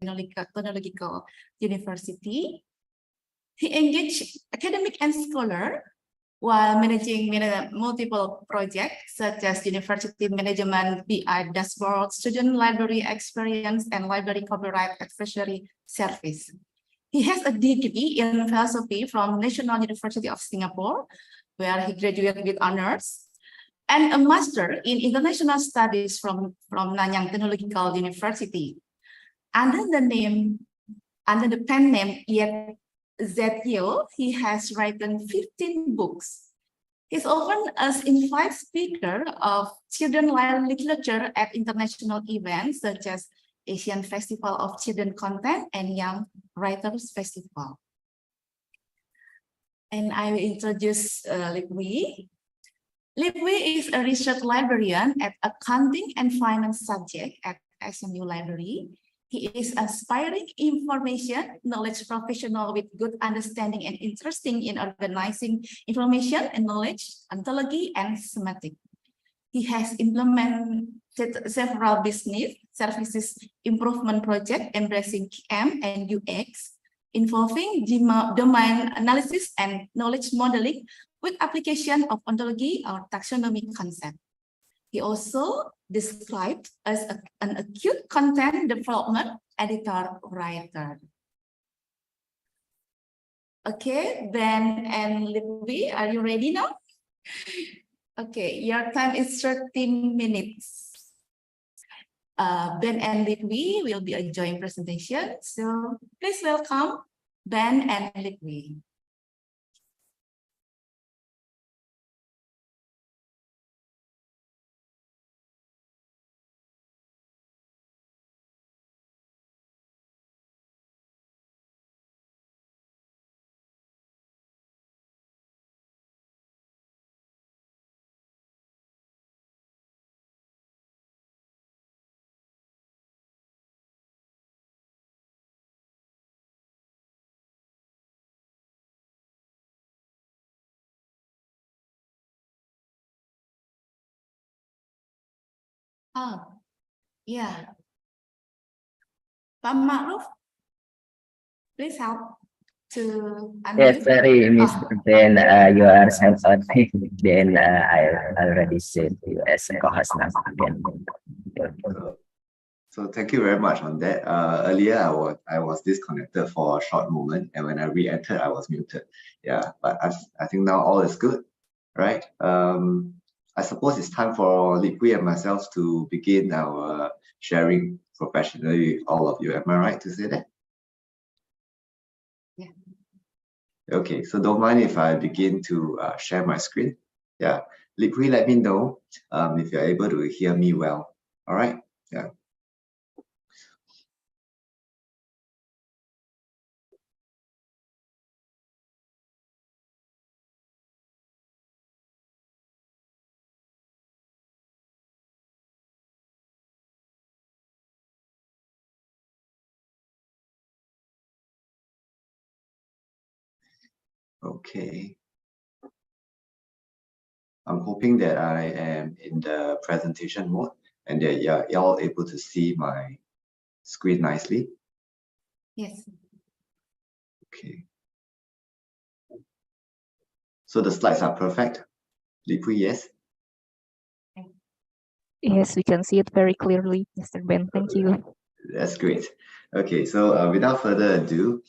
Technological University. He engaged academic and scholar while managing multiple projects such as University Management, BI Dashboard, Student Library Experience, and Library Copyright Advisory Service. He has a degree in philosophy from National University of Singapore, where he graduated with honors, and a master in international studies from Nanyang Technological University. Under the pen name Zetio, he has written 15 books. He's often as invite speaker of children literature at international events such as Asian Festival of Children Content and Young Writers Festival. And I will introduce Lip Wee. Lip Wee is a research librarian at accounting and finance subject at SMU Library. He is aspiring information knowledge professional with good understanding and interesting in organizing information and knowledge, ontology, and semantic. He has implemented several business services improvement projects embracing QM and UX, involving domain analysis and knowledge modeling with application of ontology or taxonomy concept. He also described as an acute content development editor-writer. Okay, Ben and Libby, are you ready now? Okay, your time is 13 minutes. Ben and Libby will be a joint presentation. So please welcome Ben and Libby. Oh, yeah. Pak Ma'ruf, please help to unmute. Yes, sorry, Mr. Ben, you are sent on. Then I already said you as a co-host now again. So thank you very much on that. Earlier I was disconnected for a short moment, and when I re-entered I was muted. Yeah, but I think now all is good, right? I suppose it's time for Lipui and myself to begin our sharing professionally with all of you. Am I right to say that? Yeah. Okay, so don't mind if I begin to share my screen. Yeah, Lipui, let me know if you're able to hear me well. All right. Yeah. Okay. I'm hoping that I am in the presentation mode and that you're all able to see my screen nicely. Yes. Okay. So the slides are perfect. Lipui, yes? Yes, we can see it very clearly, Mr. Ben. Thank you. That's great. Okay, so without further ado,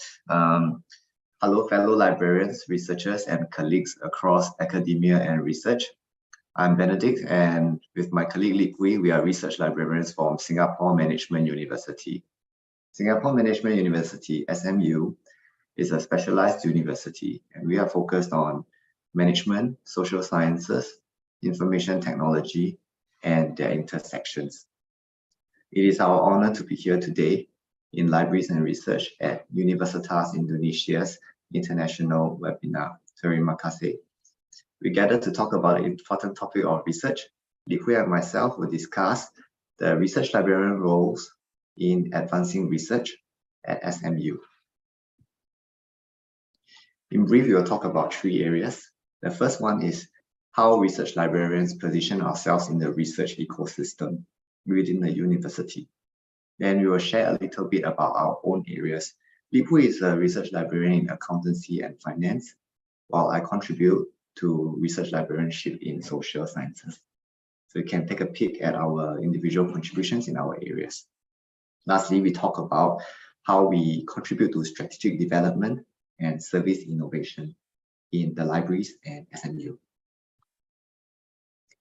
hello fellow librarians, researchers, and colleagues across academia and research. I'm Benedict, and with my colleague Lipui, we are research librarians from Singapore Management University. Singapore Management University, SMU, is a specialized university, and we are focused on management, social sciences, information technology, and their intersections. It is our honor to be here today in Libraries and Research at Universitas Indonesia's International Webinar. Terima kasih. We gathered to talk about an important topic of research. Lipui and myself will discuss the research librarian roles in advancing research at SMU. In brief, we will talk about 3 areas. The first one is how research librarians position ourselves in the research ecosystem within the university. Then we will share a little bit about our own areas. Lip-Hui is a research librarian in accountancy and finance, while I contribute to research librarianship in social sciences. So you can take a peek at our individual contributions in our areas. Lastly, we talk about how we contribute to strategic development and service innovation in the libraries and SMU.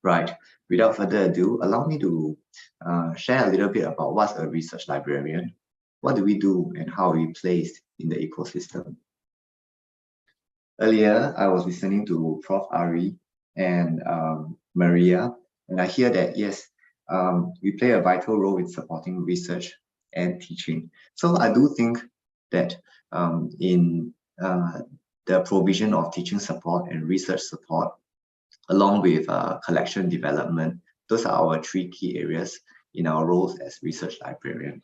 Right, without further ado, allow me to share a little bit about what's a research librarian, what do we do, and how we placed in the ecosystem. Earlier, I was listening to Prof. Ari and Maria, and I hear that, yes, we play a vital role in supporting research and teaching. So I do think that in the provision of teaching support and research support, along with collection development, those are our three key areas in our roles as research librarian.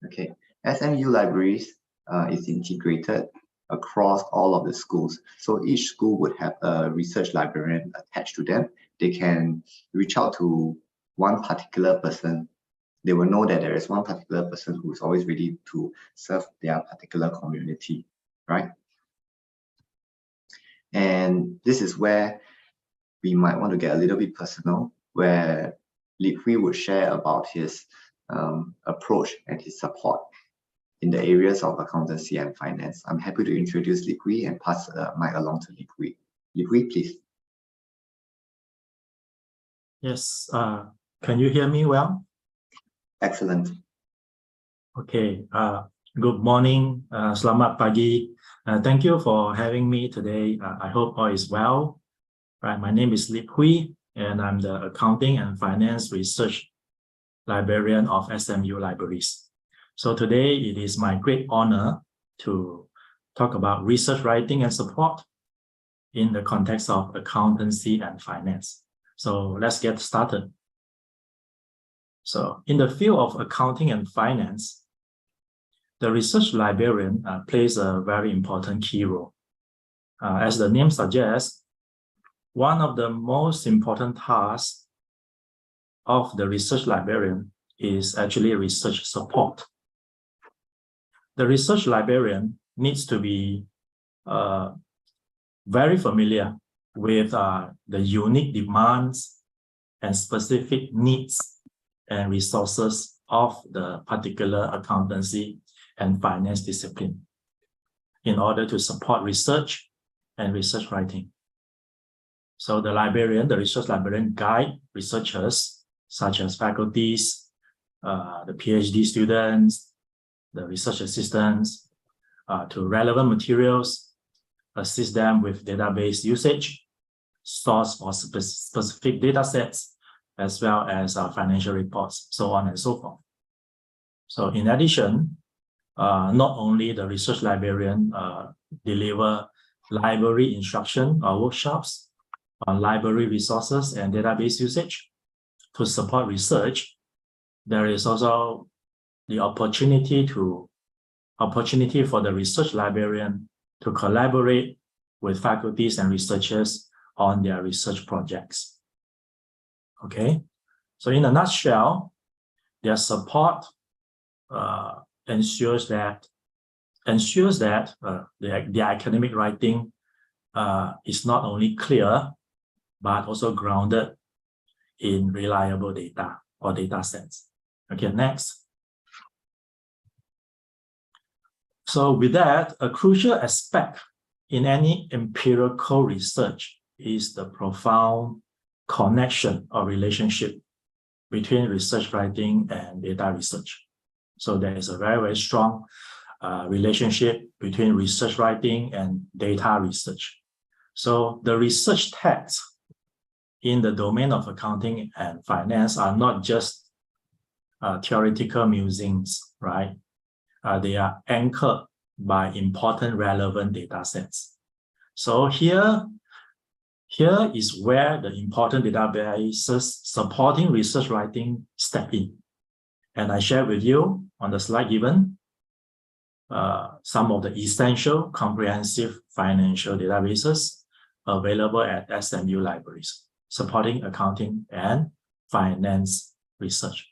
Okay, SMU libraries is integrated across all of the schools. So each school would have a research librarian attached to them. They can reach out to one particular person. They will know that there is one particular person who is always ready to serve their particular community, right? And this is where we might want to get a little bit personal, where Lip-Hui would share about his approach and his support in the areas of accountancy and finance. I'm happy to introduce Lip-Hui and pass the mic along to Lip-Hui. Lip-Hui, please. Yes, can you hear me well? Excellent. Okay, good morning, selamat pagi. Thank you for having me today. I hope all is well. Right, my name is Lip-Hui, and I'm the Accounting and Finance Research Librarian of SMU Libraries. So today it is my great honor to talk about research writing and support in the context of accountancy and finance. So let's get started. So in the field of accounting and finance, the research librarian plays a very important key role. As the name suggests, one of the most important tasks of the research librarian is actually research support. The research librarian needs to be very familiar with the unique demands and specific needs and resources of the particular accountancy and finance discipline in order to support research and research writing. So the librarian, the research librarian, guide researchers such as faculties, the PhD students, the research assistants to relevant materials, assist them with database usage, source for specific data sets, as well as financial reports, so on and so forth. So in addition, not only the research librarian deliver library instruction or workshops on library resources and database usage to support research, there is also the opportunity for the research librarian to collaborate with faculties and researchers on their research projects. Okay, so in a nutshell, their support ensures that the academic writing is not only clear, but also grounded in reliable data or data sets. Okay, next. So with that, a crucial aspect in any empirical research is the profound connection or relationship between research writing and data research. So there is a very, very strong relationship between research writing and data research. So the research texts in the domain of accounting and finance are not just theoretical musings, right? They are anchored by important relevant data sets. So here is where the important databases supporting research writing step in. And I share with you on the slide given some of the essential comprehensive financial databases available at SMU libraries, supporting accounting and finance research.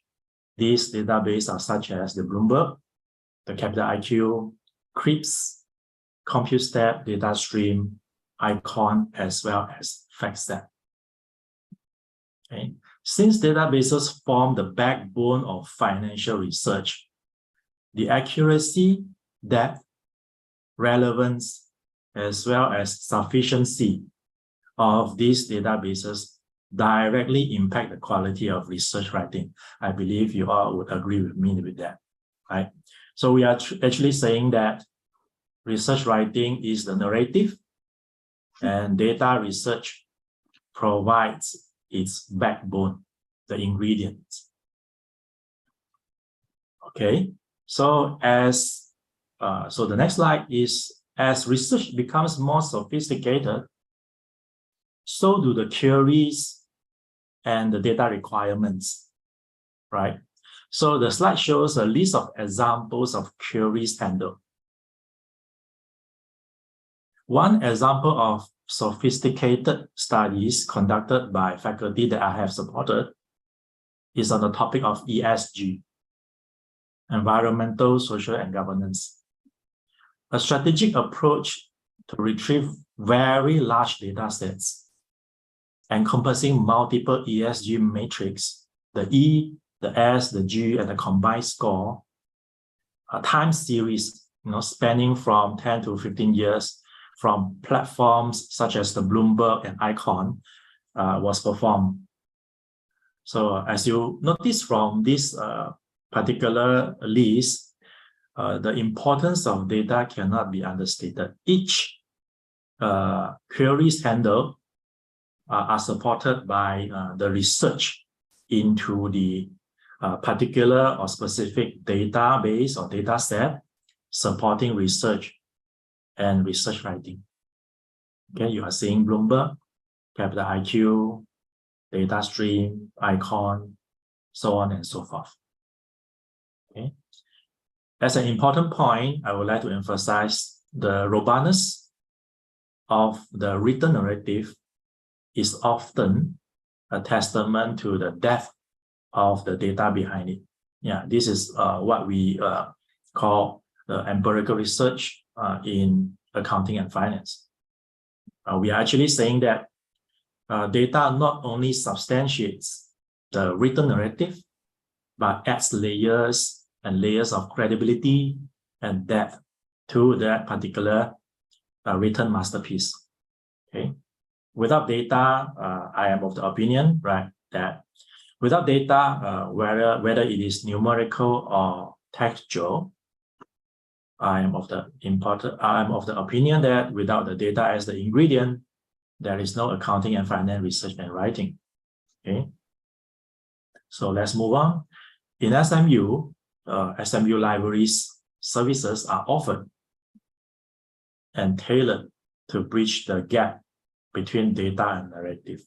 These databases are such as the Bloomberg, the Capital IQ, CRIPS, CompuStat, DataStream, ICON, as well as FactSet. Okay. Since databases form the backbone of financial research, the accuracy, depth, relevance, as well as sufficiency of these databases directly impact the quality of research writing. I believe you all would agree with me with that, right? So we are actually saying that research writing is the narrative, and data research provides its backbone, the ingredients. Okay, so so the next slide is, as research becomes more sophisticated, so do the queries and the data requirements, right? So the slide shows a list of examples of queries handled. One example of sophisticated studies conducted by faculty that I have supported is on the topic of ESG, environmental, social, and governance. A strategic approach to retrieve very large data sets encompassing multiple ESG metrics, the E, the S, the G, and the combined score, a time series, spanning from 10 to 15 years from platforms such as the Bloomberg and ICON was performed. So as you notice from this particular list, the importance of data cannot be understated. Each queries handled are supported by the research into the particular or specific database or data set supporting research and research writing. Okay, you are seeing Bloomberg, Capital IQ, DataStream, ICON, so on and so forth. Okay. As an important point, I would like to emphasize the robustness of the written narrative is often a testament to the depth of the data behind it. Yeah, this is what we call the empirical research in accounting and finance. We are actually saying that data not only substantiates the written narrative, but adds layers and layers of credibility and depth to that particular written masterpiece. Okay. Without data, I am of the opinion, right, that without data, whether it is numerical or textual, I am of the opinion that without the data as the ingredient, there is no accounting and finance research and writing. Okay. So let's move on. In SMU, SMU libraries services are offered and tailored to bridge the gap between data and narrative,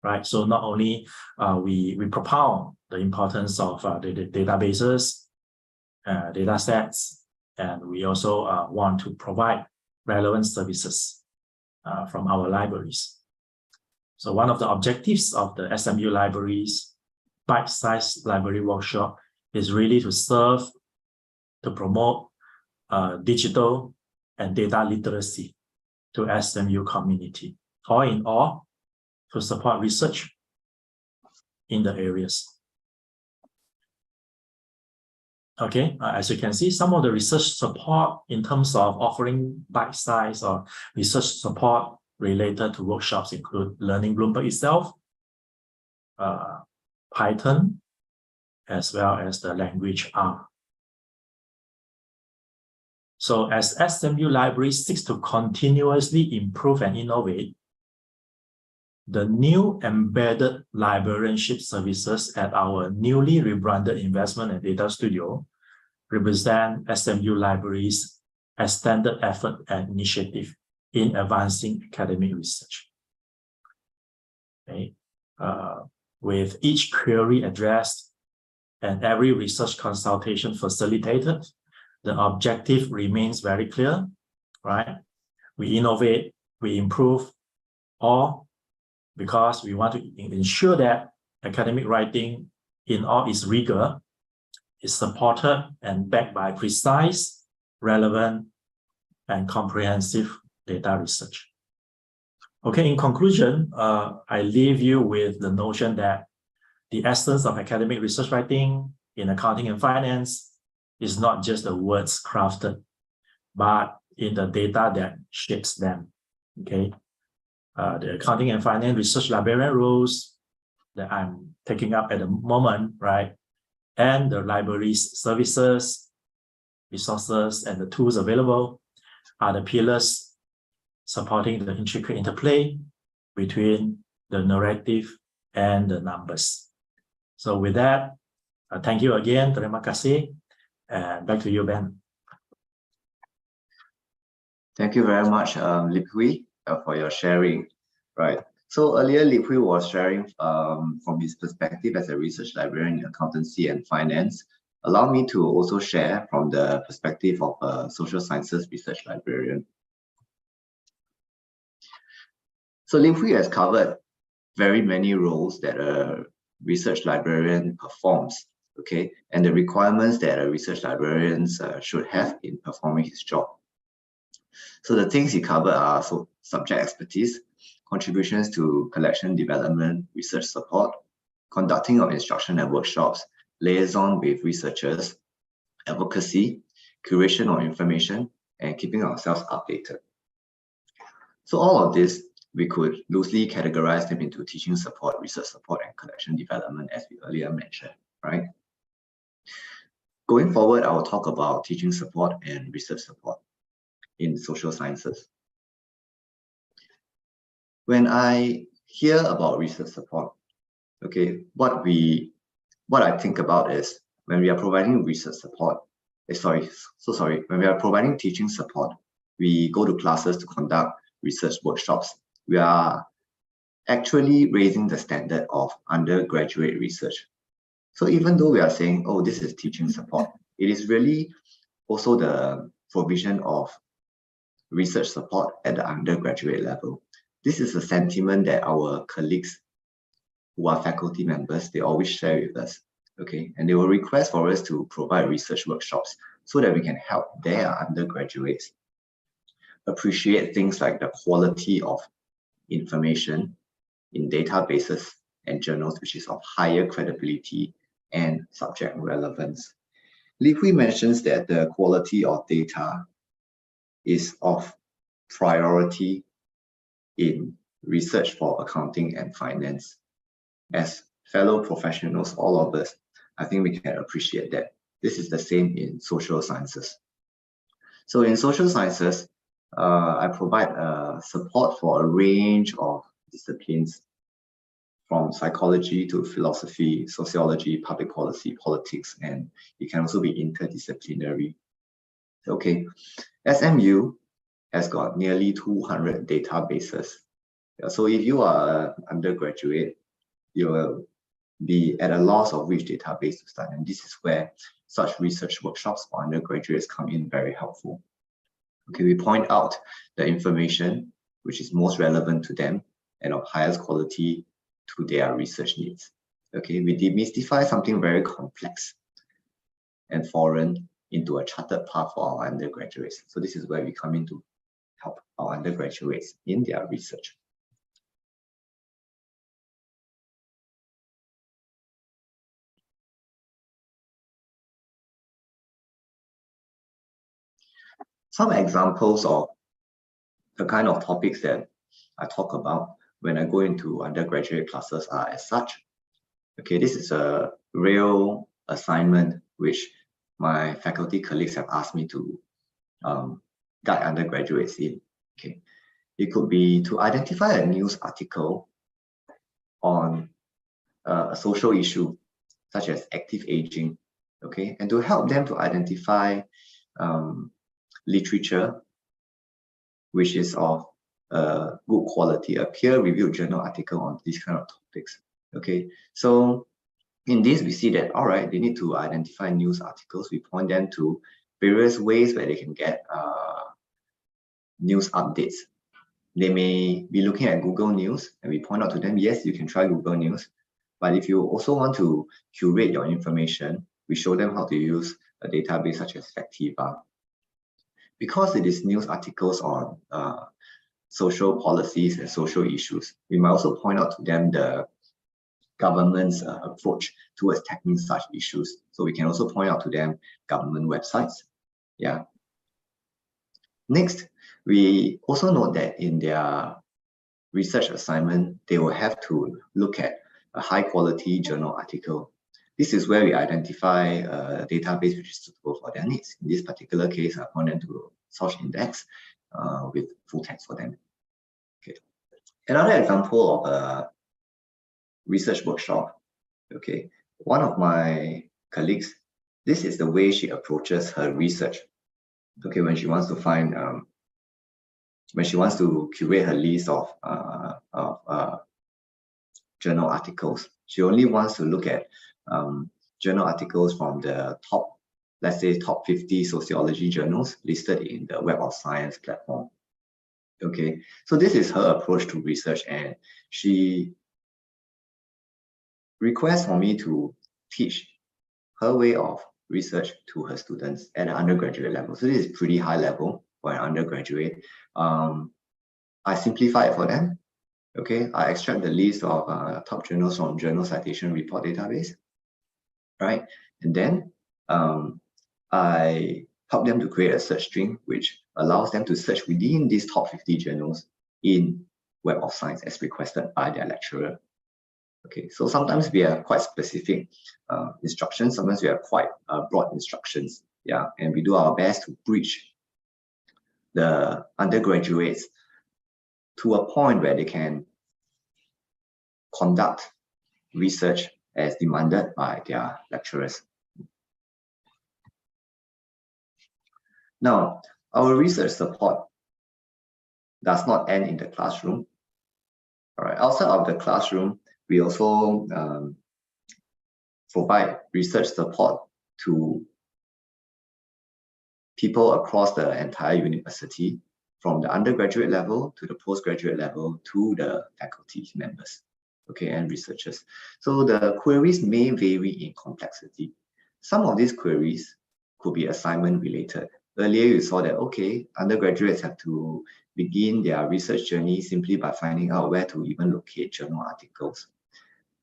right? So not only we propound the importance of the databases, data sets, and we also want to provide relevant services from our libraries. So one of the objectives of the SMU libraries bite-sized library workshop is really to serve, to promote digital and data literacy to SMU community. All in all, to support research in the areas. Okay, as you can see, some of the research support in terms of offering bite-size or research support related to workshops include learning Bloomberg itself, Python, as well as the language R. So as SMU Library seeks to continuously improve and innovate, the new embedded librarianship services at our newly rebranded Investment and Data Studio represent SMU Library's extended effort and initiative in advancing academic research. Okay. With each query addressed and every research consultation facilitated, the objective remains very clear, right? We innovate, we improve, all because we want to ensure that academic writing in all its rigor is supported and backed by precise, relevant, and comprehensive data research. Okay, in conclusion, I leave you with the notion that the essence of academic research writing in accounting and finance is not just the words crafted, but in the data that shapes them. Okay, the accounting and finance research librarian roles that I'm taking up at the moment, right? And the library's services, resources, and the tools available are the pillars supporting the intricate interplay between the narrative and the numbers. So with that, thank you again, terima kasih, and back to you, Ben. Thank you very much, Lip Hui, for your sharing. Right. So earlier, Lip Hui was sharing from his perspective as a research librarian in accountancy and finance. Allow me to also share from the perspective of a social sciences research librarian. So Lip Hui has covered very many roles that a research librarian performs, okay, and the requirements that a research librarian should have in performing his job. So the things he covered are subject expertise, contributions to collection development, research support, conducting of instruction and workshops, liaison with researchers, advocacy, curation of information, and keeping ourselves updated. So all of this, we could loosely categorize them into teaching support, research support, and collection development, as we earlier mentioned, right? Going forward, I will talk about teaching support and research support in social sciences. When I hear about research support, okay, what I think about is when we are providing research support, when we are providing teaching support, we go to classes to conduct research workshops. We are actually raising the standard of undergraduate research. So even though we are saying, oh, this is teaching support, it is really also the provision of research support at the undergraduate level. This is a sentiment that our colleagues who are faculty members, they always share with us, okay? And they will request for us to provide research workshops so that we can help their undergraduates appreciate things like the quality of information in databases and journals, which is of higher credibility and subject relevance. Li Hui mentions that the quality of data is of priority in research for accounting and finance. As fellow professionals, all of us, I think we can appreciate that. This is the same in social sciences. So in social sciences, I provide support for a range of disciplines, from psychology to philosophy, sociology, public policy, politics, and it can also be interdisciplinary. Okay, SMU has got nearly 200 databases. So if you are an undergraduate, you will be at a loss of which database to start, and this is where such research workshops for undergraduates come in very helpful. Okay, we point out the information which is most relevant to them and of highest quality to their research needs. Okay, we demystify something very complex and foreign into a chartered path for our undergraduates. So this is where we come in to help our undergraduates in their research. Some examples of the kind of topics that I talk about when I go into undergraduate classes are as such. Okay, this is a real assignment which my faculty colleagues have asked me to guide undergraduates in. Okay, it could be to identify a news article on a social issue such as active aging, okay, and to help them to identify literature which is of good quality, a peer-reviewed journal article on these kind of topics. Okay, so in this we see that, all right, they need to identify news articles. We point them to various ways where they can get news updates. They may be looking at Google News, and we point out to them, yes, you can try Google News, but if you also want to curate your information, we show them how to use a database such as Factiva. Because it is news articles on social policies and social issues, we might also point out to them the government's approach towards tackling such issues. So we can also point out to them government websites. Yeah. Next, we also note that in their research assignment, they will have to look at a high quality journal article. This is where we identify a database which is suitable for their needs. In this particular case, I point them to Source Index with full text for them. Okay. Another example of a research workshop. Okay, one of my colleagues, this is the way she approaches her research. Okay, when she wants to find, when she wants to curate her list of journal articles, she only wants to look at journal articles from the top, let's say top 50 sociology journals listed in the Web of Science platform. Okay, so this is her approach to research, and she requests for me to teach her way of research to her students at an undergraduate level. So this is pretty high level for an undergraduate. I simplify it for them. Okay, I extract the list of top journals from Journal Citation Report database, right? And then I help them to create a search string which allows them to search within these top 50 journals in Web of Science as requested by their lecturer. Okay, so sometimes we have quite specific instructions, sometimes we have quite broad instructions, yeah, and we do our best to bridge the undergraduates to a point where they can conduct research as demanded by their lecturers. Now, our research support does not end in the classroom. All right, outside of the classroom, we also provide research support to people across the entire university, from the undergraduate level to the postgraduate level to the faculty members, okay, and researchers. So the queries may vary in complexity. Some of these queries could be assignment related. Earlier you saw that, okay, undergraduates have to begin their research journey simply by finding out where to even locate journal articles.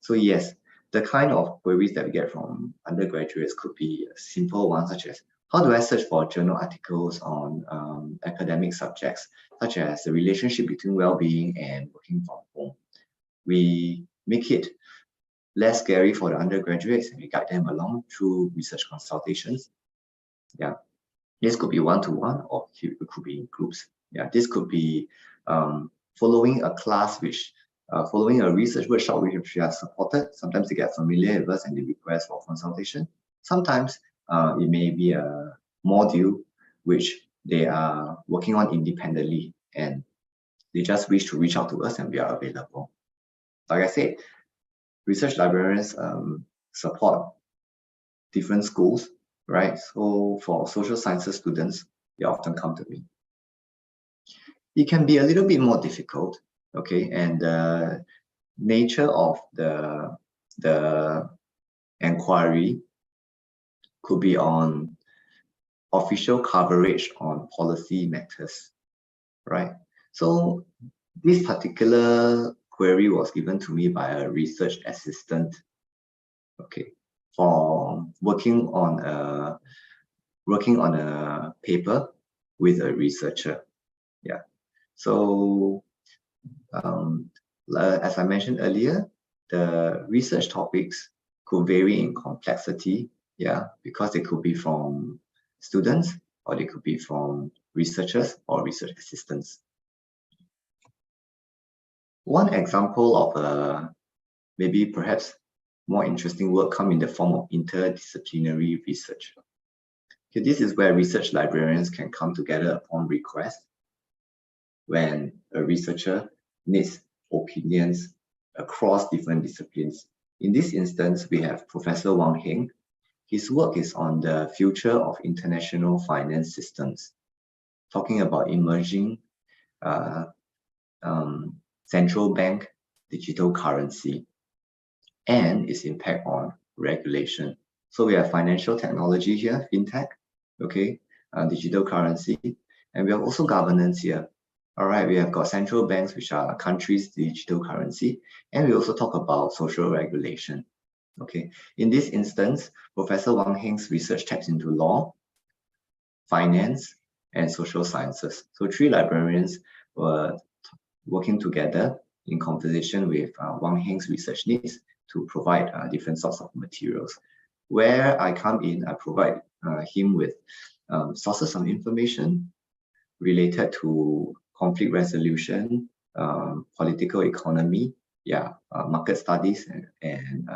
So yes, the kind of queries that we get from undergraduates could be a simple one, such as, how do I search for journal articles on academic subjects, such as the relationship between well-being and working from home? We make it less scary for the undergraduates, and we guide them along through research consultations. Yeah, this could be one-to-one, or it could be in groups. Yeah, this could be following a class which, following a research workshop which we have supported. Sometimes they get familiar with us and they request for consultation. Sometimes it may be a module which they are working on independently and they just wish to reach out to us and we are available. Like I said, research librarians support different schools, right? So for social sciences students, they often come to me. It can be a little bit more difficult, okay? And the nature of the inquiry could be on official coverage on policy matters, right? So this particular query was given to me by a research assistant, okay, for working on a paper with a researcher. Yeah. So as I mentioned earlier, the research topics could vary in complexity, yeah, because they could be from students or they could be from researchers or research assistants. One example of maybe perhaps more interesting work come in the form of interdisciplinary research. Okay, this is where research librarians can come together upon request when a researcher needs opinions across different disciplines. In this instance, we have Professor Wang Heng. His work is on the future of international finance systems, talking about emerging central bank digital currency and its impact on regulation. So we have financial technology here, fintech, okay, digital currency, and we have also governance here. All right, we have got central banks, which are countries' digital currency, and we also talk about social regulation. Okay, in this instance, Professor Wang Heng's research taps into law, finance, and social sciences. So 3 librarians were working together in conversation with Wang Heng's research needs to provide different sorts of materials. Where I come in, I provide him with sources of information related to conflict resolution, political economy, market studies, and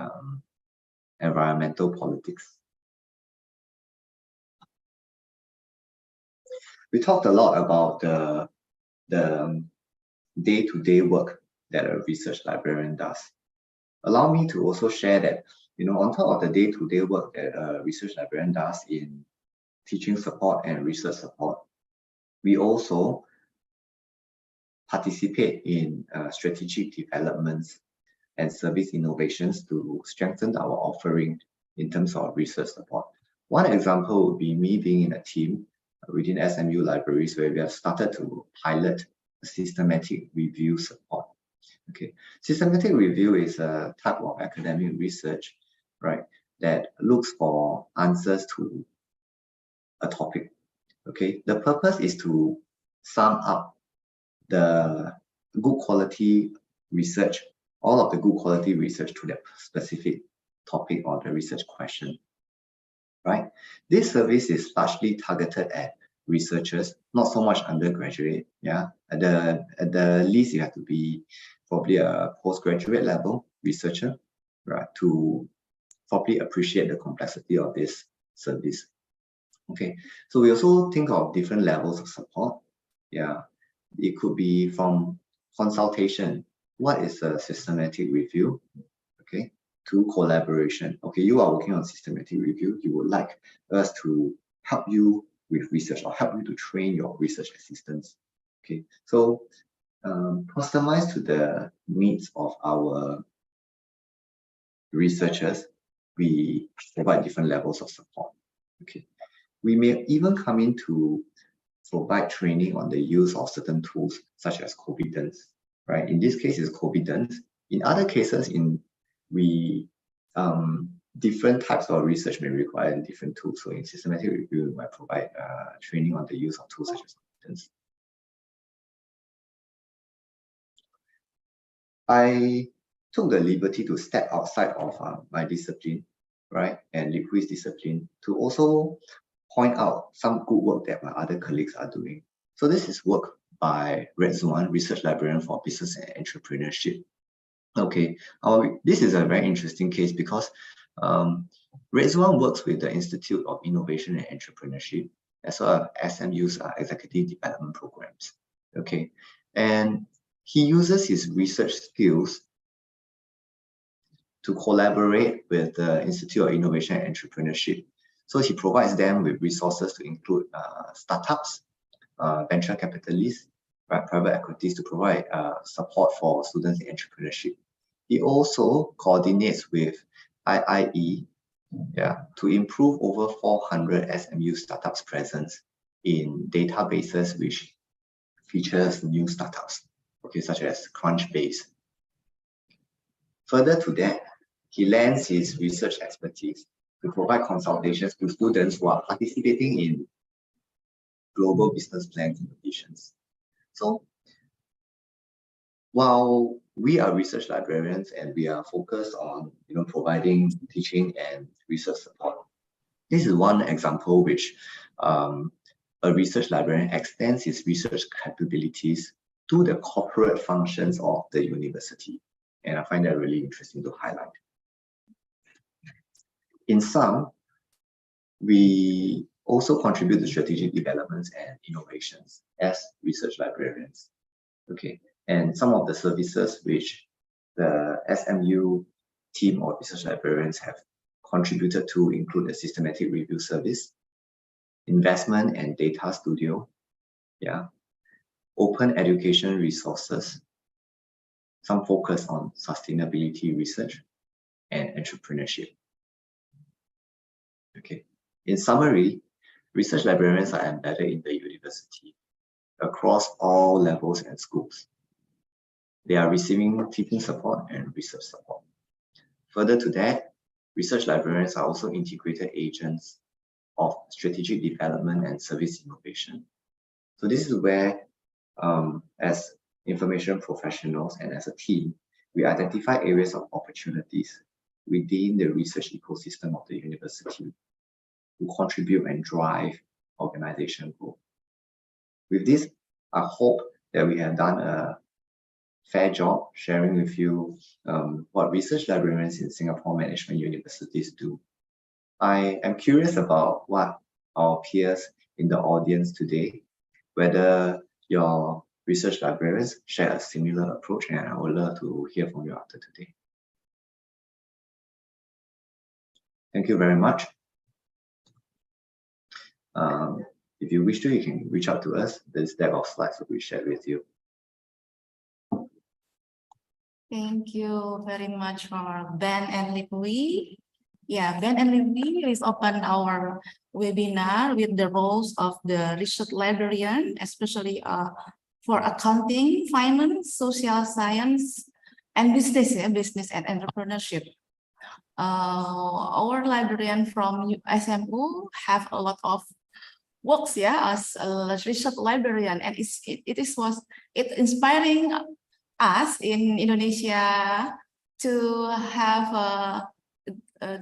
environmental politics. We talked a lot about the day-to-day work that a research librarian does. Allow me to also share that, on top of the day-to-day work that a research librarian does in teaching support and research support, we also participate in strategic developments and service innovations to strengthen our offering in terms of research support. One example would be me being in a team within SMU libraries where we have started to pilot systematic review support. Okay, systematic review is a type of academic research, right, that looks for answers to a topic. Okay, the purpose is to sum up the good quality research, all of the good quality research to that specific topic or the research question, right? This service is largely targeted at researchers, not so much undergraduate. Yeah, at the least you have to be probably a postgraduate level researcher, right, to probably appreciate the complexity of this service. Okay, so we also think of different levels of support. Yeah, it could be from consultation. What is a systematic review? Okay, to collaboration. Okay, you are working on systematic review. You would like us to help you with research or help you to train your research assistants. Okay, so customized to the needs of our researchers, we provide different levels of support. Okay, we may even come in to provide training on the use of certain tools such as Covidence, right? In this case, it's Covidence. In other cases, different types of research may require different tools. So in systematic review, we might provide training on the use of tools such as Covidence. I took the liberty to step outside of my discipline, right, and Liqui's discipline, to also point out some good work that my other colleagues are doing. So this is work by Red Zuan, Research Librarian for Business and Entrepreneurship. Okay, this is a very interesting case because Red Zuan works with the Institute of Innovation and Entrepreneurship, as well as SMU's executive development programs. Okay, and he uses his research skills to collaborate with the Institute of Innovation and Entrepreneurship. So he provides them with resources to include startups, venture capitalists, right, private equities, to provide support for students in entrepreneurship. He also coordinates with IIE, to improve over 400 SMU startups presence in databases which features new startups, okay, such as Crunchbase. Further to that, he lends his research expertise to provide consultations to students who are participating in global business plan competitions. So while we are research librarians and we are focused on providing teaching and research support, this is one example which a research librarian extends his research capabilities to the corporate functions of the university. And I find that really interesting to highlight. In sum, we also contribute to strategic developments and innovations as research librarians. Okay, and some of the services which the SMU team or research librarians have contributed to include the systematic review service, investment and data studio, open education resources, some focus on sustainability research and entrepreneurship. Okay. In summary, research librarians are embedded in the university across all levels and schools. They are receiving teaching support and research support. Further to that, research librarians are also integrated agents of strategic development and service innovation. So this is where, as information professionals and as a team, we identify areas of opportunities within the research ecosystem of the university to contribute and drive organization growth. With this, I hope that we have done a fair job sharing with you what research librarians in Singapore management universities do. I am curious about what our peers in the audience today, whether your research librarians share a similar approach, and I would love to hear from you after today. Thank you very much. If you wish to, you can reach out to us. This deck of slides will be shared with you. Thank you very much for Ben and Lipui. Yeah, Ben and Lipui is open our webinar with the roles of the research librarian, especially for accounting, finance, social science, and business, business and entrepreneurship. Our librarian from SMU have a lot of works, as a research librarian, and it inspiring us in Indonesia to have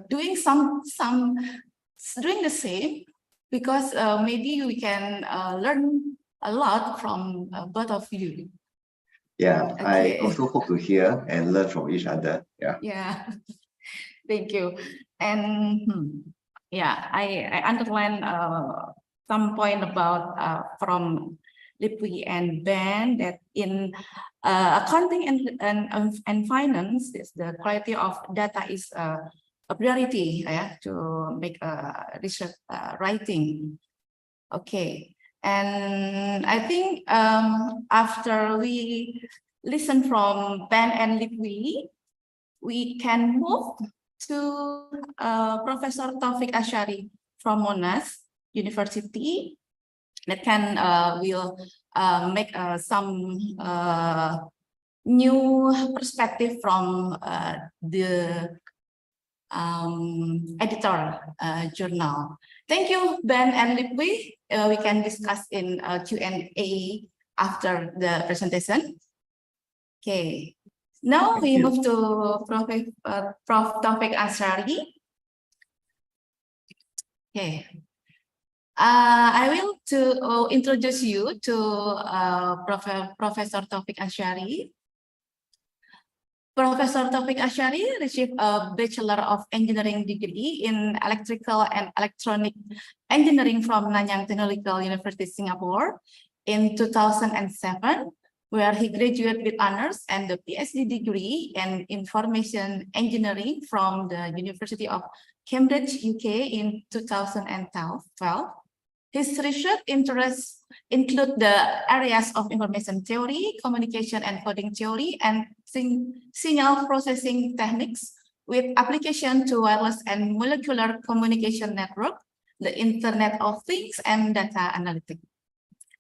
doing doing the same, because maybe we can learn a lot from both of you. Yeah, Okay. I also hope to hear and learn from each other. Yeah. Thank you. And yeah, I underline some point about from Lipui and Ben that in accounting and finance, the quality of data is a priority to make research writing. Okay, and I think after we listen from Ben and Lipui, we can move to Professor Taufik Ashari from Monash University that can will make some new perspective from the editor journal. Thank you, Ben and Lipui. We can discuss in Q&A after the presentation. Okay. Now we move to Prof. Taufik Ashari. Okay. I will introduce you to Professor Taufik Ashari. Professor Taufik Ashari received a Bachelor of Engineering degree in Electrical and Electronic Engineering from Nanyang Technological University, Singapore in 2007, where he graduated with honors and the PhD degree in Information Engineering from the University of Cambridge, UK in 2012. His research interests include the areas of information theory, communication and coding theory, and signal processing techniques with application to wireless and molecular communication network, the Internet of Things, and data analytics.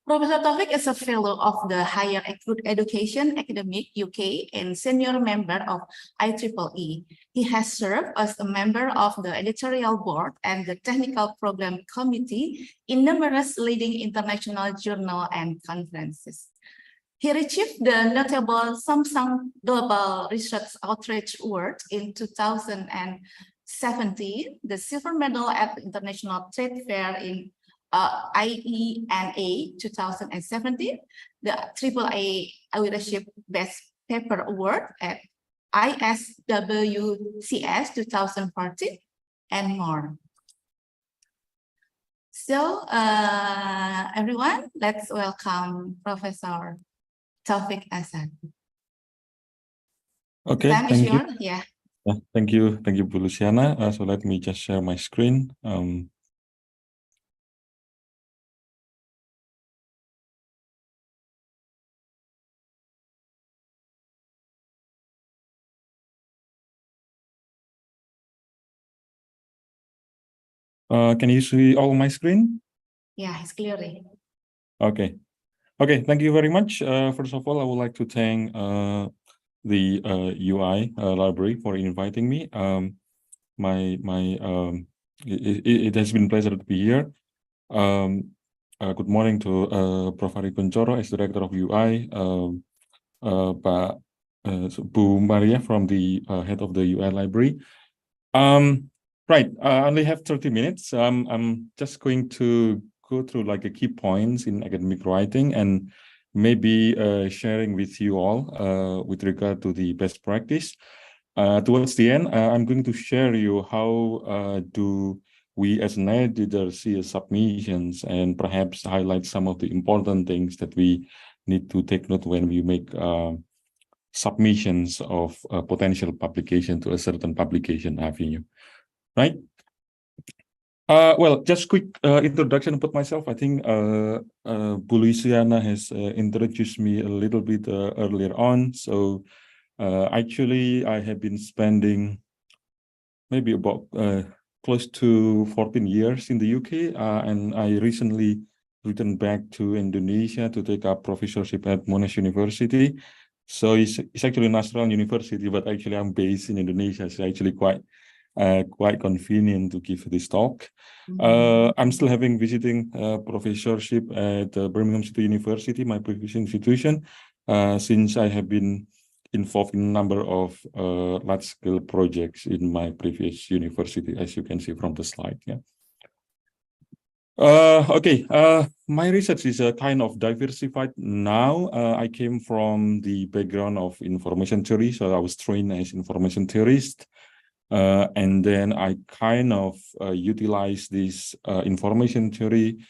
Professor Taufik is a fellow of the Higher Education Academic UK and senior member of IEEE. He has served as a member of the editorial board and the technical program committee in numerous leading international journals and conferences. He received the notable Samsung Global Research Outreach Award in 2017, the silver medal at the International Trade Fair in IENA 2017, the AAA Leadership Best Paper Award at ISWCS 2014, and more. So, everyone, let's welcome Professor Taufik Ashari. Okay, Time is yours. Yeah. Thank you, Bu Luciana. So let me just share my screen. Can you see all my screen? Yeah, it's clearly. Okay. Okay, thank you very much. First of all, I would like to thank the UI library for inviting me. It has been a pleasure to be here. Good morning to Prof. Ari Kuncoro as Director of UI, Pak Bu Maria from the head of the UI library. Right, I only have 30 minutes. I'm just going to go through like a key points in academic writing and maybe sharing with you all with regard to the best practice. Towards the end, I'm going to share you how do we as an editor see submissions and perhaps highlight some of the important things that we need to take note when we make submissions of potential publication to a certain publication avenue. Right. Well, just quick introduction about myself. I think Bu Luciana has introduced me a little bit earlier on. So actually, I have been spending maybe about close to 14 years in the UK, and I recently returned back to Indonesia to take up professorship at Monash University. So it's actually a national university, but actually I'm based in Indonesia. So actually quite convenient to give this talk. I'm still having visiting professorship at Birmingham City University, my previous institution, since I have been involved in a number of large-scale projects in my previous university, as you can see from the slide. Yeah. Okay, my research is kind of diversified now. I came from the background of information theory, so I was trained as information theorist. And then I kind of utilize this information theory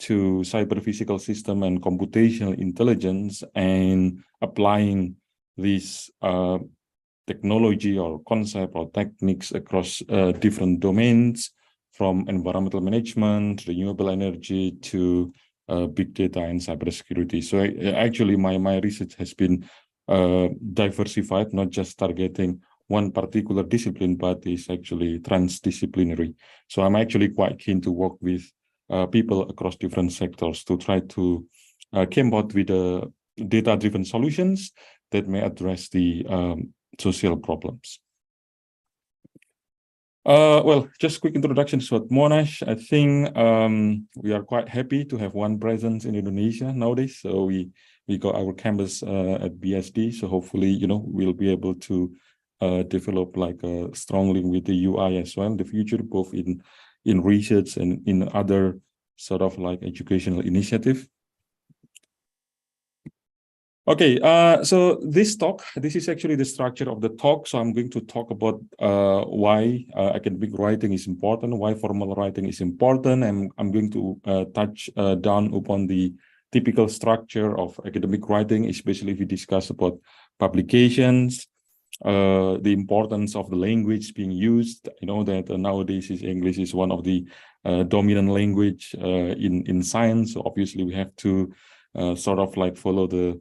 to cyber physical system and computational intelligence and applying this technology or concept or techniques across different domains, from environmental management, renewable energy to big data and cybersecurity. So actually my research has been diversified, not just targeting one particular discipline, but is actually transdisciplinary. So I'm actually quite keen to work with people across different sectors to try to come out with data-driven solutions that may address the social problems. Well, just quick introduction to Monash. I think we are quite happy to have one presence in Indonesia nowadays. So we got our campus at BSD. So hopefully, we'll be able to develop like a strong link with the UI as well in the future, both in research and in other sort of like educational initiative. Okay, so this is actually the structure of the talk. So I'm going to talk about why academic writing is important, why formal writing is important, and I'm going to touch down upon the typical structure of academic writing, especially if we discuss about publications, the importance of the language being used. You know that nowadays English is one of the dominant language in science. So obviously we have to sort of like follow the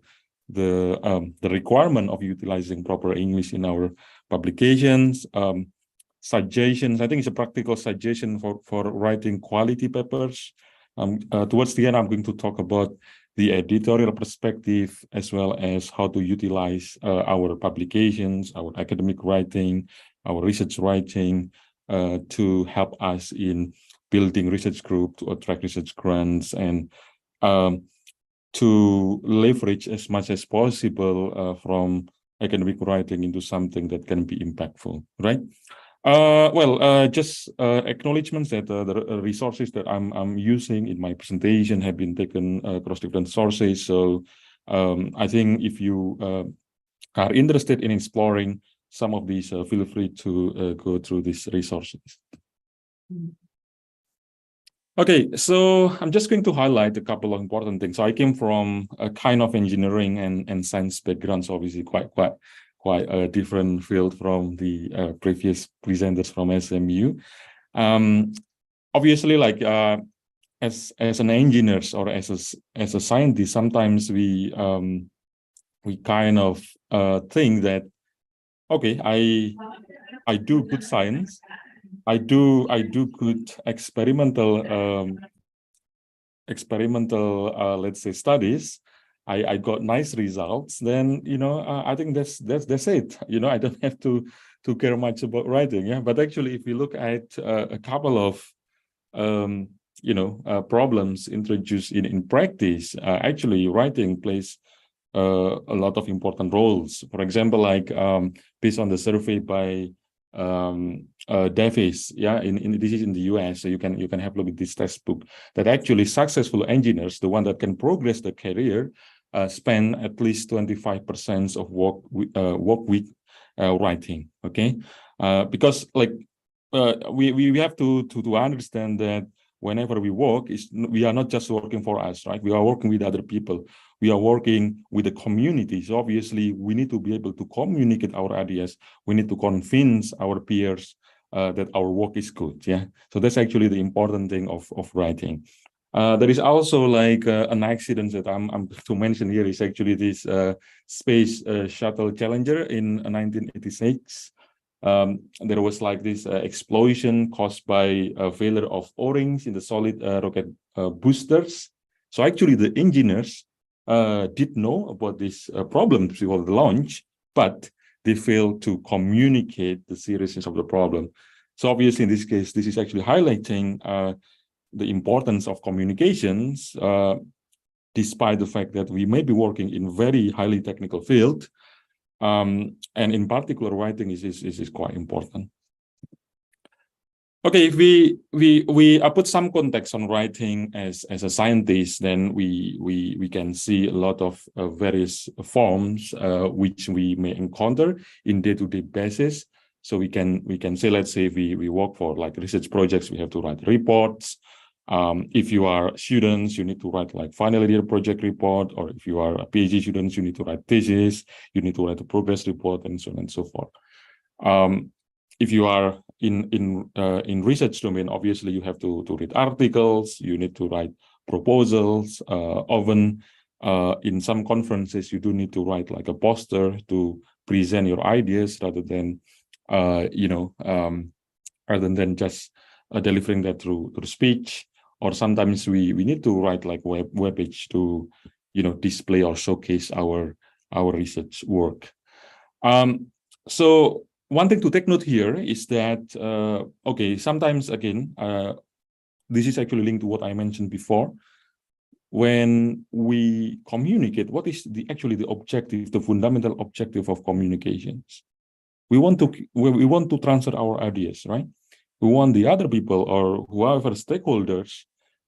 requirement of utilizing proper English in our publications. Suggestions, I think it's a practical suggestion for writing quality papers. Towards the end, I'm going to talk about the editorial perspective, as well as how to utilize our publications, our academic writing, our research writing to help us in building research group, to attract research grants, and to leverage as much as possible from academic writing into something that can be impactful, right? Just acknowledgements that the resources that I'm using in my presentation have been taken across different sources. So I think if you are interested in exploring some of these, feel free to go through these resources. Okay, so I'm just going to highlight a couple of important things. So I came from a kind of engineering and science background, so obviously quite a different field from the previous presenters from SMU. Obviously, like as an engineer or as a scientist, sometimes we kind of think that, okay, I do good science, I do good experimental let's say studies. I got nice results. Then I think that's it. I don't have to care much about writing. Yeah, but actually, if you look at a couple of problems introduced in practice, actually writing plays a lot of important roles. For example, like based on the survey by Davis, this is in the US, so you can have a look at this textbook, that actually successful engineers, the one that can progress their career, spend at least 25% of work week writing. Okay, because like we have to understand that whenever we work, we are not just working for us, right? We are working with other people. We are working with the community. So obviously, we need to be able to communicate our ideas. We need to convince our peers that our work is good. Yeah. So that's actually the important thing of writing. There is also like an accident that I'm to mention here is actually this space shuttle Challenger in 1986. There was like this explosion caused by a failure of O-rings in the solid rocket boosters. So actually the engineers did know about this problem before the launch, but they failed to communicate the seriousness of the problem. So obviously in this case, this is actually highlighting the importance of communications, despite the fact that we may be working in very highly technical field. And in particular, writing is quite important. Okay, if we put some context on writing as a scientist, then we can see a lot of various forms which we may encounter in day-to-day basis. So we can say, let's say we work for like research projects, we have to write reports. If you are students, you need to write like final year project report, or if you are a PhD students, you need to write thesis, you need to write a progress report, and so on and so forth. If you are in research domain, obviously you have to read articles, you need to write proposals. Often in some conferences, you do need to write like a poster to present your ideas rather than just delivering that through speech. Or sometimes we need to write like web page to display or showcase our research work. So one thing to take note here is that sometimes again this is actually linked to what I mentioned before. When we communicate, what is actually the objective, the fundamental objective of communications? We want to transfer our ideas, right? We want the other people or whoever stakeholders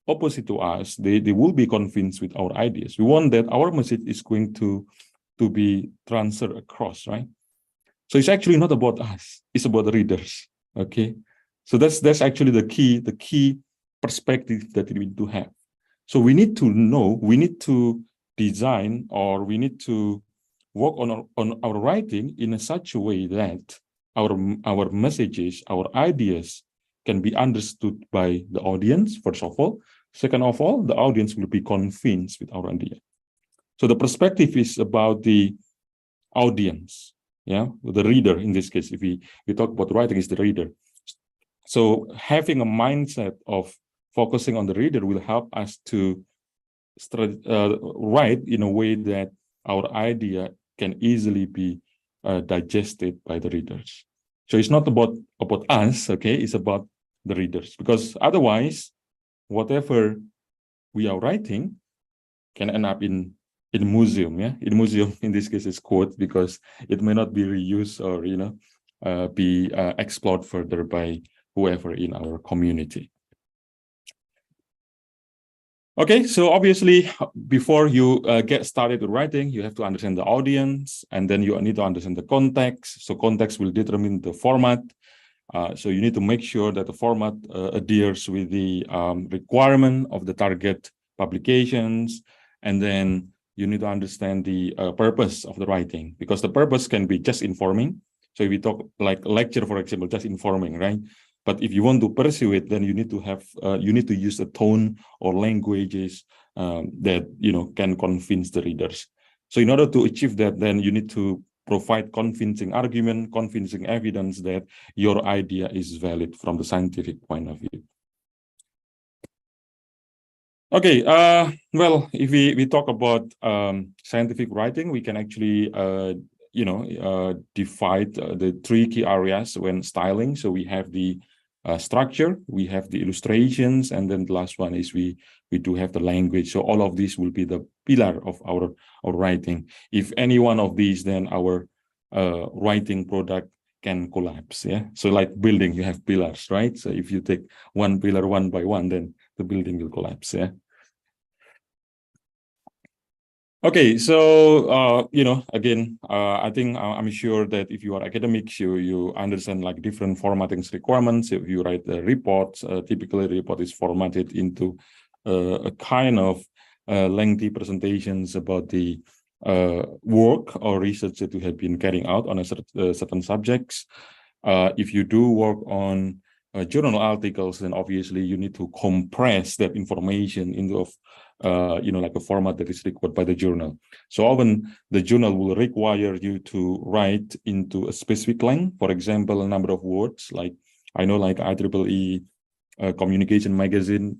opposite to us, they will be convinced with our ideas. We want that our message is going to be transferred across, right? So it's actually not about us, it's about the readers. Okay. So that's actually the key perspective that we need to have. So we need to know, we need to design, or we need to work on our writing in such a way that our messages, our ideas can be understood by the audience, first of all. Second of all, the audience will be convinced with our idea. So the perspective is about the audience, the reader in this case. If we talk about writing, is the reader. So having a mindset of focusing on the reader will help us to write in a way that our idea can easily be digested by the readers. So it's not about us, okay? It's about the readers, because otherwise, whatever we are writing can end up in museum, in museum. In this case, it's quote, because it may not be reused or be explored further by whoever in our community. Okay, so obviously, before you get started with writing, you have to understand the audience, and then you need to understand the context. So context will determine the format. So you need to make sure that the format adheres with the requirement of the target publications. And then you need to understand the purpose of the writing, because the purpose can be just informing. So if we talk like a lecture, for example, just informing, right? But if you want to pursue it, then you need to have you need to use a tone or languages that can convince the readers. So in order to achieve that, then you need to provide convincing argument, convincing evidence that your idea is valid from the scientific point of view. Okay, well, if we talk about scientific writing, we can actually divide the 3 key areas when styling. So we have the structure, we have the illustrations, and then the last one is we do have the language. So all of these will be the pillar of our writing. If any one of these, then our writing product can collapse. Yeah. So like building, you have pillars, right? So if you take one pillar one by one, then the building will collapse. Yeah. Okay, so again, I think I'm sure that if you are academics, you understand like different formatting requirements. If you write the reports, typically the report is formatted into a kind of lengthy presentations about the work or research that you have been carrying out on a certain subjects. If you do work on journal articles, then obviously you need to compress that information into like a format that is required by the journal. So often the journal will require you to write into a specific length. For example, a number of words. Like I know, like IEEE Communication Magazine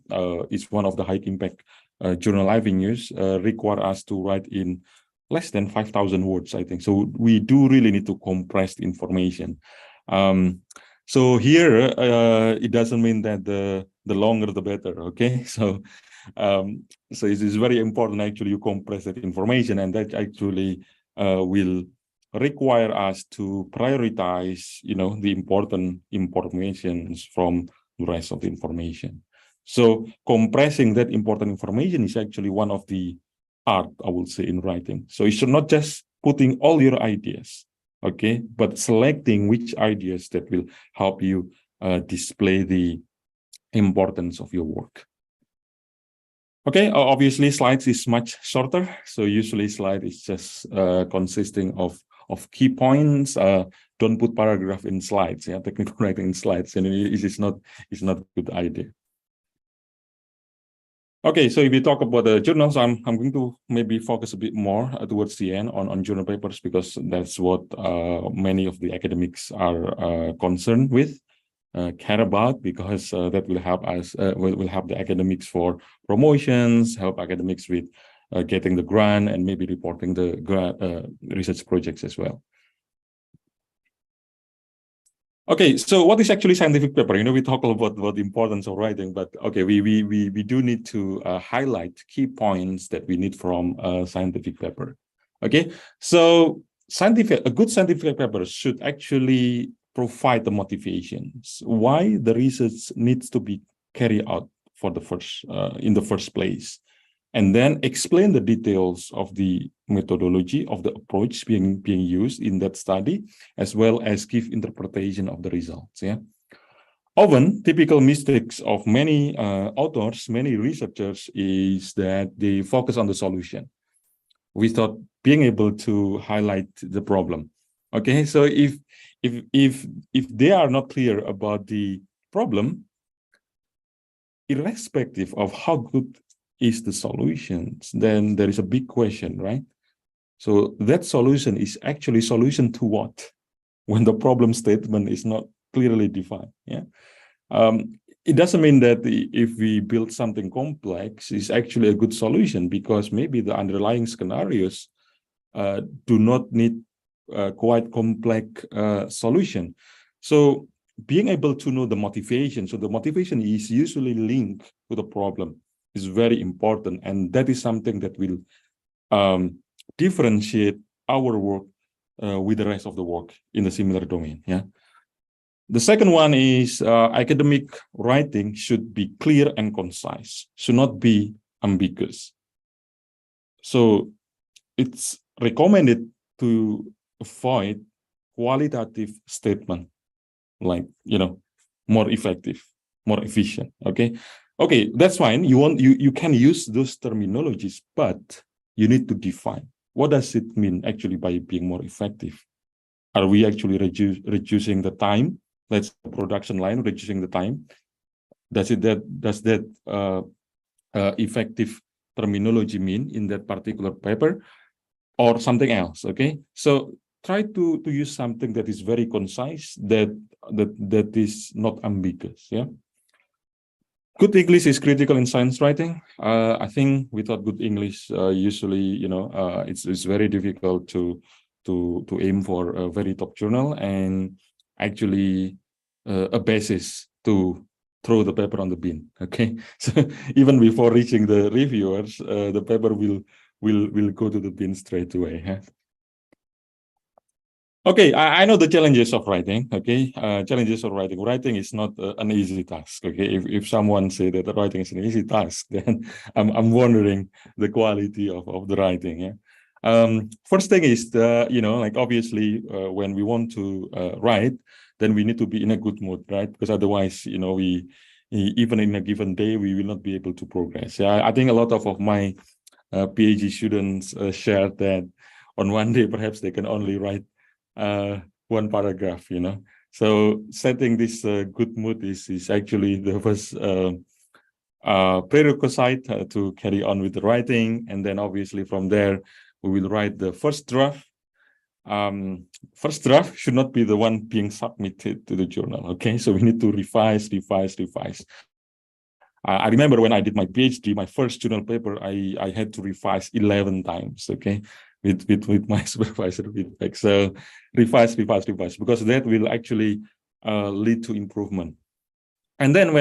is one of the high impact journal I've been used. Require us to write in less than 5,000 words, I think. So we do really need to compress the information. So here, it doesn't mean that the longer the better, okay? So it is very important actually you compress that information, and that actually will require us to prioritize, the important information from the rest of the information. So compressing that important information is actually one of the art, I would say, in writing. So you should not just putting all your ideas, okay, but selecting which ideas that will help you display the importance of your work. Okay, obviously slides is much shorter. So usually slide is just consisting of key points. Don't put paragraph in slides, yeah, technical writing in slides, and it is not a good idea. Okay, so if you talk about the journals, I'm going to maybe focus a bit more towards the end on journal papers, because that's what many of the academics are concerned with, care about, because that will help us, will help the academics for promotions, help academics with getting the grant, and maybe reporting the research projects as well. Okay, so what is actually scientific paper? We talk about the importance of writing, but okay, we do need to highlight key points that we need from a scientific paper. Okay, so a good scientific paper should actually provide the motivations why the research needs to be carried out for the in the first place, and then explain the details of the methodology of the approach being used in that study, as well as give interpretation of the results. Yeah. Often, typical mistakes of many authors, many researchers, is that they focus on the solution without being able to highlight the problem. Okay, so if they are not clear about the problem, irrespective of how good is the solutions, then there is a big question, right? So that solution is actually solution to what, when the problem statement is not clearly defined. Yeah, it doesn't mean that if we build something complex, it's actually a good solution, because maybe the underlying scenarios do not need quite complex solution. So being able to know the motivation, so the motivation is usually linked to the problem, is very important, and that is something that will differentiate our work with the rest of the work in the similar domain. Yeah. The second one is academic writing should be clear and concise, should not be ambiguous. So it's recommended to avoid qualitative statement like, more effective, more efficient. Okay, that's fine. You can use those terminologies, but you need to define what does it mean actually by being more effective. Are we actually reducing the time? Let's production line reducing the time. Does that effective terminology mean in that particular paper, or something else? Okay, so try to use something that is very concise, that is not ambiguous. Yeah. Good English is critical in science writing. I think without good English, usually, it's very difficult to aim for a very top journal, and actually a basis to throw the paper on the bin. Okay, so even before reaching the reviewers, the paper will go to the bin straight away. Huh? Okay, I know the challenges of writing. Okay, challenges of writing. Writing is not an easy task. Okay, if someone say that writing is an easy task, then I'm wondering the quality of the writing. Yeah. First thing is like obviously when we want to write, then we need to be in a good mood, right? Because otherwise, we even in a given day we will not be able to progress. Yeah, I think a lot of my PhD students shared that on one day perhaps they can only write one paragraph, So setting this good mood is actually the first prerequisite to carry on with the writing. And then obviously from there, we will write the first draft. First draft should not be the one being submitted to the journal, okay? So we need to revise. I remember when I did my PhD, my first journal paper, I had to revise 11 times, okay? With my supervisor feedback. So revise, because that will actually lead to improvement. And then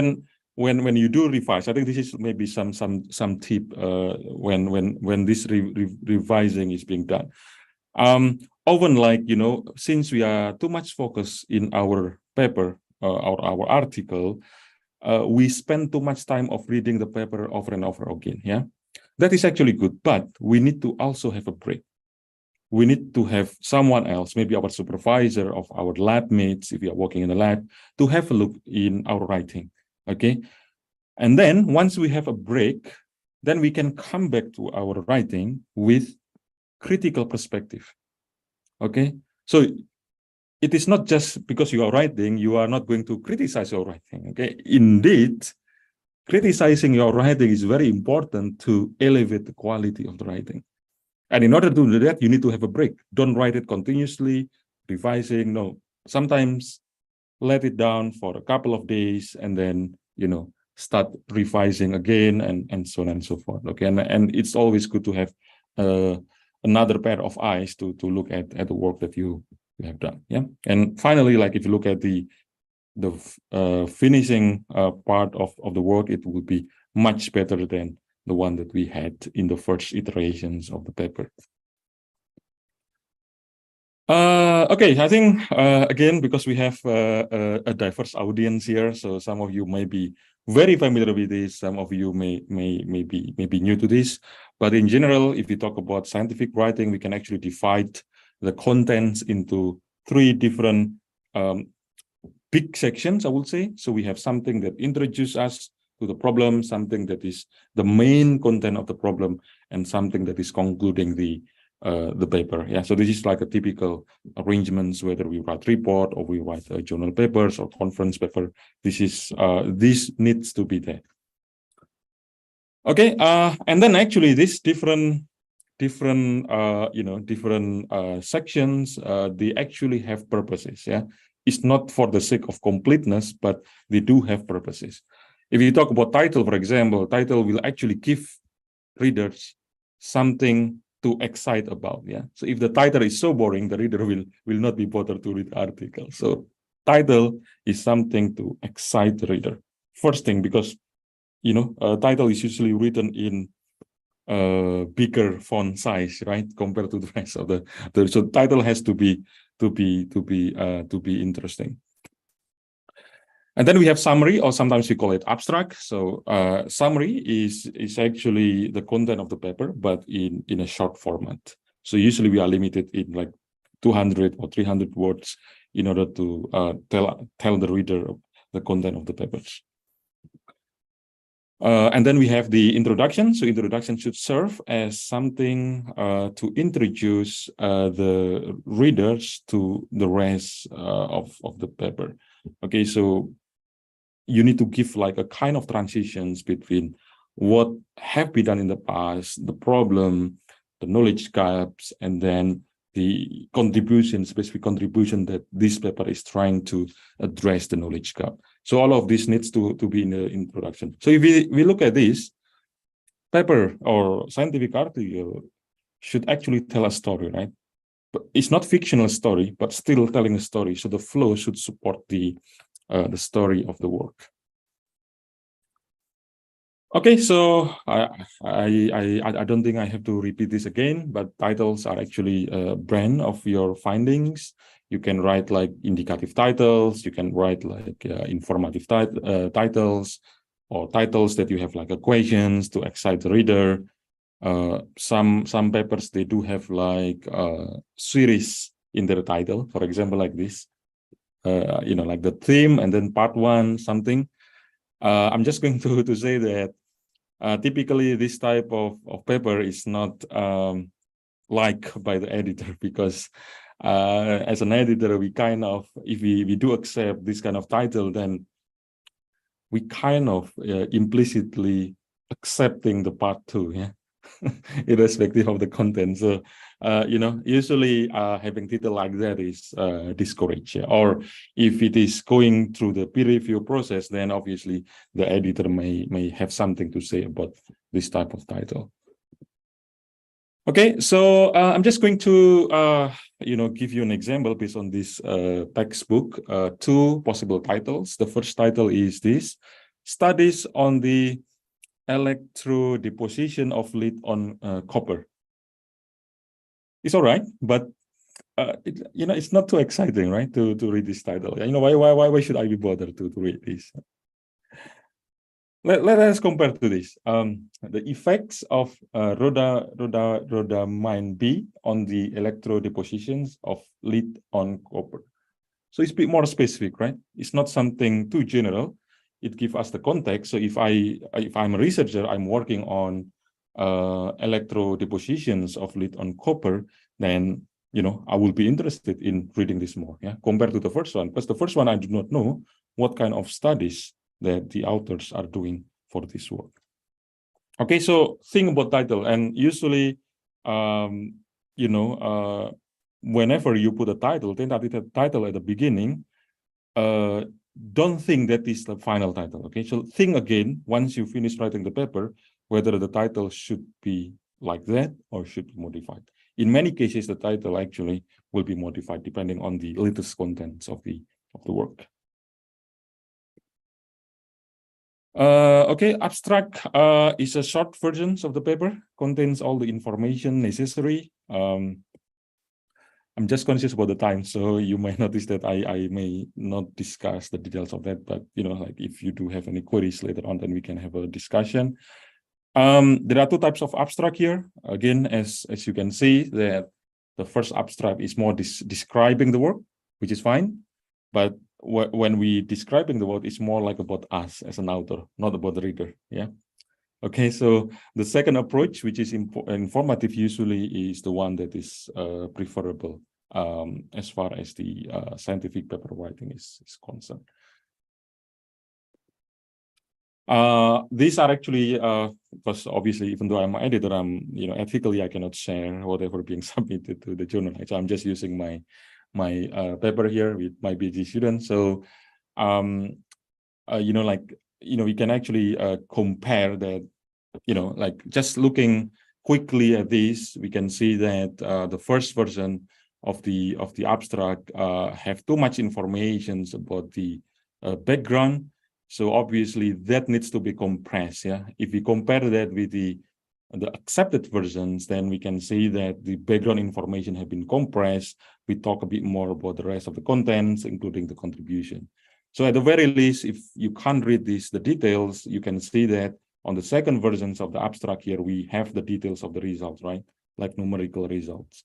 when you do revise, I think this is maybe some tip when this revising is being done. Often, like since we are too much focused in our paper or our article, we spend too much time of reading the paper over and over again. Yeah, that is actually good, but we need to also have a break. We need to have someone else, maybe our supervisor of our lab mates, if we are working in the lab, to have a look in our writing, okay? And then once we have a break, then we can come back to our writing with critical perspective, okay? So it is not just because you are writing, you are not going to criticize your writing, okay? Indeed, criticizing your writing is very important to elevate the quality of the writing. And in order to do that, you need to have a break. Don't write it continuously, revising. No, sometimes let it down for a couple of days and then, start revising again and so on and so forth. Okay, and it's always good to have another pair of eyes to look at the work that you have done. Yeah, and finally, like if you look at the finishing part of the work, it would be much better than the one that we had in the first iterations of the paper. Okay, I think again, because we have a diverse audience here, so some of you may be very familiar with this, some of you may be new to this, but in general, if we talk about scientific writing, we can actually divide the contents into 3 different big sections, I would say. So we have something that introduces us to the problem, something that is the main content of the problem, and something that is concluding the paper. Yeah, so this is like a typical arrangements, whether we write report or we write journal papers or conference paper. This needs to be there. Okay, and then actually this different sections, they actually have purposes. Yeah, it's not for the sake of completeness, but they do have purposes. If you talk about title, for example, title will actually give readers something to excite about. Yeah. So if the title is so boring, the reader will not be bothered to read the article. So title is something to excite the reader. First thing, because a title is usually written in bigger font size, right, compared to the rest of the so title has to be interesting. And then we have summary, or sometimes we call it abstract. So summary is actually the content of the paper, but in a short format. So usually we are limited in like 200 or 300 words in order to tell the reader the content of the papers. And then we have the introduction. So introduction should serve as something to introduce the readers to the rest of the paper. Okay, so you need to give like a kind of transitions between what have been done in the past, the problem, the knowledge gaps, and then the contribution, specific contribution that this paper is trying to address the knowledge gap. So all of this needs to be in the introduction. So if we look at this, paper or scientific article should actually tell a story, right? But it's not fictional story, but still telling a story. So the flow should support the story of the work. Okay, so I don't think I have to repeat this again, but titles are actually a brand of your findings. You can write like indicative titles, you can write like informative titles, or titles that you have like equations to excite the reader. Some papers, they do have like series in their title, for example, like this, you know, like the theme and then part one, something. I'm just going to say that typically this type of paper is not liked by the editor, because as an editor, we kind of, if we do accept this kind of title, then we kind of implicitly accepting the part two, yeah, irrespective of the content. So, you know, usually having title like that is discouraged. Yeah? Or if it is going through the peer review process, then obviously the editor may have something to say about this type of title. Okay, so I'm just going to, you know, give you an example based on this textbook, two possible titles. The first title is this: Studies on the Electrodeposition of Lead on Copper. It's all right, but you know, it's not too exciting, right? To read this title. You know, why should I be bothered to read this? Let us compare to this. The effects of rhodamine B on the electrodepositions of lead on copper. So it's a bit more specific, right? It's not something too general. It gives us the context. So if I'm a researcher, I'm working on electrodepositions of lead on copper, then, you know, I will be interested in reading this more, yeah, compared to the first one. Because the first one, I do not know what kind of studies that the authors are doing for this work. Okay, so think about title, and usually, you know, whenever you put a title, tentative title at the beginning, don't think that is the final title. Okay, so think again once you finish writing the paper whether the title should be like that or should be modified. In many cases, the title actually will be modified depending on the latest contents of the work. Okay, abstract is a short version of the paper, contains all the information necessary. I'm just conscious about the time, so you may notice that I may not discuss the details of that, but you know, like if you do have any queries later on, then we can have a discussion. There are two types of abstract here. Again, as you can see, that the first abstract is more describing the work, which is fine, but when we describing the work, it's more like about us as an author, not about the reader. Yeah. Okay, so the second approach, which is informative, usually is the one that is preferable as far as the scientific paper writing is concerned. These are actually, because obviously, even though I'm an editor, you know, ethically I cannot share whatever being submitted to the journal. So I'm just using my paper here with my PhD students. So, you know, like, you know, we can actually compare that, you know, like just looking quickly at this, we can see that the first version of the abstract have too much information about the background. So obviously that needs to be compressed. Yeah, if we compare that with the accepted versions, then we can see that the background information have been compressed. We talk a bit more about the rest of the contents, including the contribution. So at the very least, if you can't read the details, you can see that on the second versions of the abstract here, we have the details of the results, right? Like numerical results.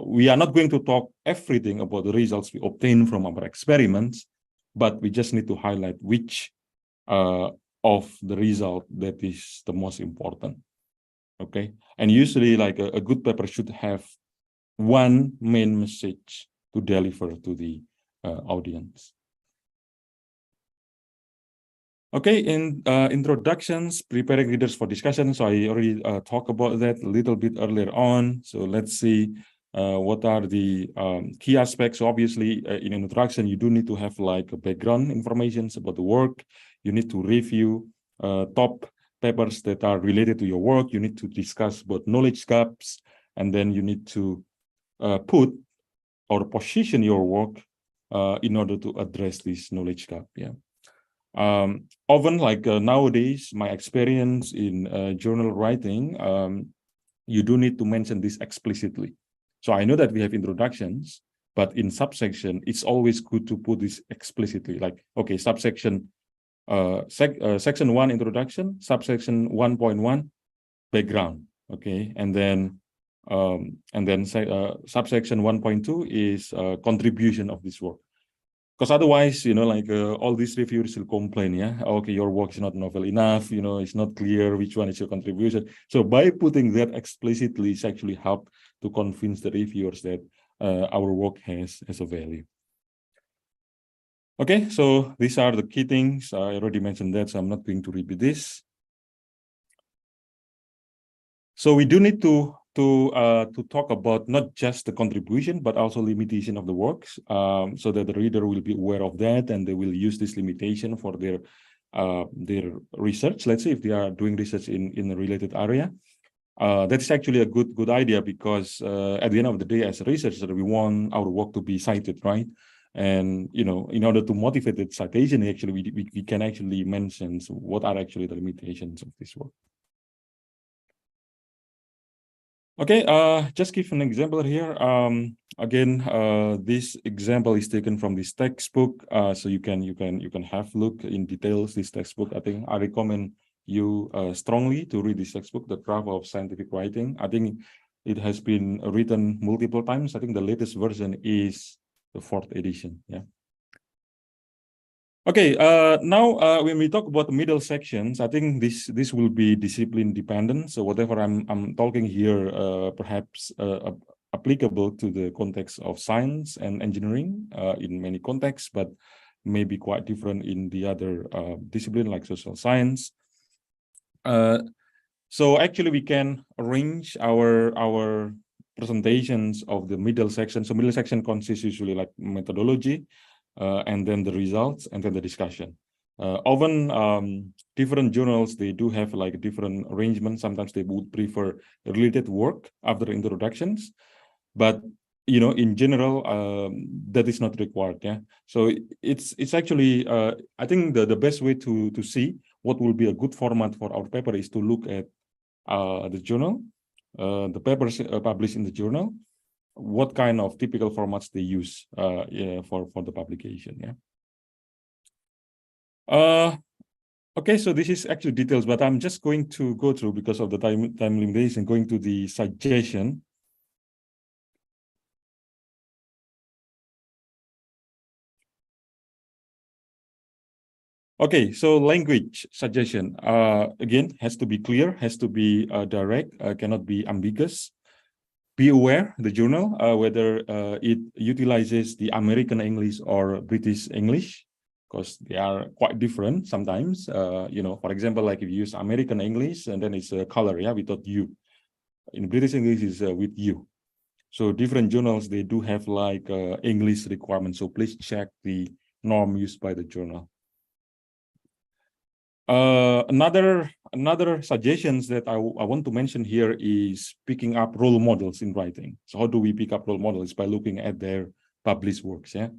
We are not going to talk everything about the results we obtain from our experiments, but we just need to highlight which of the result that is the most important. Okay, and usually like a good paper should have one main message to deliver to the audience. Okay, in introductions, preparing readers for discussion. So I already talked about that a little bit earlier on. So let's see What are the key aspects? So obviously, in an introduction, you do need to have like a background information about the work. You need to review top papers that are related to your work. You need to discuss about knowledge gaps, and then you need to put or position your work in order to address this knowledge gap. Yeah. Often, like nowadays, my experience in journal writing, you do need to mention this explicitly. So I know that we have introductions, but in subsection, it's always good to put this explicitly. Like, okay, subsection, section 1 introduction, subsection 1.1 background. Okay, and then subsection 1.2 is contribution of this work. Because otherwise, you know, like all these reviewers will complain, yeah, okay, your work is not novel enough, you know, it's not clear which one is your contribution. So by putting that explicitly, it's actually help to convince the reviewers that our work has a value. Okay, so these are the key things. I already mentioned that, so I'm not going to repeat this. So we do need to talk about not just the contribution, but also limitation of the works, so that the reader will be aware of that, and they will use this limitation for their research. Let's say if they are doing research in a related area, that's actually a good idea, because at the end of the day, as a researcher, we want our work to be cited, right? And you know, in order to motivate the citation, actually we can actually mention what are actually the limitations of this work. Okay, just give an example here. Again, this example is taken from this textbook, so you can have a look in details. This textbook, I think I recommend you strongly to read this textbook, The Craft of Scientific Writing. I think it has been written multiple times. I think the latest version is the 4th edition. Yeah. Okay, now when we talk about the middle sections, I think this will be discipline dependent. So whatever I'm talking here, perhaps applicable to the context of science and engineering in many contexts, but maybe quite different in the other discipline like social science. So actually, we can arrange our presentations of the middle section. So middle section consists usually like methodology, and then the results, and then the discussion. Often different journals, they do have like different arrangements. Sometimes they would prefer related work after introductions, but you know, in general, that is not required. Yeah. So it's actually I think the best way to see what will be a good format for our paper is to look at the journal, the papers published in the journal, what kind of typical formats they use for the publication. Yeah. Okay, so this is actually details, but I'm just going to go through, because of the time limitation, going to the suggestion. Okay, so language suggestion, again, has to be clear, has to be direct, cannot be ambiguous. Be aware, the journal, whether it utilizes the American English or British English, because they are quite different sometimes. You know, for example, like if you use American English and then it's a color, yeah, without you. In British English is with you. So different journals, they do have like English requirements. So please check the norm used by the journal. Another suggestions that I want to mention here is picking up role models in writing. So how do we pick up role models? By looking at their published works. Yeah,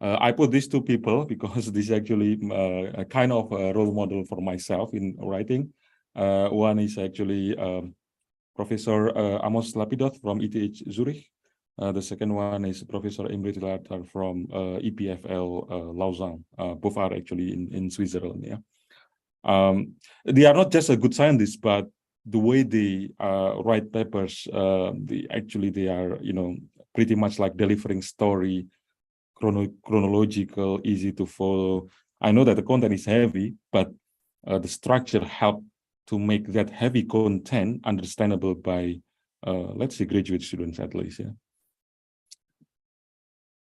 I put these two people because this is actually a kind of a role model for myself in writing. One is actually Professor Amos Lapidot from ETH Zurich. The second one is Professor Imre Tilatar from EPFL Lausanne. Both are actually in Switzerland. Yeah. They are not just a good scientists, but the way they write papers, they are, you know, pretty much like delivering story, chronological, easy to follow. I know that the content is heavy, but the structure helped to make that heavy content understandable by, let's say, graduate students at least. Yeah.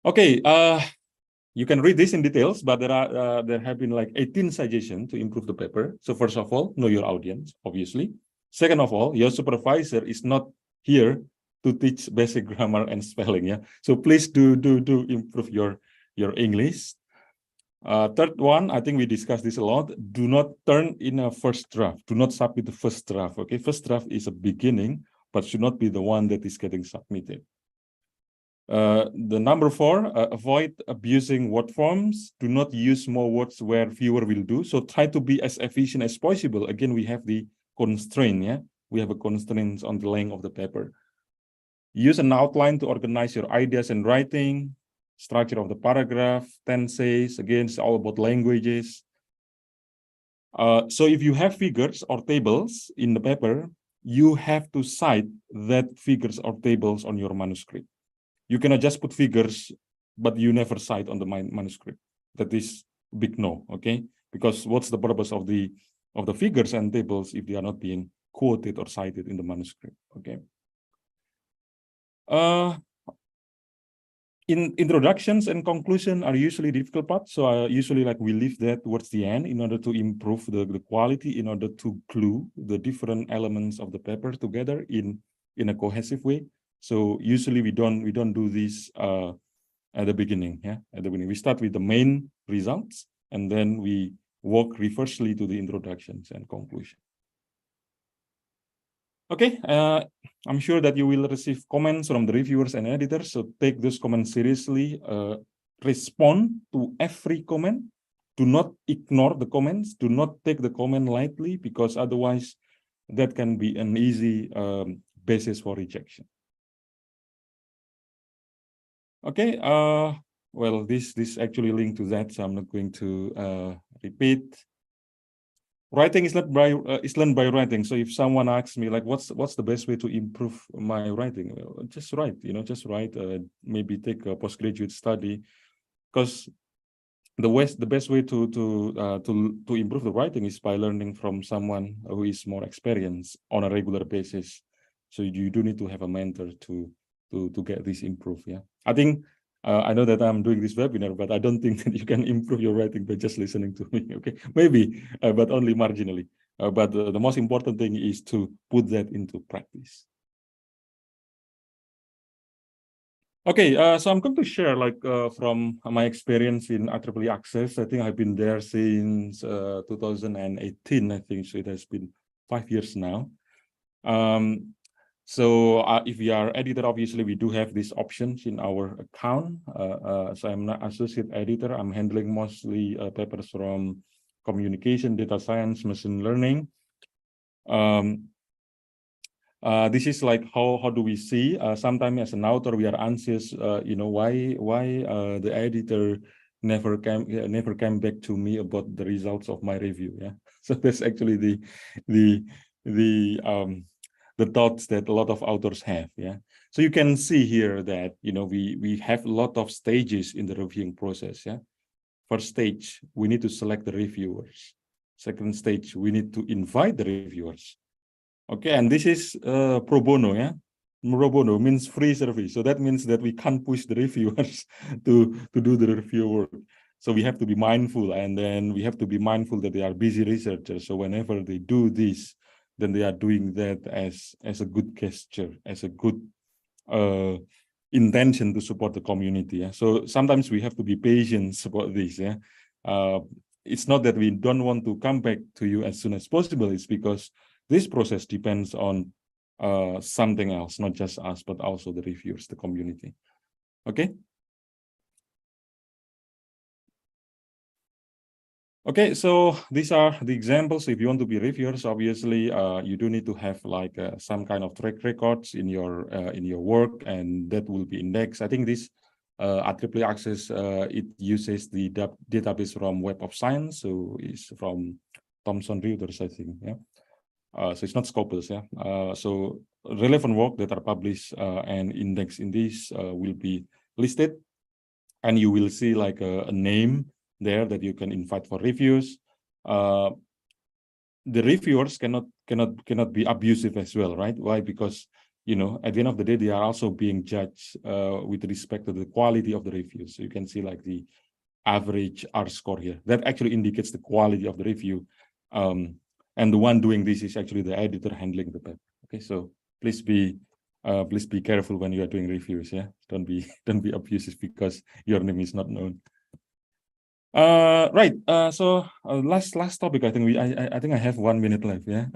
Okay. You can read this in details, but there have been like 18 suggestions to improve the paper. So first of all, know your audience, obviously. Second of all, your supervisor is not here to teach basic grammar and spelling. Yeah, so please do improve your English. Third one, I think we discussed this a lot. Do not turn in a first draft. Do not submit the first draft. Okay, first draft is a beginning, but should not be the one that is getting submitted. The number 4, avoid abusing word forms. Do not use more words where fewer will do. So try to be as efficient as possible. Again, we have the constraint. Yeah, we have a constraint on the length of the paper. Use an outline to organize your ideas and writing. Structure of the paragraph, tenses, again, it's all about languages. So if you have figures or tables in the paper, you have to cite that figures or tables on your manuscript. You cannot just put figures, but you never cite on the manuscript. That is a big no, okay? Because what's the purpose of the figures and tables if they are not being quoted or cited in the manuscript, okay? In introductions and conclusion are usually difficult parts, so I usually we leave that towards the end in order to improve the quality, in order to glue the different elements of the paper together in a cohesive way. So usually we don't do this at the beginning. Yeah, at the beginning we start with the main results and then we walk reversely to the introductions and conclusion. Okay, I'm sure that you will receive comments from the reviewers and editors, so take those comments seriously. Respond to every comment. Do not ignore the comments. Do not take the comment lightly, because otherwise that can be an easy basis for rejection. Okay, well, this actually linked to that, so I'm not going to repeat. Writing is learned by writing. So if someone asks me what's the best way to improve my writing, well, just write. Just write. Maybe take a postgraduate study, because the best way to improve the writing is by learning from someone who is more experienced on a regular basis. So you do need to have a mentor to get this improved. Yeah, I think. I know that I'm doing this webinar, but I don't think that you can improve your writing by just listening to me. Okay, maybe, but only marginally. But the most important thing is to put that into practice. Okay, so I'm going to share from my experience in IEEE Access. I think I've been there since 2018. I think so. It has been 5 years now. So if we are editor, obviously we do have these options in our account. So I'm not associate editor. I'm handling mostly papers from communication, data science, machine learning. This is how do we see? Sometimes as an author we are anxious. Why the editor never came back to me about the results of my review. Yeah, so that's actually the thoughts that a lot of authors have. Yeah, so you can see here that we have a lot of stages in the reviewing process. Yeah, first stage we need to select the reviewers. Second stage we need to invite the reviewers. Okay, and this is pro bono. Yeah, pro bono means free service. So that means that we can't push the reviewers to do the review work. So we have to be mindful, and then we have to be mindful that they are busy researchers. So whenever they do this, then they are doing that as a good gesture, as a good intention to support the community. Yeah? So sometimes we have to be patient about this. Yeah, it's not that we don't want to come back to you as soon as possible. It's because this process depends on something else, not just us, but also the reviewers, the community. Okay. Okay, so these are the examples. If you want to be reviewers, obviously, you do need to have some kind of track records in your work, and that will be indexed. I think this IEEE Access it uses the database from Web of Science, so it's from Thomson Reuters, I think. Yeah, so it's not Scopus. Yeah, so relevant work that are published and indexed in this will be listed, and you will see a name there that you can invite for reviews. The reviewers cannot be abusive as well, right? Why? Because at the end of the day, they are also being judged with respect to the quality of the reviews. So you can see the average R score here. That actually indicates the quality of the review. And the one doing this is actually the editor handling the paper. Okay, so please be please be careful when you are doing reviews. Yeah, don't be abusive because your name is not known. Right. So last topic. I think I think I have 1 minute left. Yeah.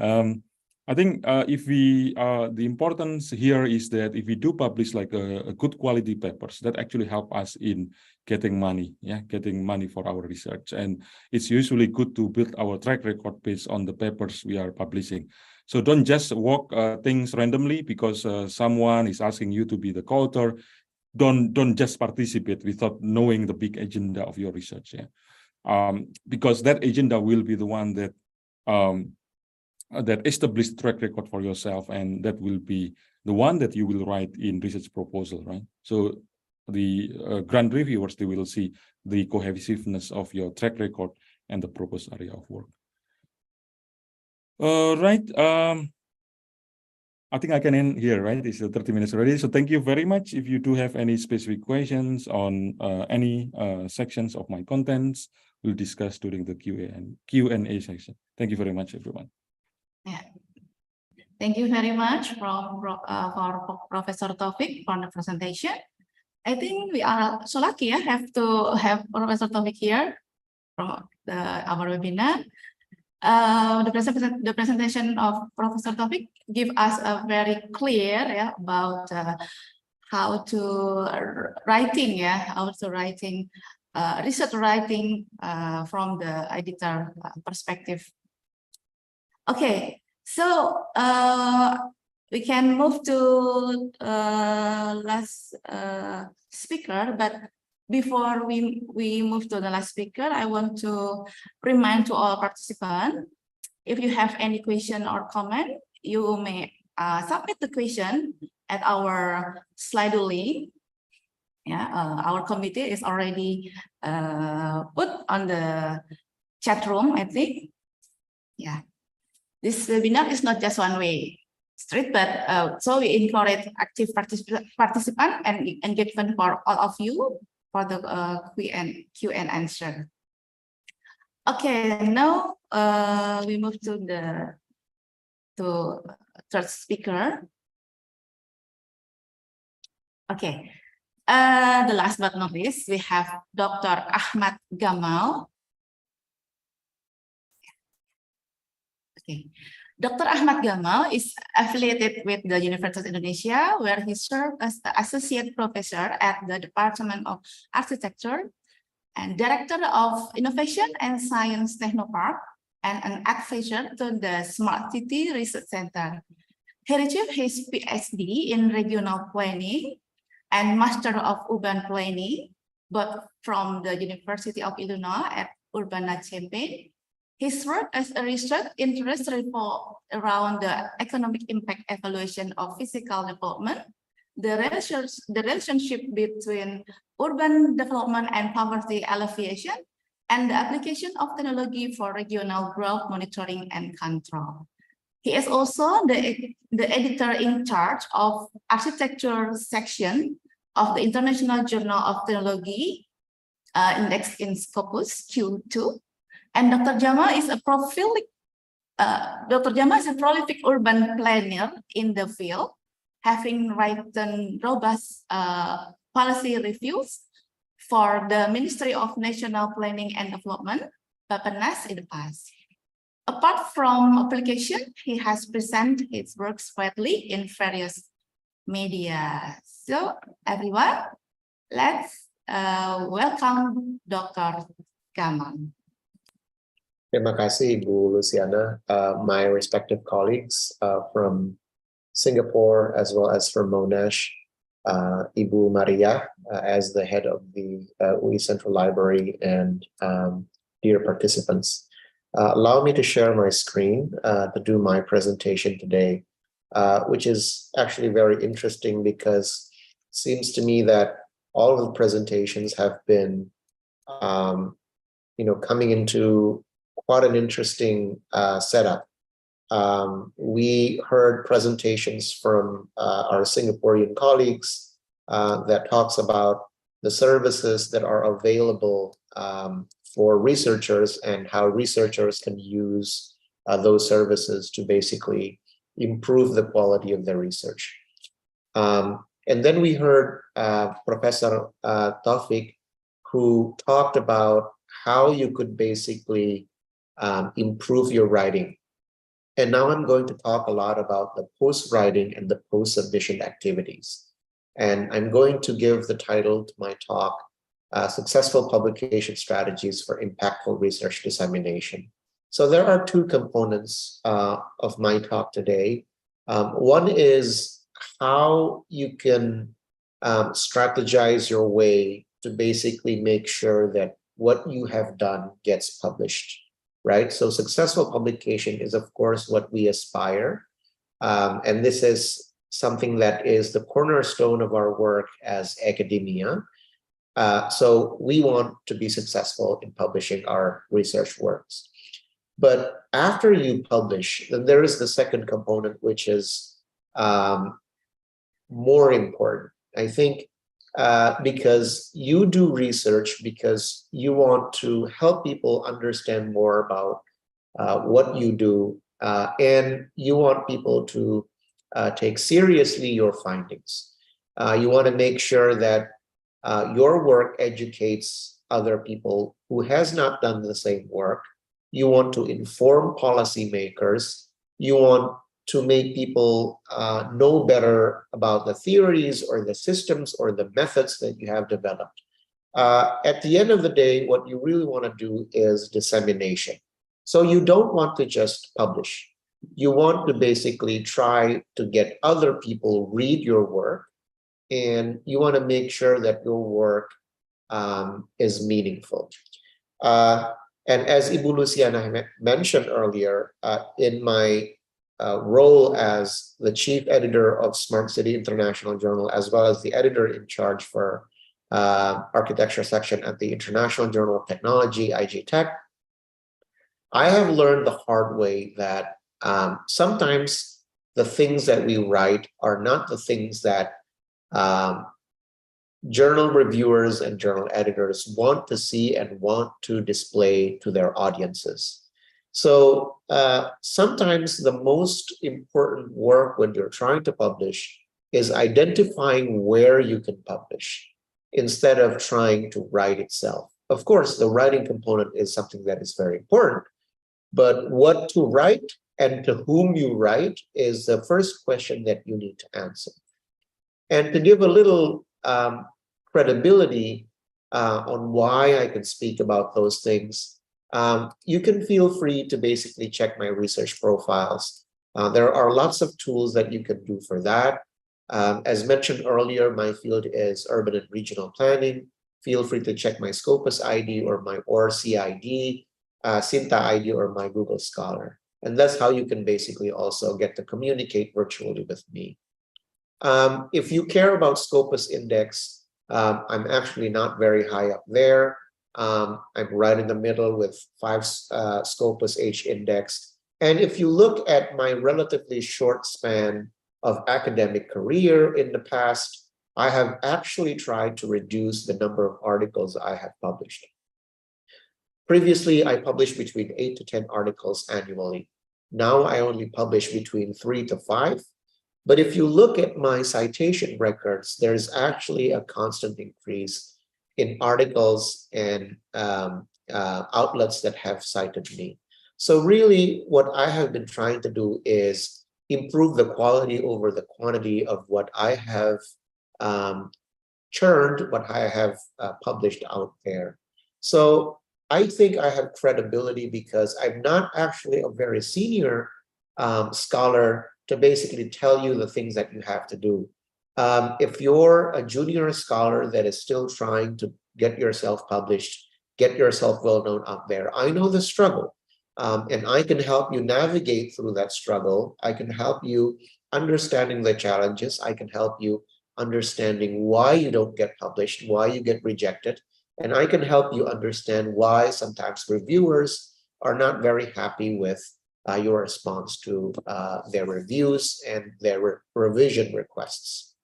I think if we the importance here is that if we do publish like a good quality papers, that actually help us in getting money. Yeah, getting money for our research, and it's usually good to build our track record based on the papers we are publishing. So don't just walk things randomly because someone is asking you to be the co-author. Don't just participate without knowing the big agenda of your research. Yeah, because that agenda will be the one that that establish track record for yourself, and that will be the one that you will write in research proposal, right? So the grant reviewers, they will see the cohesiveness of your track record and the proposed area of work. Right. I think I can end here, right? It's 30 minutes already. So thank you very much. If you do have any specific questions on any sections of my contents, we'll discuss during the Q&A section. Thank you very much, everyone. Yeah. Thank you very much for Professor Taufik for the presentation. I think we are so lucky to have Professor Taufik here for our webinar. The presentation of Professor Taufik give us a very clear about how to writing research writing from the editor perspective. Okay, so we can move to last speaker, but before we move to the last speaker, I want to remind to all participants, if you have any question or comment, you may submit the question at our Slido link. Yeah, our committee is already put on the chat room, I think. Yeah, this webinar is not just one way street, but so we encourage active participant and engagement for all of you for the Q and answer. Okay, now we move to the third speaker. Okay, the last but not least, we have Dr. Ahmad Gamal. Okay, Dr. Ahmad Gamal is affiliated with the Universitas Indonesia, where he served as the associate professor at the Department of Architecture and Director of Innovation and Science Technopark, and an advisor to the Smart City Research Center. He received his PhD in Regional Planning and Master of Urban Planning, both from the University of Illinois at Urbana-Champaign. His work as a research interest revolves around the economic impact evaluation of physical development, the relationship between urban development and poverty alleviation, and the application of technology for regional growth monitoring and control. He is also the editor in charge of architecture section of the International Journal of Technology, indexed in Scopus Q2. And Dr. Jamal is a prolific urban planner in the field, having written robust policy reviews for the Ministry of National Planning and Development, Bappenas, in the past. Apart from application, he has presented his works widely in various media. So everyone, let's welcome Dr. Gamal. Terima kasih, Ibu Luciana. My respective colleagues from Singapore, as well as from Monash, Ibu Maria, as the head of the UI Central Library, and dear participants. Allow me to share my screen to do my presentation today, which is actually very interesting because it seems to me that all of the presentations have been, coming into quite an interesting setup. We heard presentations from our Singaporean colleagues that talks about the services that are available for researchers and how researchers can use those services to basically improve the quality of their research. And then we heard Professor Taufik, who talked about how you could basically improve your writing. And now I'm going to talk a lot about the post-writing and the post-submission activities. And I'm going to give the title to my talk, Successful Publication Strategies for Impactful Research Dissemination. So there are two components of my talk today. One is how you can strategize your way to basically make sure that what you have done gets published, right? So successful publication is, of course, what we aspire. And this is something that is the cornerstone of our work as academia. So we want to be successful in publishing our research works. But after you publish, then there is the second component, which is more important. I think because you do research because you want to help people understand more about what you do, and you want people to take seriously your findings. You want to make sure that your work educates other people who has not done the same work. You want to inform policymakers. You want to make people know better about the theories or the systems or the methods that you have developed. At the end of the day, what you really want to do is dissemination. So you don't want to just publish. You want to basically try to get other people read your work, and you want to make sure that your work is meaningful. And as Ibu Luciana mentioned earlier, in my role as the chief editor of Smart City International Journal, as well as the editor in charge for architecture section at the International Journal of Technology, IG Tech, I have learned the hard way that sometimes the things that we write are not the things that journal reviewers and journal editors want to see and want to display to their audiences. So sometimes the most important work when you're trying to publish is identifying where you can publish instead of trying to write itself. Of course, the writing component is something that is very important, but what to write and to whom you write is the first question that you need to answer. And to give a little credibility on why I can speak about those things, you can feel free to basically check my research profiles. There are lots of tools that you can do for that. As mentioned earlier, my field is urban and regional planning. Feel free to check my Scopus ID or my CID, Cinta ID or my Google Scholar. And that's how you can basically also get to communicate virtually with me. If you care about Scopus Index, I'm actually not very high up there. I'm right in the middle with 5 Scopus H Index. And if you look at my relatively short span of academic career in the past, I have actually tried to reduce the number of articles I have published. Previously, I published between 8 to 10 articles annually. Now I only publish between 3 to 5. But if you look at my citation records, there's actually a constant increase in articles and outlets that have cited me. So really what I have been trying to do is improve the quality over the quantity of what I have churned, what I have published out there. So I think I have credibility because I'm not actually a very senior scholar to basically tell you the things that you have to do. If you're a junior scholar that is still trying to get yourself published, get yourself well-known out there, I know the struggle. And I can help you navigate through that struggle. I can help you understanding the challenges. I can help you understanding why you don't get published, why you get rejected. And I can help you understand why sometimes reviewers are not very happy with your response to their reviews and their revision requests.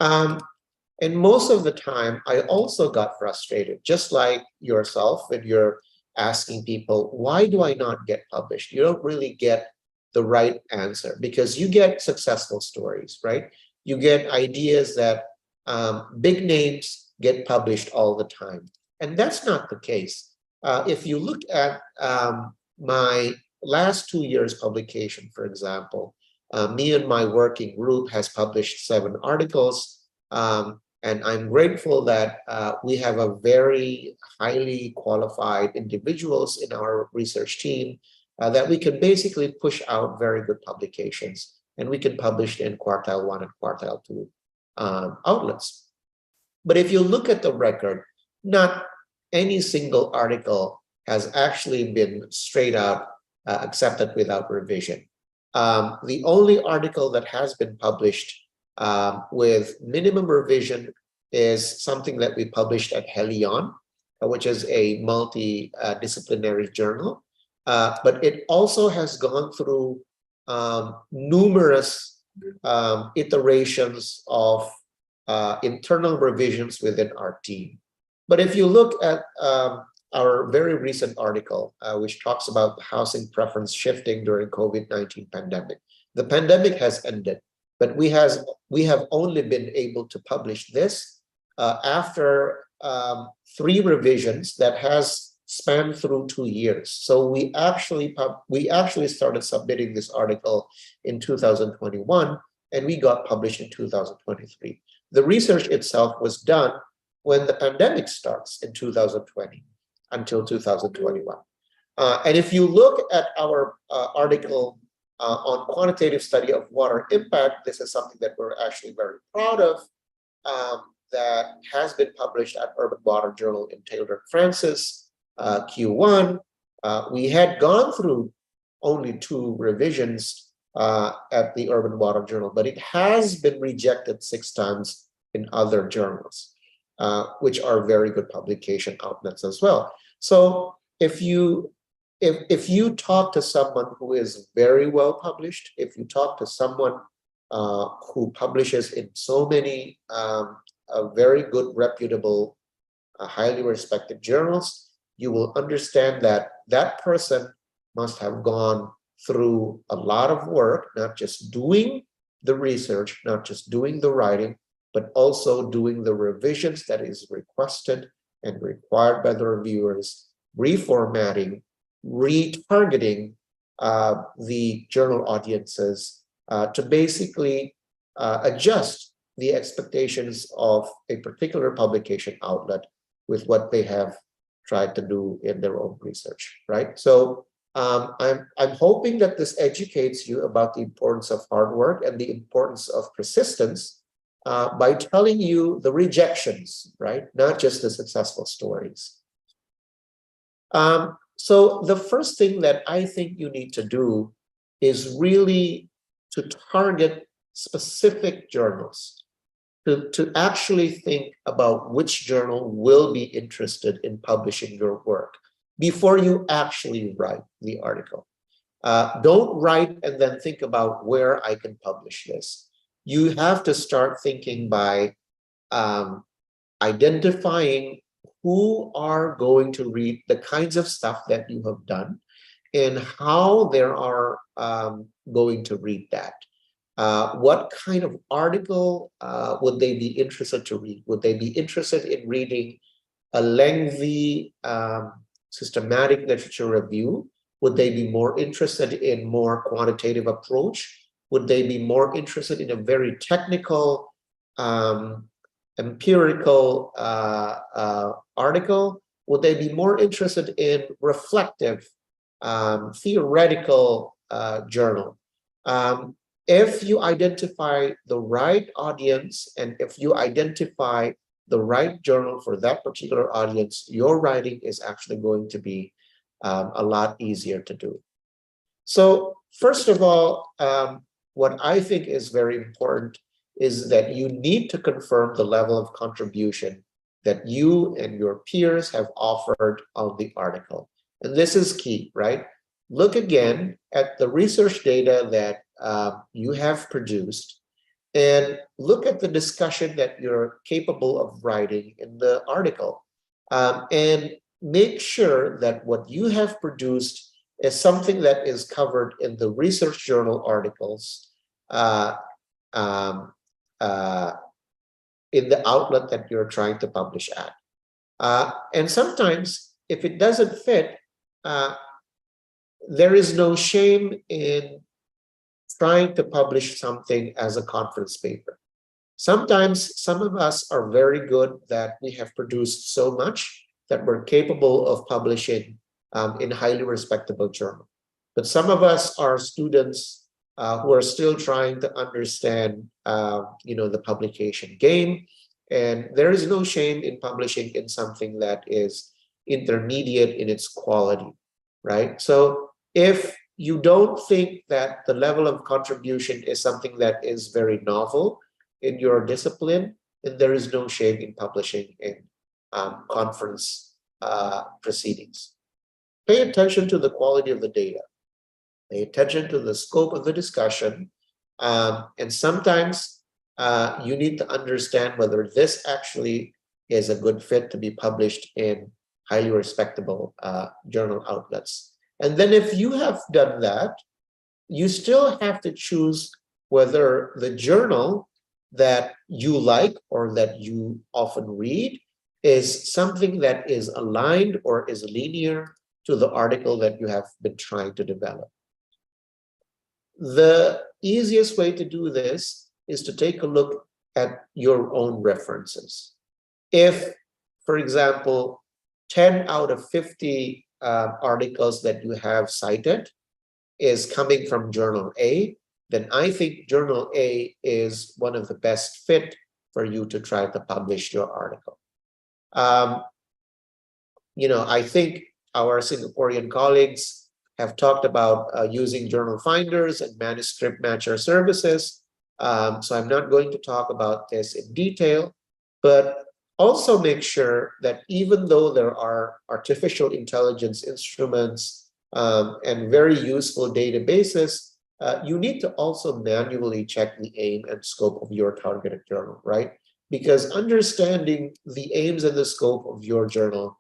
And most of the time, I also got frustrated, just like yourself, when you're asking people, why do I not get published? You don't really get the right answer because you get successful stories, right? you get ideas that big names get published all the time. And that's not the case. If you look at my last 2 years publication, for example, me and my working group has published 7 articles. And I'm grateful that we have a very highly qualified individuals in our research team that we can basically push out very good publications, and we can publish in quartile 1 and quartile 2 outlets. But if you look at the record, not any single article has actually been straight out accepted without revision. The only article that has been published with minimum revision is something that we published at Helion, which is a multidisciplinary journal. But it also has gone through numerous iterations of internal revisions within our team. But if you look at our very recent article, which talks about housing preference shifting during COVID-19 pandemic, the pandemic has ended, but we have only been able to publish this after 3 revisions that has spanned through 2 years. So we actually started submitting this article in 2021, and we got published in 2023. The research itself was done when the pandemic starts in 2020 until 2021. And if you look at our article on quantitative study of water impact, this is something that we're actually very proud of, that has been published at Urban Water Journal in Taylor Francis, Q1. We had gone through only 2 revisions at the Urban Water Journal, but it has been rejected 6 times in other journals, which are very good publication outlets as well. So if you talk to someone who is very well published, if you talk to someone who publishes in so many very good, reputable, highly respected journals, you will understand that that person must have gone through a lot of work, not just doing the research, not just doing the writing, but also doing the revisions that is requested and required by the reviewers, reformatting, retargeting the journal audiences to basically adjust the expectations of a particular publication outlet with what they have tried to do in their own research, right? So I'm hoping that this educates you about the importance of hard work and the importance of persistence by telling you the rejections, right? Not just the successful stories. So the first thing that I think you need to do is really to target specific journals, to actually think about which journal will be interested in publishing your work before you actually write the article. Don't write and then think about where I can publish this. You have to start thinking by identifying who are going to read the kinds of stuff that you have done and how they are going to read that. What kind of article would they be interested to read? Would they be interested in reading a lengthy systematic literature review? Would they be more interested in more quantitative approach? Would they be more interested in a very technical, empirical article? Would they be more interested in reflective, theoretical journal? If you identify the right audience and if you identify the right journal for that particular audience, your writing is actually going to be a lot easier to do. So first of all, what I think is very important is that you need to confirm the level of contribution that you and your peers have offered on the article. And this is key, right? Look again at the research data that you have produced and look at the discussion that you're capable of writing in the article, and make sure that what you have produced is something that is covered in the research journal articles in the outlet that you're trying to publish at. And sometimes, if it doesn't fit, there is no shame in trying to publish something as a conference paper. Sometimes some of us are very good that we have produced so much that we're capable of publishing in a highly respectable journal. But some of us are students who are still trying to understand, the publication game, and there is no shame in publishing in something that is intermediate in its quality, right? So if you don't think that the level of contribution is something that is very novel in your discipline, then there is no shame in publishing in conference proceedings. Pay attention to the quality of the data. Pay attention to the scope of the discussion. And sometimes you need to understand whether this actually is a good fit to be published in highly respectable journal outlets. And then if you have done that, you still have to choose whether the journal that you like or that you often read is something that is aligned or is linear to the article that you have been trying to develop. The easiest way to do this is to take a look at your own references. If, for example, 10 out of 50 articles that you have cited is coming from Journal A, then I think Journal A is one of the best fit for you to try to publish your article. I think our Singaporean colleagues have talked about using journal finders and manuscript matcher services. So I'm not going to talk about this in detail, but also make sure that even though there are artificial intelligence instruments and very useful databases, you need to also manually check the aim and scope of your targeted journal, right? Because understanding the aims and the scope of your journal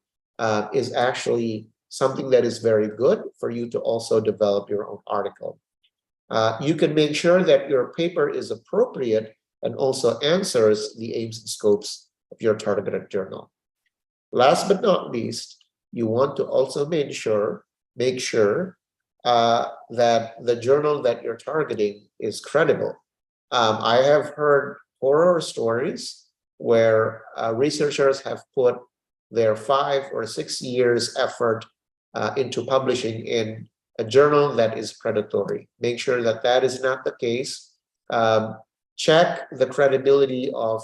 is actually something that is very good for you to also develop your own article. You can make sure that your paper is appropriate and also answers the aims and scopes of your targeted journal. Last but not least, you want to also make sure that the journal that you're targeting is credible. I have heard horror stories where researchers have put their 5 or 6 years effort into publishing in a journal that is predatory. Make sure that that is not the case. Check the credibility of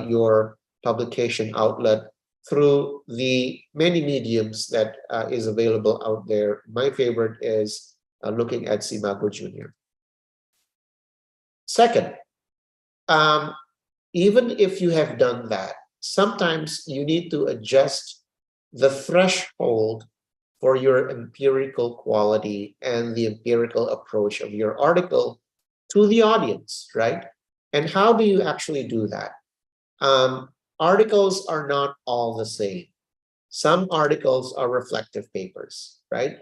your publication outlet through the many mediums that is available out there. My favorite is looking at Simago Jr. Second, even if you have done that, sometimes you need to adjust the threshold for your empirical quality and the empirical approach of your article to the audience, right? And how do you actually do that? Articles are not all the same. Some articles are reflective papers, right?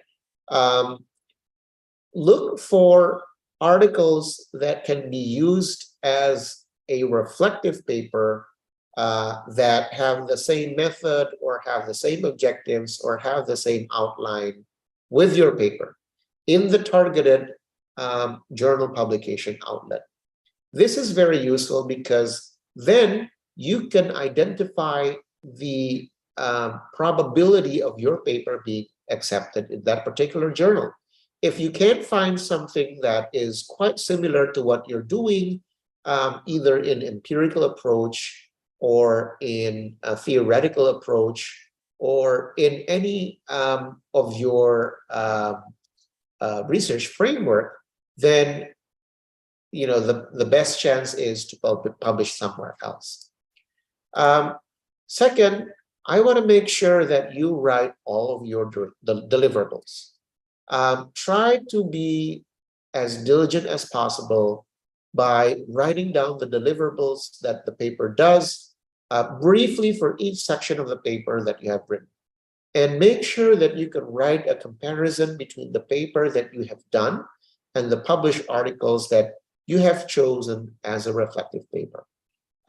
Look for articles that can be used as a reflective paper that have the same method or have the same objectives or have the same outline with your paper in the targeted journal publication outlet. This is very useful because then you can identify the probability of your paper being accepted in that particular journal. If you can't find something that is quite similar to what you're doing, either in empirical approach or in a theoretical approach or in any of your research framework, then the best chance is to publish somewhere else. Second, I want to make sure that you write all of your deliverables. Try to be as diligent as possible by writing down the deliverables that the paper does briefly for each section of the paper that you have written. And make sure that you can write a comparison between the paper that you have done and the published articles that you have chosen as a reflective paper.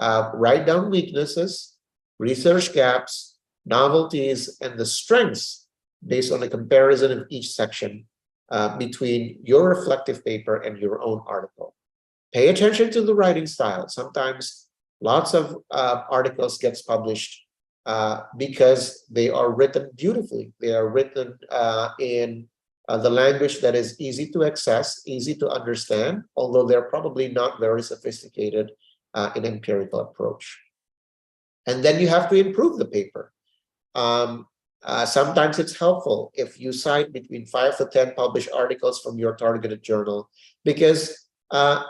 write down weaknesses, research gaps, novelties, and the strengths based on a comparison of each section between your reflective paper and your own article. Pay attention to the writing style. Sometimes lots of articles gets published because they are written beautifully. They are written in the language that is easy to access, easy to understand, although they're probably not very sophisticated in empirical approach. And then you have to improve the paper. Sometimes it's helpful if you cite between 5 to 10 published articles from your targeted journal, because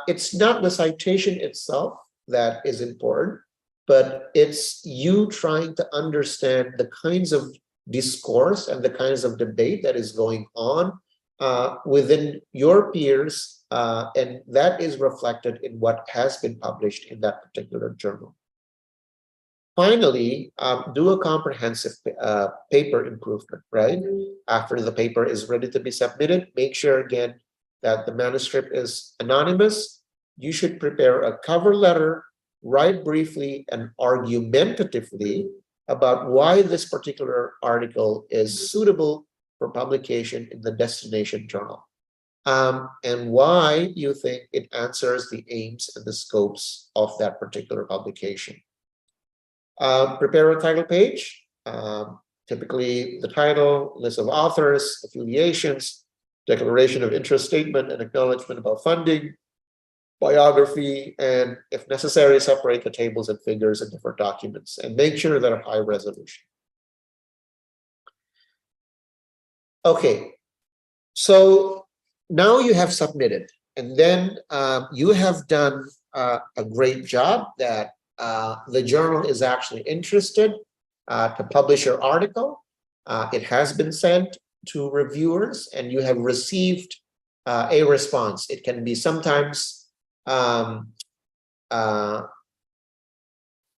it's not the citation itself that is important, but it's you trying to understand the kinds of discourse and the kinds of debate that is going on within your peers, and that is reflected in what has been published in that particular journal. Finally, do a comprehensive paper improvement, right? After the paper is ready to be submitted, make sure again that the manuscript is anonymous. You should prepare a cover letter, write briefly and argumentatively about why this particular article is suitable for publication in the destination journal, and why you think it answers the aims and the scopes of that particular publication. Prepare a title page, typically the title, list of authors, affiliations, declaration of interest statement and acknowledgement about funding, biography, and if necessary, separate the tables and figures in different documents and make sure they're high resolution. Okay, so now you have submitted, and then you have done a great job that the journal is actually interested to publish your article. It has been sent to reviewers and you have received a response. It can be sometimes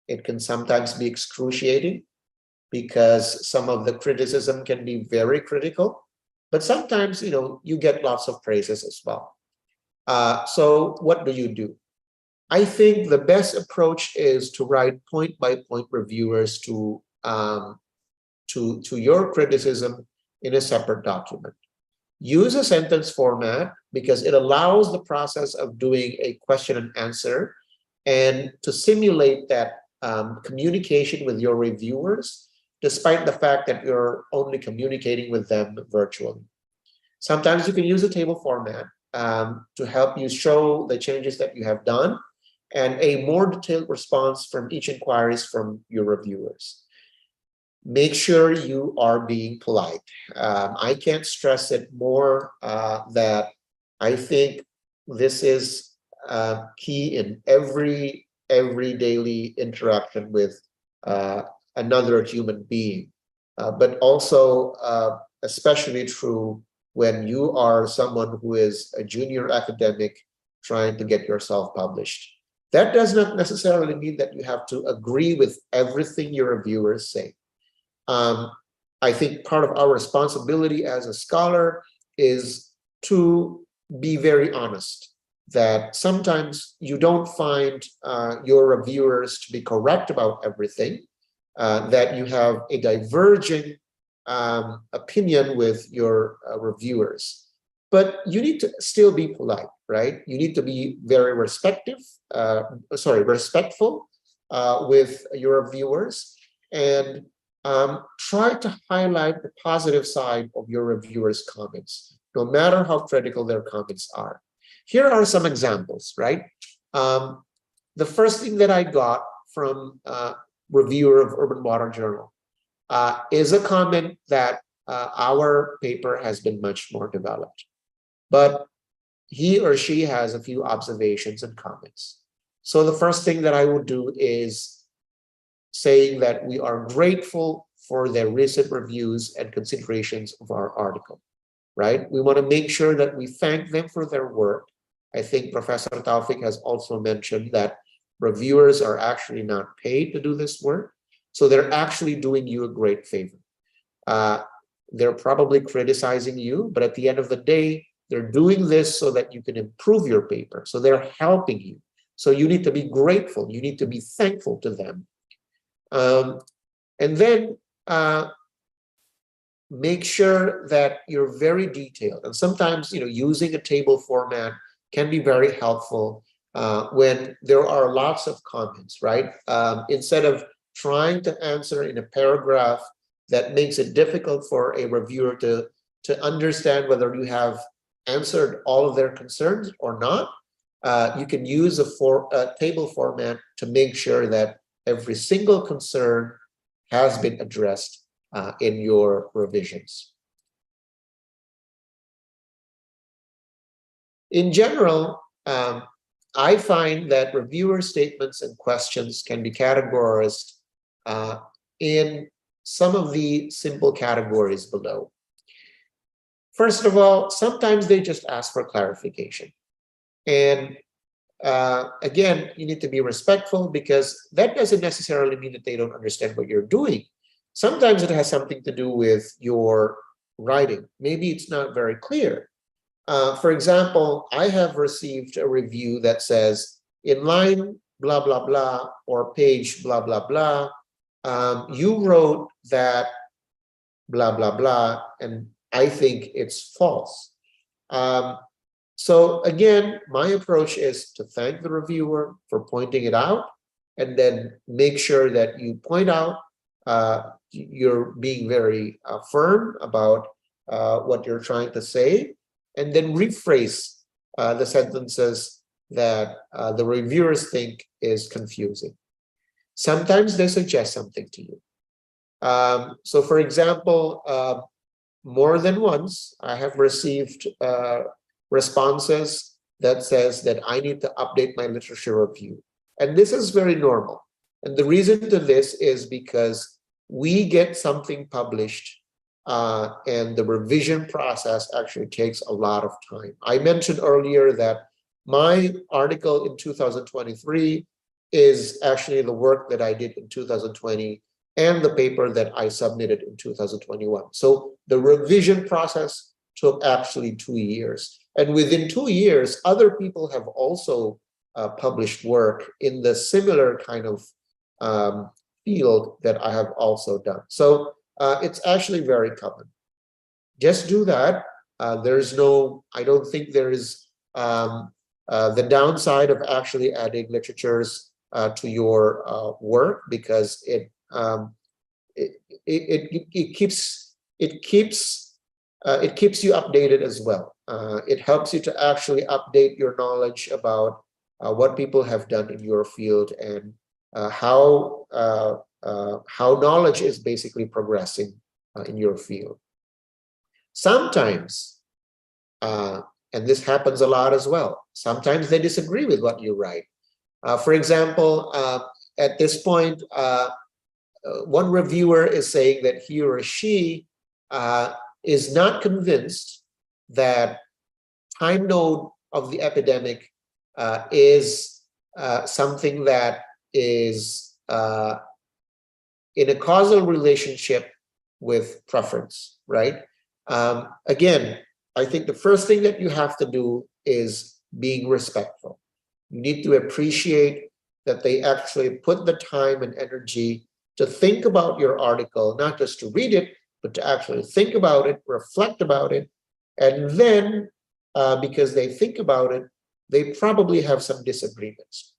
it can sometimes be excruciating because some of the criticism can be very critical, but sometimes, you know, you get lots of praises as well. So what do? I think the best approach is to write point-by-point reviewers to your criticism in a separate document. Use a sentence format because it allows the process of doing a question and answer and to simulate that communication with your reviewers, despite the fact that you're only communicating with them virtually. Sometimes you can use a table format to help you show the changes that you have done and a more detailed response from each inquiries from your reviewers. Make sure you are being polite. I can't stress it more that I think this is key in every daily interaction with another human being, but also especially true when you are someone who is a junior academic trying to get yourself published. That does not necessarily mean that you have to agree with everything your reviewers say. I think part of our responsibility as a scholar is to be very honest, that sometimes you don't find your reviewers to be correct about everything, that you have a diverging opinion with your reviewers. But you need to still be polite, right? You need to be very respectful with your reviewers and try to highlight the positive side of your reviewers' comments, no matter how critical their comments are. Here are some examples, right? The first thing that I got from a reviewer of Urban Water Journal is a comment that our paper has been much more developed, but he or she has a few observations and comments. So the first thing that I would do is saying that we are grateful for their recent reviews and considerations of our article, right? We want to make sure that we thank them for their work. I think Professor Taufik has also mentioned that reviewers are actually not paid to do this work. So they're actually doing you a great favor. They're probably criticizing you, but at the end of the day, they're doing this so that you can improve your paper. So they're helping you. So you need to be grateful. You need to be thankful to them. And then make sure that you're very detailed. And sometimes, using a table format can be very helpful when there are lots of comments, right? Instead of trying to answer in a paragraph that makes it difficult for a reviewer to understand whether you have answered all of their concerns or not, you can use a table format to make sure that every single concern has been addressed in your revisions. In general, I find that reviewer statements and questions can be categorized in some of the simple categories below. First of all, sometimes they just ask for clarification. And again, you need to be respectful, because that doesn't necessarily mean that they don't understand what you're doing. Sometimes it has something to do with your writing. Maybe it's not very clear. For example, I have received a review that says, in line blah, blah, blah, or page blah, blah, blah, you wrote that blah, blah, blah, and I think it's false. So again, my approach is to thank the reviewer for pointing it out, and then make sure that you point out you're being very firm about what you're trying to say, and then rephrase the sentences that the reviewers think is confusing. Sometimes they suggest something to you. So for example, more than once, I have received responses that says that I need to update my literature review. And this is very normal. And the reason to this is because we get something published and the revision process actually takes a lot of time. I mentioned earlier that my article in 2023 is actually the work that I did in 2020 and the paper that I submitted in 2021. So the revision process took actually 2 years. And within 2 years, other people have also published work in the similar kind of field that I have also done. So it's actually very common. Just do that. There's no, I don't think there is the downside of actually adding literatures to your work, because it keeps you updated as well. It helps you to actually update your knowledge about what people have done in your field, and how knowledge is basically progressing in your field. Sometimes, and this happens a lot as well, sometimes they disagree with what you write. For example, at this point, one reviewer is saying that he or she is not convinced that time node of the epidemic is something that is in a causal relationship with preference, right? Again, I think the first thing that you have to do is being respectful. You need to appreciate that they actually put the time and energy to think about your article, not just to read it, but to actually think about it, reflect about it. And then, because they think about it, they probably have some disagreements.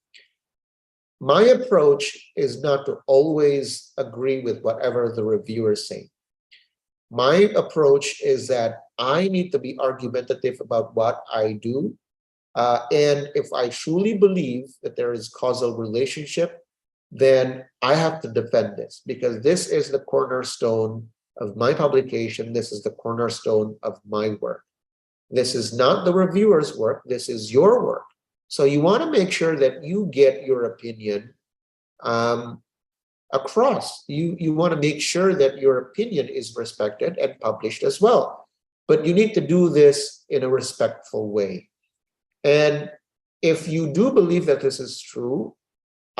My approach is not to always agree with whatever the reviewers say. My approach is that I need to be argumentative about what I do. And if I truly believe that there is causal relationship, then I have to defend this, because this is the cornerstone of my publication. This is the cornerstone of my work. This is not the reviewer's work. This is your work. So you want to make sure that you get your opinion across. You want to make sure that your opinion is respected and published as well. But you need to do this in a respectful way. And if you do believe that this is true,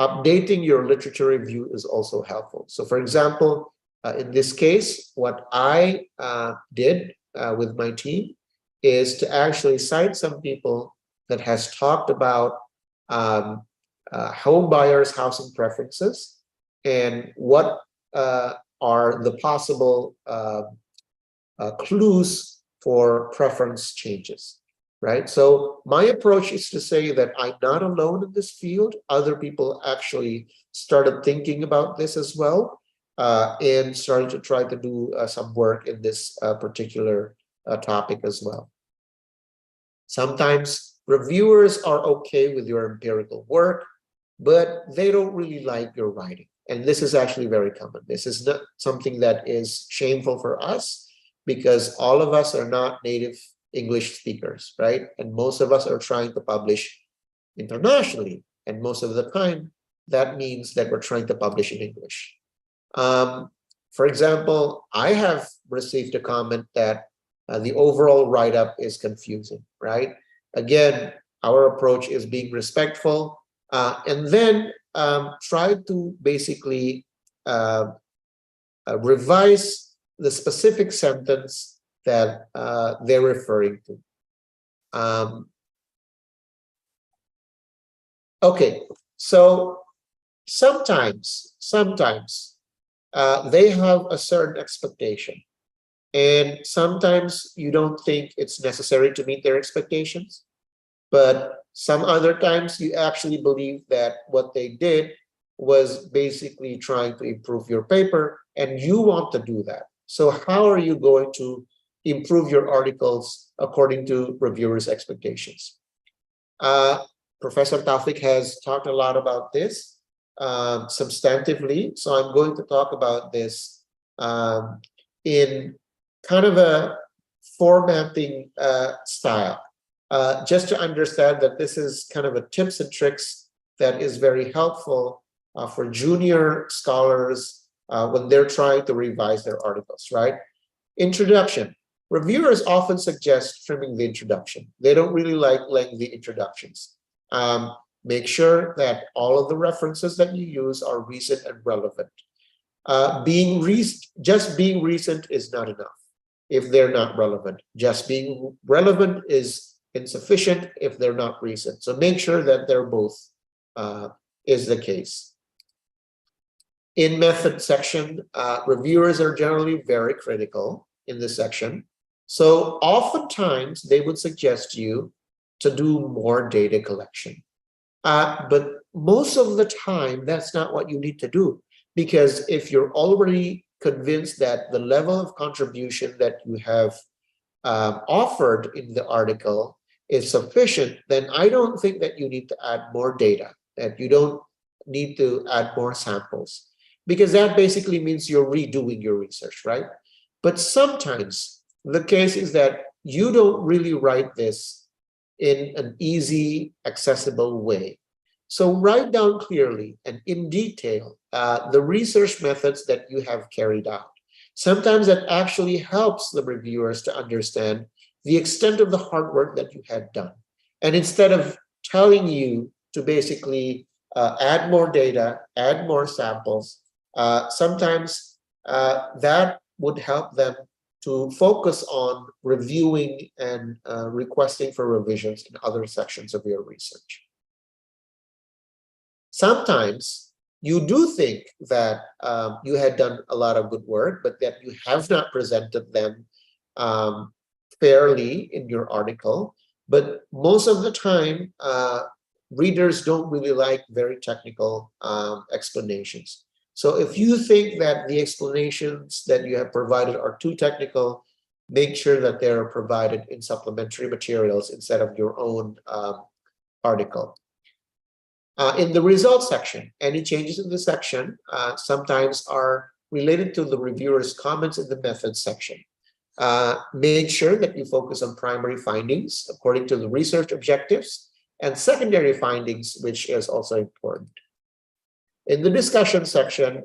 updating your literature review is also helpful. So for example, in this case, what I did with my team is to actually cite some people that has talked about home buyers' housing preferences and what are the possible clues for preference changes, right? So my approach is to say that I'm not alone in this field. Other people actually started thinking about this as well and started to try to do some work in this particular topic as well. Sometimes reviewers are okay with your empirical work, but they don't really like your writing. And this is actually very common. This is not something that is shameful for us because all of us are not native English speakers, right? And most of us are trying to publish internationally. And most of the time, that means that we're trying to publish in English. For example, I have received a comment that the overall write-up is confusing, right? Again, our approach is being respectful and then try to basically revise the specific sentence that they're referring to. Okay, so sometimes they have a certain expectation, and sometimes you don't think it's necessary to meet their expectations, but some other times you actually believe that what they did was basically trying to improve your paper and you want to do that. So how are you going to improve your articles according to reviewers' expectations? Professor Taufik has talked a lot about this substantively, so I'm going to talk about this in kind of a formatting style, just to understand that this is kind of a tips and tricks that is very helpful for junior scholars when they're trying to revise their articles, right? Introduction. Reviewers often suggest trimming the introduction. They don't really like lengthy introductions. Make sure that all of the references that you use are recent and relevant. Just being recent is not enough if they're not relevant. Just being relevant is insufficient if they're not recent. So make sure that they're both is the case. In method section, reviewers are generally very critical in this section. So oftentimes they would suggest you to do more data collection. But most of the time, that's not what you need to do, because if you're already convinced that the level of contribution that you have offered in the article is sufficient, then I don't think that you need to add more data, that you don't need to add more samples, because that basically means you're redoing your research, right? But sometimes the case is that you don't really write this in an easy, accessible way. So write down clearly and in detail the research methods that you have carried out. Sometimes that actually helps the reviewers to understand the extent of the hard work that you had done. And instead of telling you to basically add more data, add more samples, sometimes that would help them to focus on reviewing and requesting for revisions in other sections of your research. Sometimes you do think that you had done a lot of good work, but that you have not presented them fairly in your article. But most of the time, readers don't really like very technical explanations. So if you think that the explanations that you have provided are too technical, make sure that they're provided in supplementary materials instead of your own article. In the results section, any changes in the section sometimes are related to the reviewer's comments in the methods section. Make sure that you focus on primary findings according to the research objectives and secondary findings, which is also important. In the discussion section,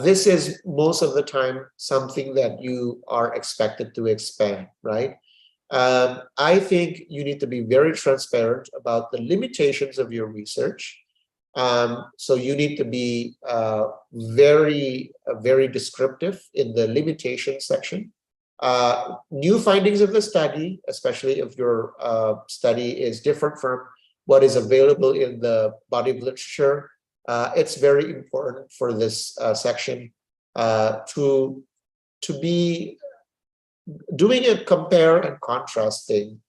this is most of the time something that you are expected to expand, right? I think you need to be very transparent about the limitations of your research. So you need to be very descriptive in the limitations section. New findings of the study, especially if your study is different from what is available in the body of literature. It's very important for this section to be doing a compare and contrast thing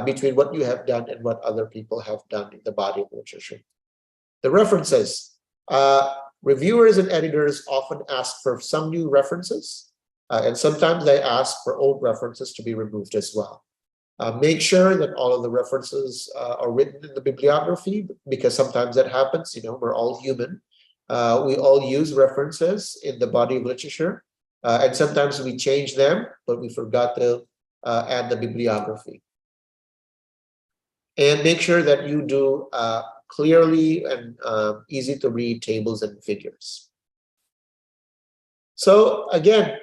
between what you have done and what other people have done in the body of literature. The references. Reviewers and editors often ask for some new references, and sometimes they ask for old references to be removed as well. Make sure that all of the references are written in the bibliography, because sometimes that happens. You know, we're all human. We all use references in the body of literature, and sometimes we change them, but we forgot to add the bibliography. And make sure that you do clearly and easy to read tables and figures. So again,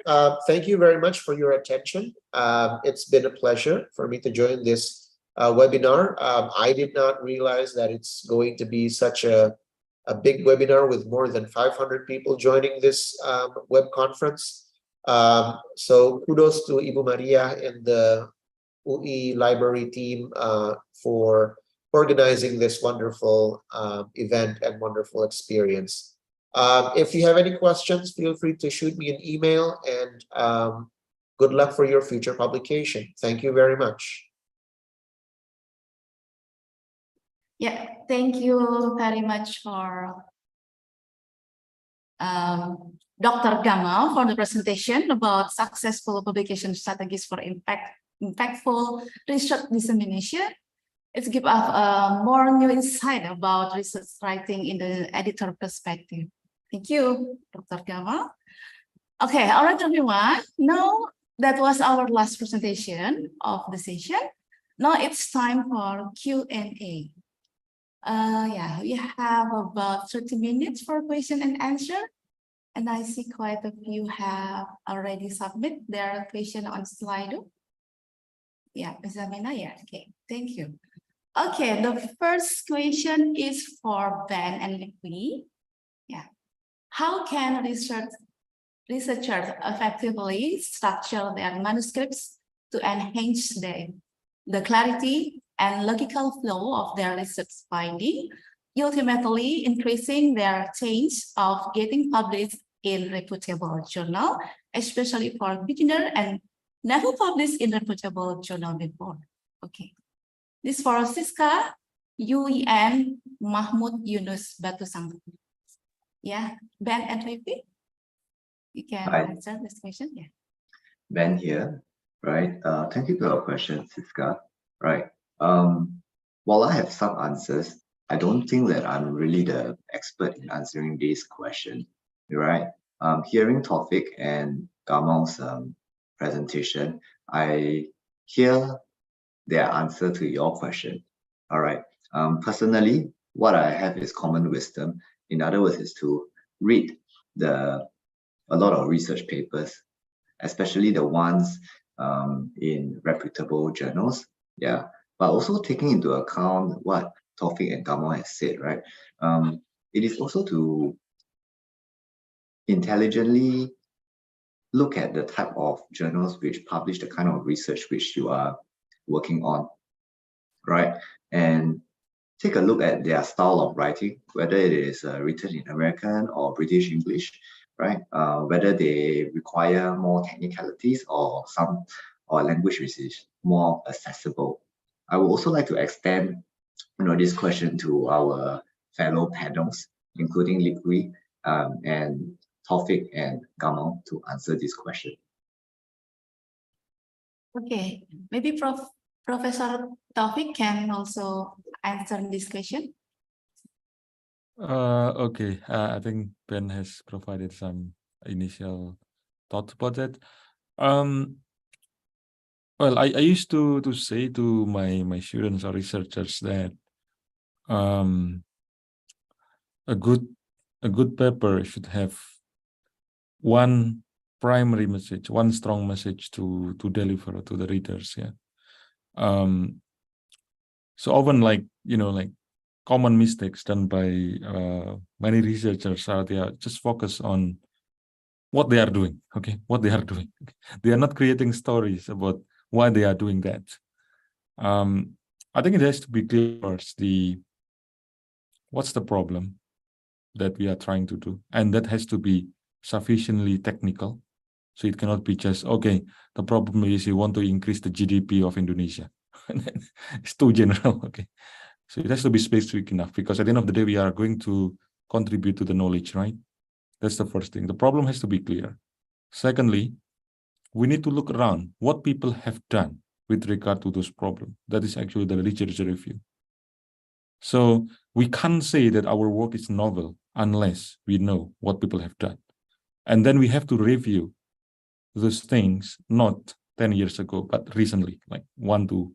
thank you very much for your attention. It's been a pleasure for me to join this webinar. I did not realize that it's going to be such a big webinar with more than 500 people joining this web conference. So kudos to Ibu Maria and the UI library team for organizing this wonderful event and wonderful experience. If you have any questions, feel free to shoot me an email, and good luck for your future publication. Thank you very much. Yeah, thank you very much for Dr. Gamal for the presentation about successful publication strategies for impactful research dissemination. It's give us more new insight about research writing in the editor perspective. Thank you, Dr. Gamal. Okay, all right, everyone. Now that was our last presentation of the session. Now it's time for Q&A. Yeah, we have about 30 minutes for question and answer. And I see quite a few have already submitted their question on Slido. Yeah, Ms. Amina, yeah, okay, thank you. Okay, the first question is for Ben and Liqui. Yeah, how can researchers effectively structure their manuscripts to enhance the clarity and logical flow of their research finding, ultimately increasing their chance of getting published in reputable journal, especially for beginner and never published in reputable journal before? Okay. This for Siska, UIN, Mahmud Yunus Batu Sangku. Yeah, Ben and Levi, you can answer this question. Yeah. Ben here, right? Thank you for your question, Siska. Right. While I have some answers, I don't think that I'm really the expert in answering this question, right? Hearing Taufik and Gamal's presentation, I hear their answer to your question. All right. Personally, what I have is common wisdom. In other words, is to read a lot of research papers, especially the ones in reputable journals. Yeah, but also taking into account what Taufik and Gamal has said, right? It is also to intelligently look at the type of journals which publish the kind of research which you are working on, right? And take a look at their style of writing, whether it is written in American or British English, right? Whether they require more technicalities or language which is more accessible. I would also like to extend, this question to our fellow panels, including Liqui and Taufik and Gamal, to answer this question. Okay, maybe Professor Taufik can also answer this question. Okay, I think Ben has provided some initial thoughts about that. Well, I used to say to my students or researchers that a good paper should have one primary message, one strong message to deliver to the readers. Yeah. So often, like common mistakes done by many researchers are they are just focused on what they are doing. Okay, what they are doing. They are not creating stories about why they are doing that. I think it has to be clear first, what's the problem that we are trying to do, and that has to be sufficiently technical. So it cannot be just, okay, the problem is you want to increase the GDP of Indonesia. It's too general, okay. So it has to be specific enough, because at the end of the day, we are going to contribute to the knowledge, right? That's the first thing. The problem has to be clear. Secondly, we need to look around what people have done with regard to those problems. That is actually the literature review. So we can't say that our work is novel unless we know what people have done. And then we have to review those things, not 10 years ago, but recently, like 1 to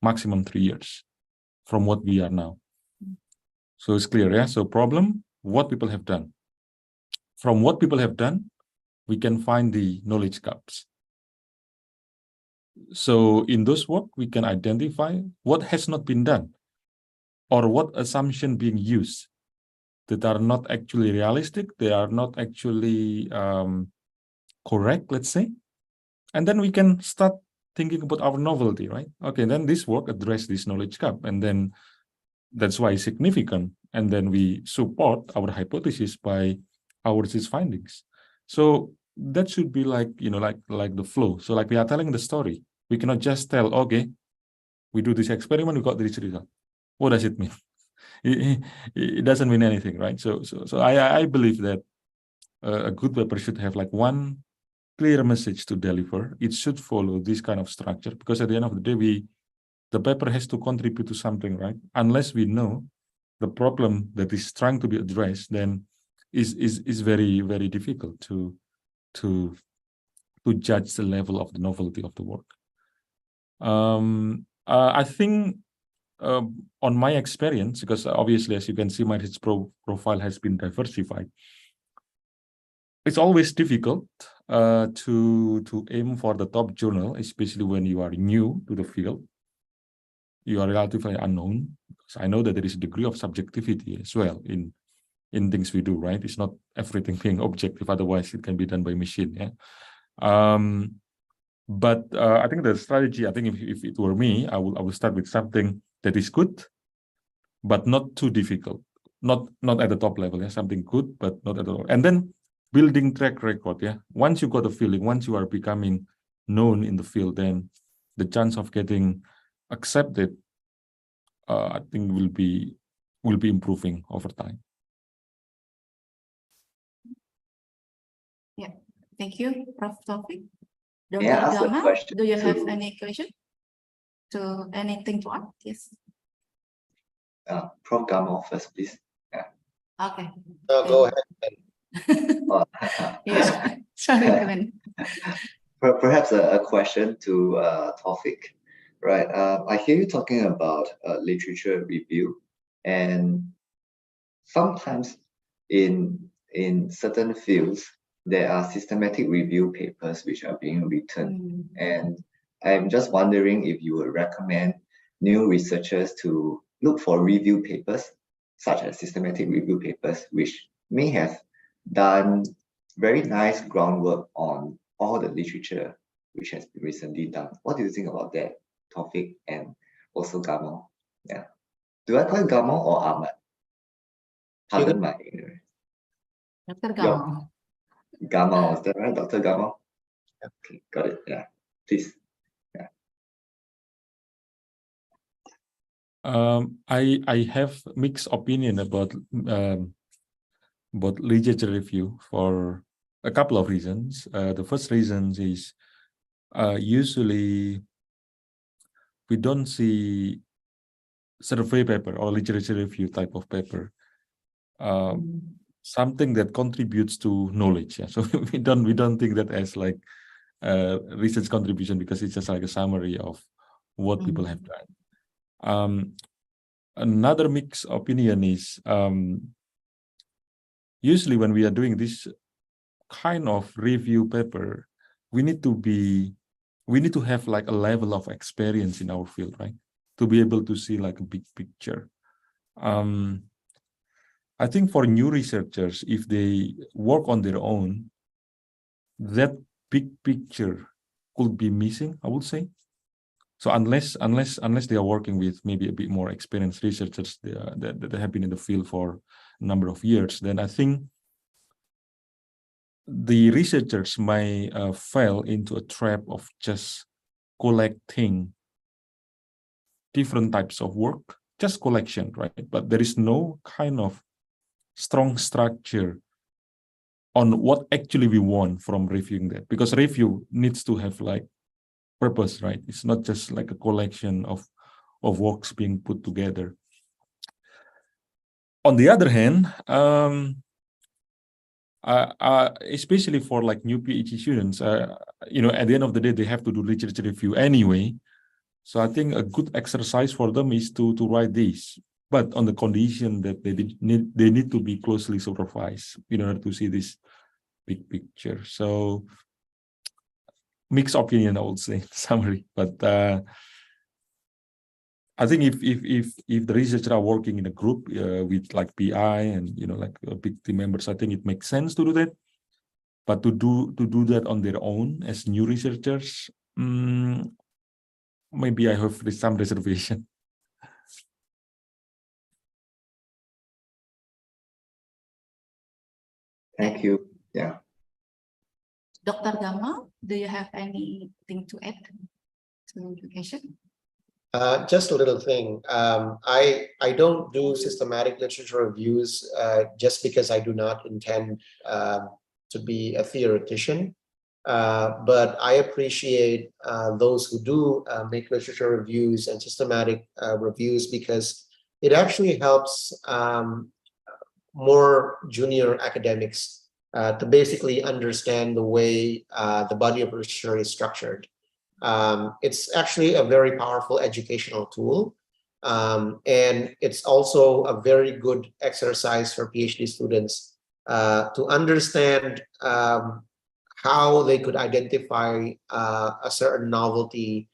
maximum 3 years from what we are now. So it's clear, yeah? So problem, what people have done. From what people have done, we can find the knowledge gaps. So in those work, we can identify what has not been done, or what assumption being used that are not actually realistic, they are not actually correct, let's say. And then we can start thinking about our novelty, right? Okay, then this work address this knowledge gap, and then that's why it's significant. And then we support our hypothesis by our research findings. So that should be like, you know, like the flow. So like we are telling the story. We cannot just tell, okay, we do this experiment, we got this result. What does it mean? It doesn't mean anything, right? So I believe that a good paper should have like one clear message to deliver. It should follow this kind of structure, because at the end of the day, the paper has to contribute to something, right? Unless we know the problem that is trying to be addressed, then is very, very difficult to judge the level of the novelty of the work. I think on my experience, because obviously, as you can see, my research profile has been diversified. It's always difficult to aim for the top journal, especially when you are new to the field. You are relatively unknown. So I know that there is a degree of subjectivity as well in things we do, right? It's not everything being objective, otherwise it can be done by machine. Yeah. But I think the strategy, I think if it were me, I will start with something that is good, but not too difficult. Not at the top level, yeah. Something good, but not at all. And then building track record, yeah. Once you got a feeling, once you are becoming known in the field, then the chance of getting accepted, I think will be improving over time. Yeah, thank you, Prof. Taufik. Dr. May I ask a Gama, question do you have to- any question? To anything to add? Yes. Prof. Gama first, please. Okay. Go ahead. Oh, Yeah. Sorry, Kevin. Perhaps a question to Taufik, right? I hear you talking about literature review, and sometimes in certain fields there are systematic review papers which are being written, and I'm just wondering if you would recommend new researchers to look for review papers, such as systematic review papers, which may have done very nice groundwork on all the literature which has been recently done. What do you think about that, Taufik, and also Gamal? Yeah. Do I call it Gamal or Ahmad? Pardon my ignorance. Dr. Gama. Gamal, is that right, Dr. Gamal? Okay, got it. Yeah, please. Yeah. I have mixed opinion about literature review for a couple of reasons. The first reason is usually we don't see survey paper or literature review type of paper, something that contributes to knowledge. Yeah, so we don't think that as like research contribution, because it's just like a summary of what people have done. Another mixed opinion is usually when we are doing this kind of review paper, we need to have like a level of experience in our field, right? To be able to see like a big picture. I think for new researchers, if they work on their own, that big picture could be missing, I would say. So unless they are working with maybe a bit more experienced researchers that have been in the field for a number of years, then I think the researchers may fall into a trap of just collecting different types of work, just collection, right? But there is no kind of strong structure on what actually we want from reviewing that, because review needs to have like purpose, right? It's not just like a collection of works being put together. On the other hand, especially for like new PhD students, you know, at the end of the day, they have to do literature review anyway. So I think a good exercise for them is to write this, but on the condition that they need to be closely supervised in order to see this big picture. So mixed opinion, I would say, in summary. But I think if the researchers are working in a group with like PI and, you know, like big team members, I think it makes sense to do that. But to do that on their own as new researchers, maybe I have some reservation. Thank you. Yeah. Dr. Gamal, do you have anything to add to the question? Just a little thing. I don't do systematic literature reviews just because I do not intend to be a theoretician. But I appreciate those who do make literature reviews and systematic reviews, because it actually helps more junior academics to basically understand the way the body of literature is structured. It's actually a very powerful educational tool. And it's also a very good exercise for PhD students to understand how they could identify a certain novelty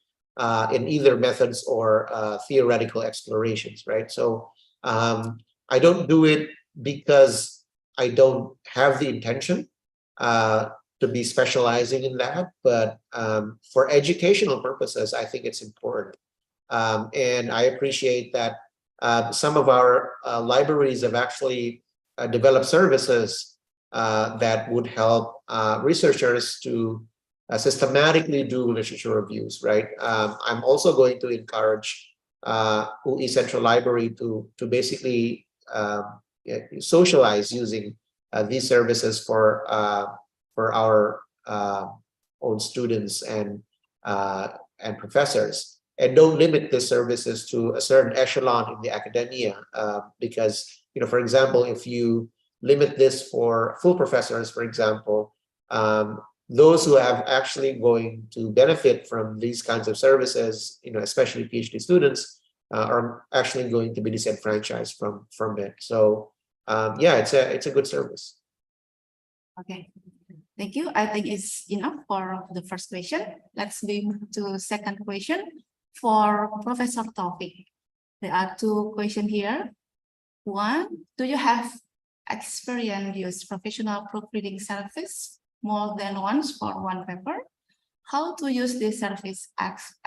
in either methods or theoretical explorations, right? So I don't do it because I don't have the intention to be specializing in that, but for educational purposes, I think it's important. And I appreciate that some of our libraries have actually developed services that would help researchers to systematically do literature reviews, right? I'm also going to encourage UI Central Library to basically socialize using these services for our own students and professors, and don't limit the services to a certain echelon in the academia, because, you know, for example, if you limit this for full professors, for example, those who have actually going to benefit from these kinds of services, you know, especially PhD students, are actually going to be disenfranchised from it. So yeah, it's a good service. Okay, thank you. I think it's enough for the first question. Let's move to second question for Professor Taufik. There are two questions here. One, do you have experience use professional proofreading service more than once for one paper? How to use this service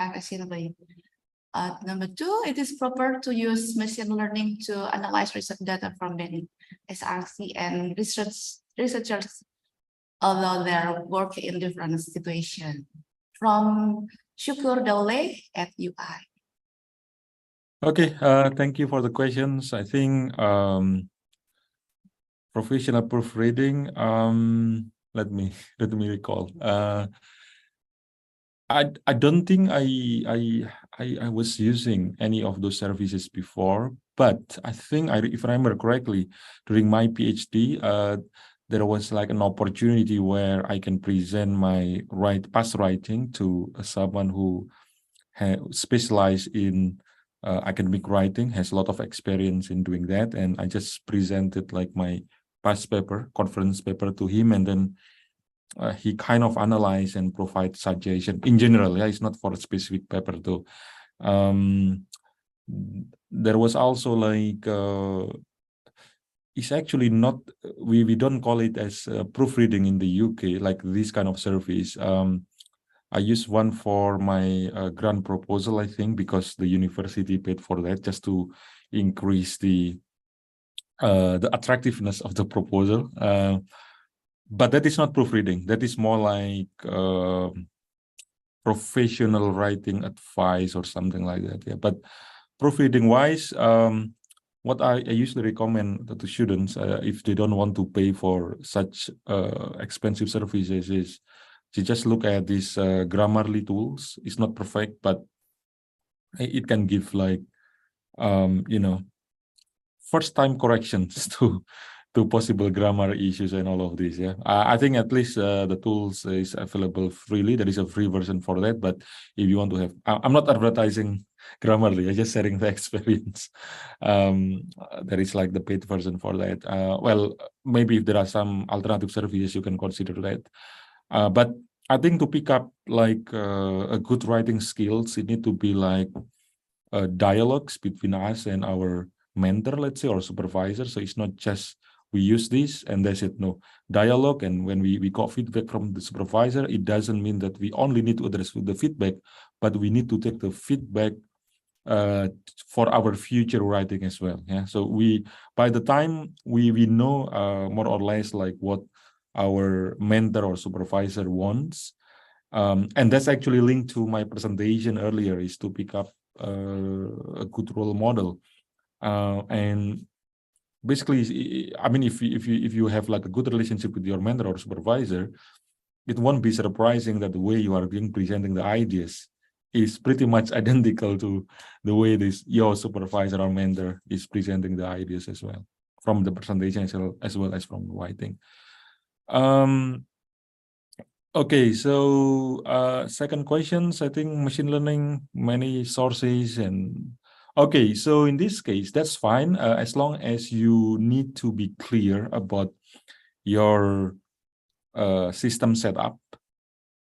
efficiently? Number two, it is proper to use machine learning to analyze research data from many SRC and researchers, although they work in different situations. From Syukur Daule at UI. Okay, thank you for the questions. I think professional proofreading, let me recall. I don't think I was using any of those services before, but I think if I remember correctly, during my PhD, there was like an opportunity where I can present my past writing to someone who specialized in academic writing, has a lot of experience in doing that, and I just presented like my past paper, conference paper to him, and then he kind of analyzed and provide suggestion in general. Yeah, it's not for a specific paper though. There was also like it's actually not, we don't call it as proofreading in the UK, like this kind of service. I used one for my grant proposal, I think, because the university paid for that just to increase the attractiveness of the proposal. But that is not proofreading. That is more like professional writing advice or something like that. Yeah. But proofreading wise, what I usually recommend to students, if they don't want to pay for such expensive services, is to just look at these Grammarly tools. It's not perfect, but it can give like, you know, first-time corrections to possible grammar issues and all of this. Yeah, I think at least the tools is available freely. There is a free version for that. But if you want to have, I'm not advertising Grammarly. I'm just sharing the experience. There is like the paid version for that. Well, maybe if there are some alternative services, you can consider that. But I think to pick up like a good writing skills, it need to be like dialogues between us and our mentor, let's say, or supervisor. So it's not just we use this and that's it. No, dialogue. And when we got feedback from the supervisor, it doesn't mean that we only need to address the feedback, but we need to take the feedback for our future writing as well. Yeah. So by the time we know more or less like what our mentor or supervisor wants, and that's actually linked to my presentation earlier, is to pick up a good role model. And basically, I mean, if you have like a good relationship with your mentor or supervisor, it won't be surprising that the way you are presenting the ideas is pretty much identical to the way your supervisor or mentor is presenting the ideas as well, from the presentation as well as from the writing. Okay, so second questions, I think machine learning, many sources and okay, so in this case, that's fine as long as you need to be clear about your system setup.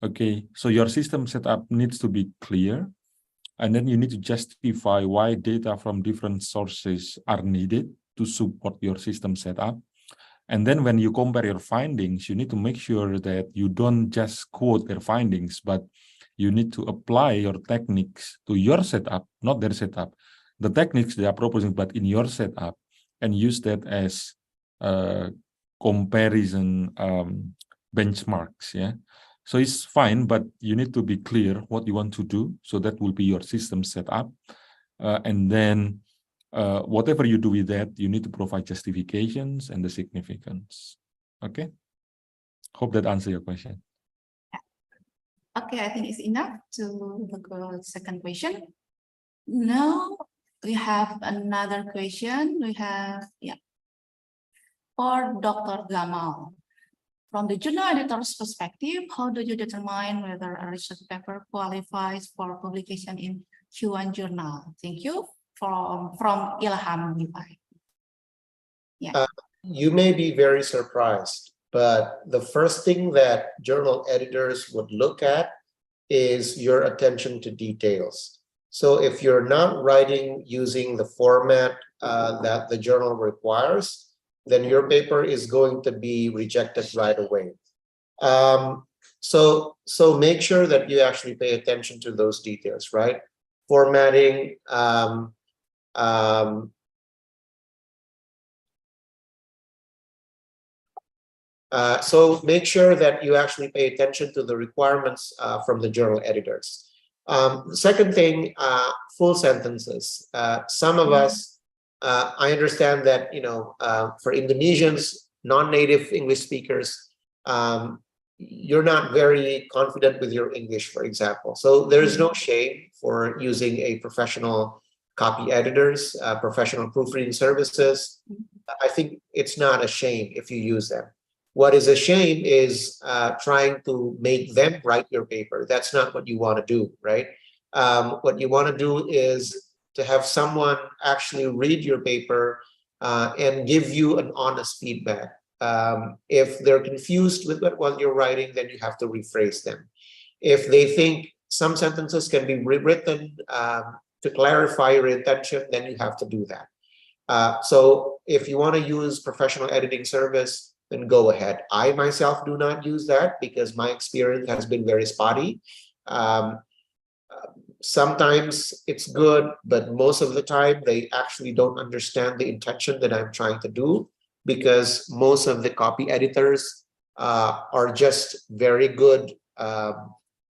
Okay, so your system setup needs to be clear, and then you need to justify why data from different sources are needed to support your system setup. And then when you compare your findings, you need to make sure that you don't just quote their findings, but you need to apply your techniques to your setup, not their setup. The techniques they are proposing, but in your setup, and use that as comparison benchmarks. Yeah. So it's fine, but you need to be clear what you want to do. So that will be your system setup. And then whatever you do with that, you need to provide justifications and the significance. Okay. Hope that answers your question. Okay, I think it's enough to look at the second question. Now we have another question. We have, for Dr. Gamal. From the journal editor's perspective, how do you determine whether a research paper qualifies for publication in Q1 journal? Thank you. From Ilham UI. Yeah. You may be very surprised, but the first thing that journal editors would look at is your attention to details. So if you're not writing using the format that the journal requires, then your paper is going to be rejected right away. So make sure that you actually pay attention to those details, right? Formatting, so make sure that you actually pay attention to the requirements from the journal editors. The second thing, full sentences. Some of us, I understand that, for Indonesians, non-native English speakers, you're not very confident with your English, for example. So there's no shame for using a professional copy editors, professional proofreading services. I think it's not a shame if you use them. What is a shame is trying to make them write your paper. That's not what you want to do, right? What you want to do is to have someone actually read your paper and give you an honest feedback. If they're confused with what you're writing, then you have to rephrase them. If they think some sentences can be rewritten to clarify your intention, then you have to do that. So if you want to use professional editing service, then go ahead. I myself do not use that because my experience has been very spotty. Sometimes it's good, but most of the time they actually don't understand the intention that I'm trying to do, because most of the copy editors are just very good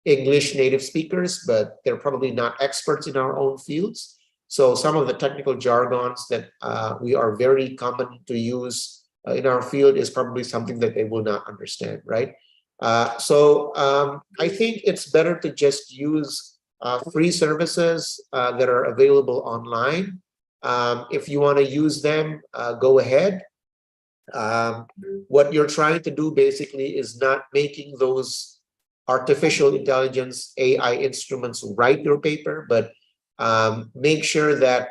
English native speakers, but they're probably not experts in our own fields. So some of the technical jargons that we are very common to use in our field is probably something that they will not understand, right? So I think it's better to just use free services that are available online. If you want to use them, go ahead. What you're trying to do basically is not making those artificial intelligence AI instruments write your paper, but make sure that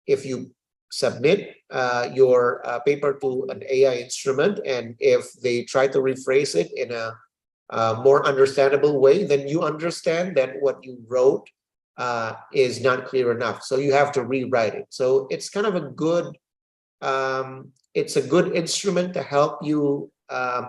if you submit your paper to an AI instrument, and if they try to rephrase it in a more understandable way, then you understand that what you wrote is not clear enough. So you have to rewrite it. So it's kind of a good, it's a good instrument to help you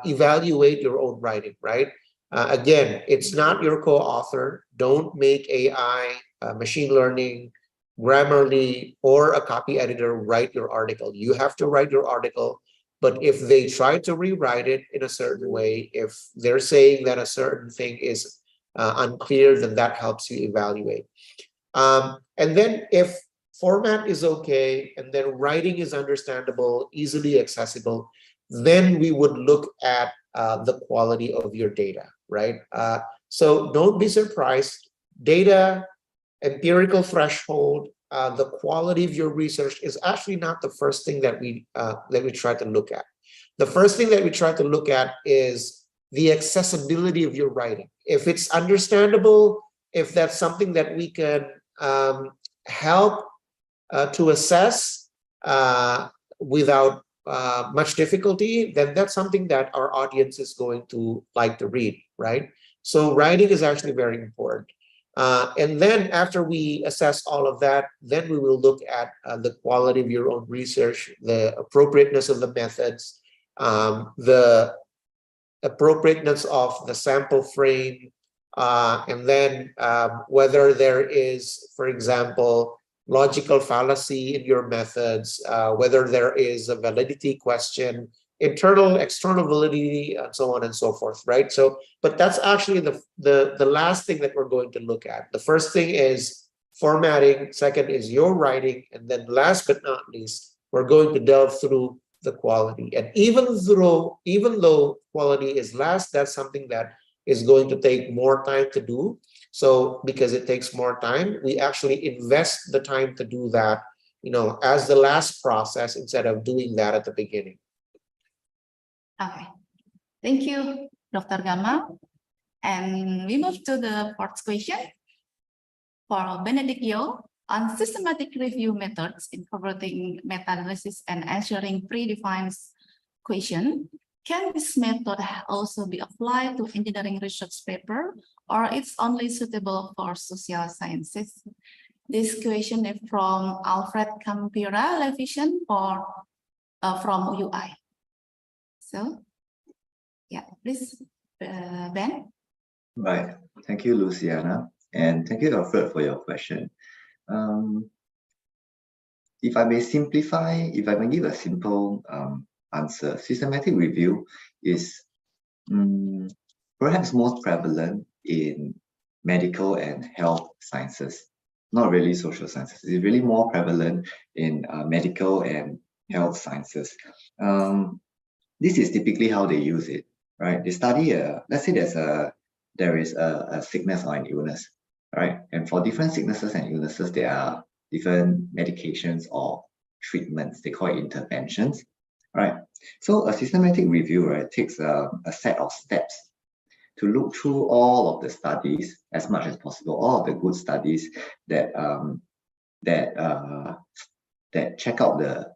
evaluate your own writing, right? Again, it's not your co-author. Don't make AI, machine learning, Grammarly, or a copy editor write your article. You have to write your article. But if they try to rewrite it in a certain way, if they're saying that a certain thing is unclear, then that helps you evaluate. And then if format is okay, and then writing is understandable, easily accessible, then we would look at the quality of your data, right? So don't be surprised. Data, empirical threshold, the quality of your research is actually not the first thing that we try to look at. The first thing that we try to look at is the accessibility of your writing. If it's understandable, if that's something that we can help to assess without much difficulty, then that's something that our audience is going to like to read, right? So writing is actually very important. And then after we assess all of that, then we will look at the quality of your own research, the appropriateness of the methods, the appropriateness of the sample frame, and then whether there is, for example, logical fallacy in your methods, whether there is a validity question, internal, external validity, and so on and so forth, right? So, but that's actually the last thing that we're going to look at. The first thing is formatting, second is your writing, and then last but not least, we're going to delve through the quality. And even though quality is last, that's something that is going to take more time to do. So because it takes more time, we actually invest the time to do that, you know, as the last process instead of doing that at the beginning. Okay, thank you, Dr. Gamal. And we move to the fourth question for Benedict Yo on systematic review methods incorporating meta-analysis and answering predefined question. Can this method also be applied to engineering research paper, or it's only suitable for social sciences? This question is from Alfred Campira Levision or from UI. So, yeah, please, Ben. Right. Thank you, Luciana. And thank you, Alfred, for your question. If I may simplify, if I may give a simple answer, systematic review is perhaps most prevalent in medical and health sciences, not really social sciences. It's really more prevalent in medical and health sciences. This is typically how they use it, right? They study, let's say there is a sickness or an illness, right? And for different sicknesses and illnesses, there are different medications or treatments. They call it interventions, right? So a systematic review, right, takes a set of steps to look through all of the studies as much as possible, all of the good studies that check out the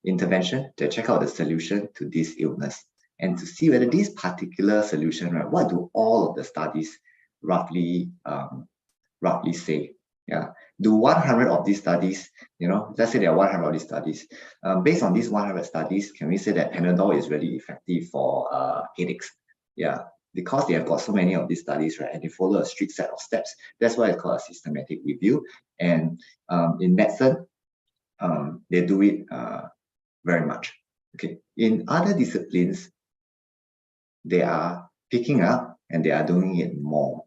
intervention, to check out the solution to this illness, and to see whether this particular solution, right, what do all of the studies roughly say? Yeah, do 100 of these studies, you know, let's say there are 100 of these studies. Based on these 100 studies, can we say that Panadol is really effective for headaches? Yeah, because they have got so many of these studies, right, and they follow a strict set of steps, that's why it's called a systematic review. And in medicine, they do it very much. Okay, in other disciplines, they are picking up and they are doing it more,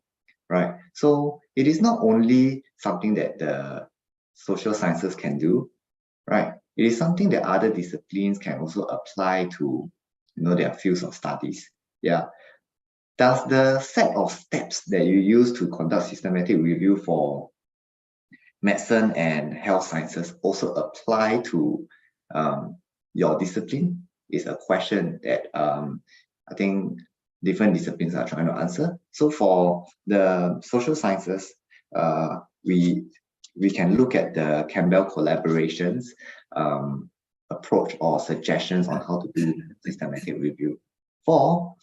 right? So it is not only something that the social sciences can do, right? It is something that other disciplines can also apply to, their fields of studies. Yeah. Does the set of steps that you use to conduct systematic review for medicine and health sciences also apply to your discipline? Is a question that I think different disciplines are trying to answer. So for the social sciences, we can look at the Campbell collaborations approach or suggestions on how to do systematic review. For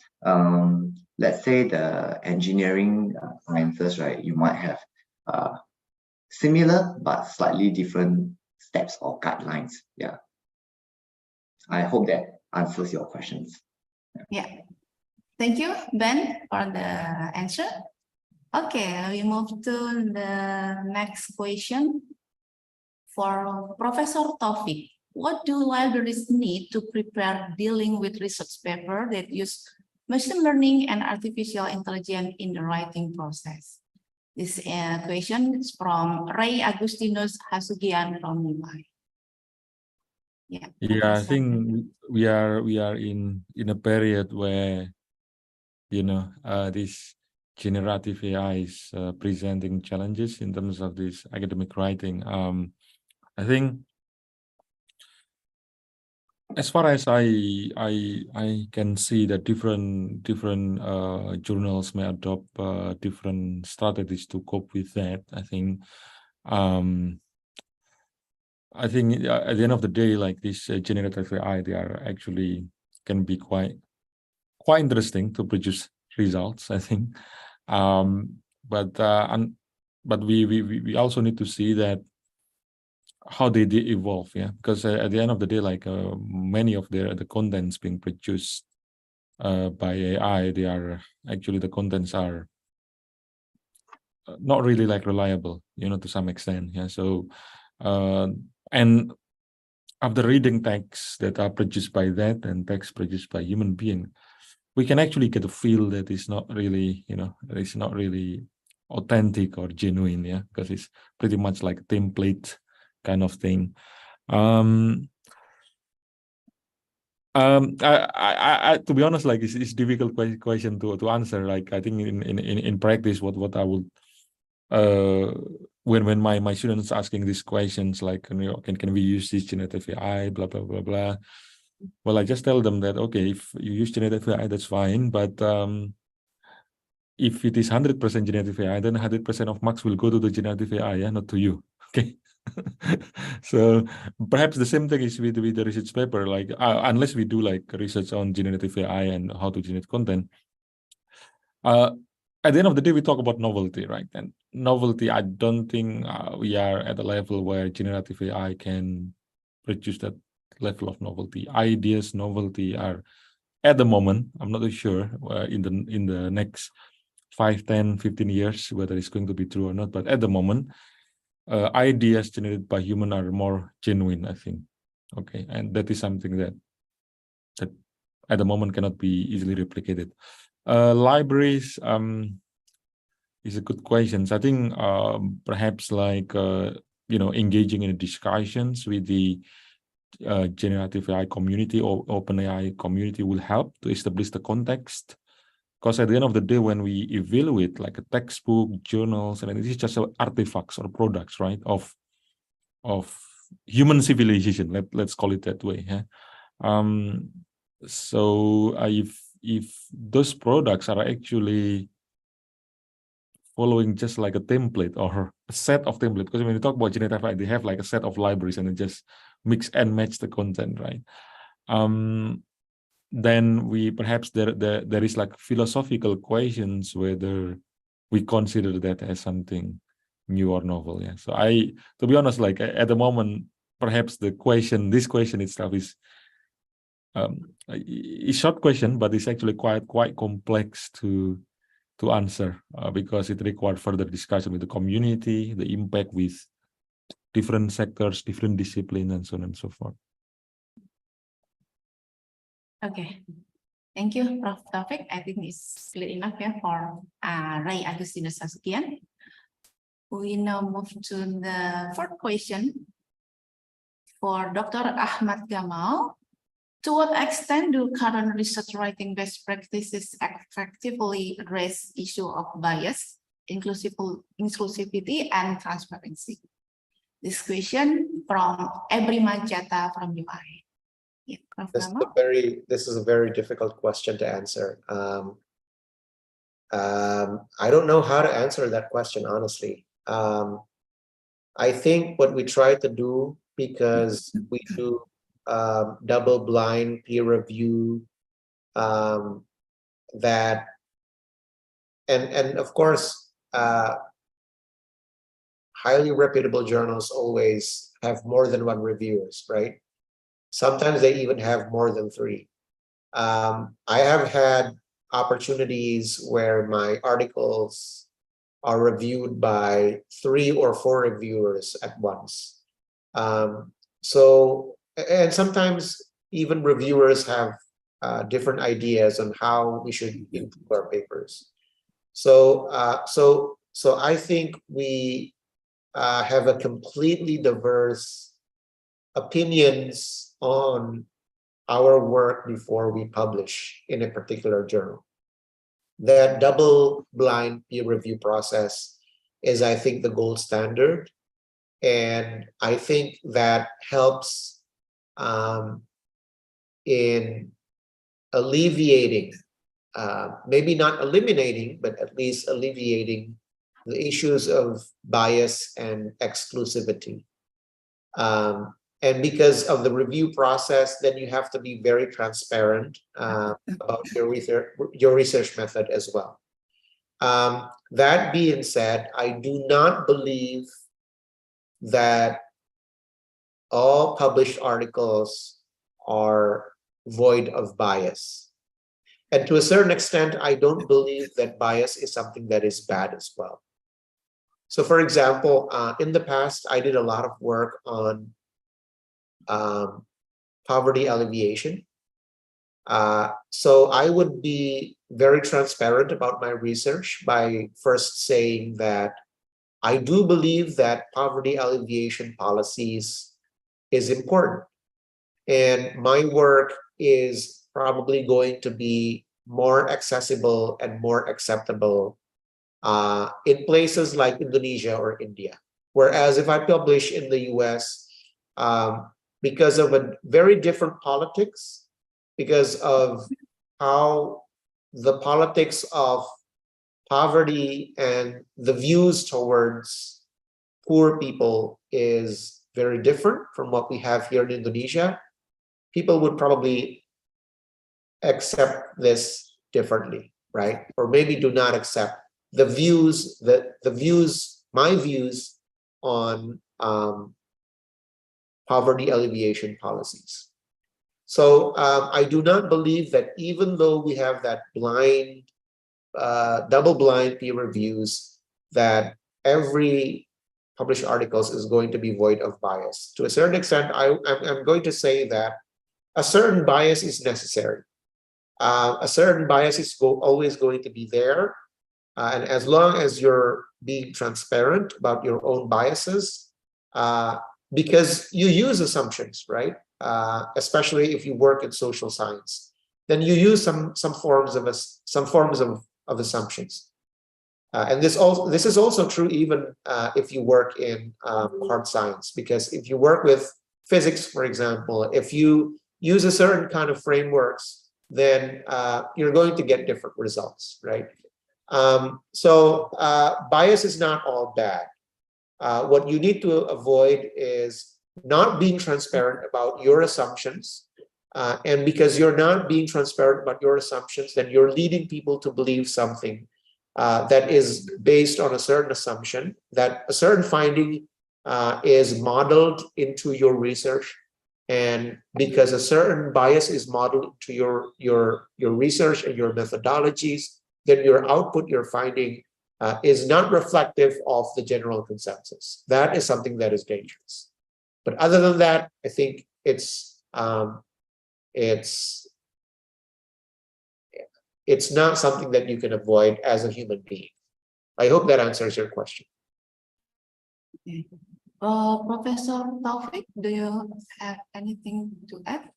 let's say the engineering sciences, right, you might have similar but slightly different steps or guidelines. Yeah. I hope that answers your questions. Yeah. Thank you, Ben, for the answer. Okay, we move to the next question. For Professor Taufik, what do libraries need to prepare dealing with research paper that use machine learning and artificial intelligence in the writing process? This question is from Ray Agustinus Hasugian from Mumbai. Yeah. Yeah, I think we are in a period where this generative AI is presenting challenges in terms of this academic writing. I think as far as I can see that different journals may adopt different strategies to cope with that. I think at the end of the day, like this generative AI, they are actually can be quite interesting to produce results, I think. But we also need to see that how they evolve, yeah, because at the end of the day, like many of the contents being produced by AI, they are actually, the contents are not really like reliable, to some extent, yeah. So and after reading texts that are produced by that and texts produced by human being, we can actually get a feel that it's not really, it's not really authentic or genuine, yeah, because it's pretty much like a template kind of thing. To be honest, like it's difficult question to answer. Like I think in practice, what I would when my students asking these questions, like can we use this generative AI, blah blah blah blah. Well, I just tell them that okay, if you use generative AI, that's fine, but if it is 100% generative AI, then 100% of marks will go to the generative AI, yeah, not to you. Okay. So perhaps the same thing is with the research paper, like unless we do like research on generative AI and how to generate content. At the end of the day, we talk about novelty, right? And novelty, I don't think we are at a level where generative AI can produce that level of novelty. Ideas, novelty are at the moment, I'm not sure in the next 5, 10, 15 years, whether it's going to be true or not. But at the moment, ideas generated by human are more genuine, I think. Okay, and that is something that at the moment cannot be easily replicated. Libraries is a good question. I think perhaps like engaging in discussions with the generative AI community or open AI community will help to establish the context. Because at the end of the day, when we evaluate like a textbook, journals, and this is just artifacts or products, right, of human civilization. Let's call it that way. Yeah? So if those products are actually following just like a template or a set of templates, because when you talk about generative AI, they have like a set of libraries and then just mix and match the content, right? Then we perhaps there is like philosophical questions whether we consider that as something new or novel. Yeah. So to be honest, like at the moment, perhaps this question itself is a short question, but it's actually quite complex to answer because it required further discussion with the community, the impact with different sectors, different disciplines, and so on and so forth. Okay. Thank you, Prof. Taufik. I think it's clear enough here for Ray Agustinus Hasukian. We now move to the fourth question for Dr. Ahmad Gamal. To what extent do current research writing best practices effectively address issue of bias, inclusivity, and transparency? This question from Ebrima Jata from UI. Yeah, Prof. Gamal. This is a very difficult question to answer. I don't know how to answer that question, honestly. I think what we try to do, because we do double-blind peer review, that, and of course, highly reputable journals always have more than one reviewers, right? Sometimes they even have more than 3. I have had opportunities where my articles are reviewed by 3 or 4 reviewers at once. And sometimes even reviewers have different ideas on how we should improve our papers. So I think we have a completely diverse opinions on our work before we publish in a particular journal. That double-blind peer review process is, I think, the gold standard. And I think that helps in alleviating, maybe not eliminating, but at least alleviating the issues of bias and exclusivity. And because of the review process, then you have to be very transparent about your research method as well. That being said, I do not believe that all published articles are void of bias. And to a certain extent, I don't believe that bias is something that is bad as well. So for example, in the past, I did a lot of work on poverty alleviation. So I would be very transparent about my research by first saying that I do believe that poverty alleviation policies is important. And my work is probably going to be more accessible and more acceptable in places like Indonesia or India. Whereas if I publish in the US, because of a very different politics, because of how the politics of poverty and the views towards poor people is very different from what we have here in Indonesia, people would probably accept this differently, right? Or maybe do not accept the views, my views on poverty alleviation policies. So I do not believe that even though we have that blind, double-blind peer reviews, that every published articles is going to be void of bias. To a certain extent, I'm going to say that a certain bias is necessary. A certain bias is always going to be there. And as long as you're being transparent about your own biases, because you use assumptions, right? Especially if you work in social science, then you use some forms of assumptions. And this is also true even if you work in hard science, because if you work with physics, for example, if you use a certain kind of frameworks, then you're going to get different results, right? So bias is not all bad. What you need to avoid is not being transparent about your assumptions. And because you're not being transparent about your assumptions, then you're leading people to believe something that is based on a certain assumption, that a certain finding is modeled into your research. And because a certain bias is modeled to your research and your methodologies, then your output, your finding is not reflective of the general consensus. That is something that is dangerous. But other than that, I think it's not something that you can avoid as a human being. I hope that answers your question. Okay. Professor Taufik, do you have anything to add?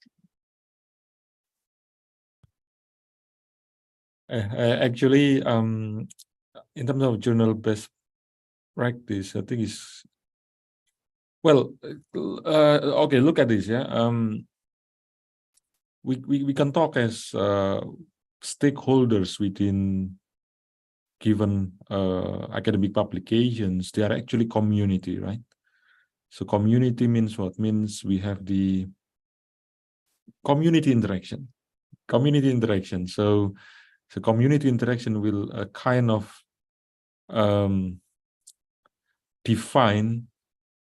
Actually, in terms of journal best practice, I think it's well. Okay, look at this. Yeah. We can talk as stakeholders within given academic publications. They are actually community, right? So community means what? Means we have the community interaction. Community interaction. So community interaction will kind of define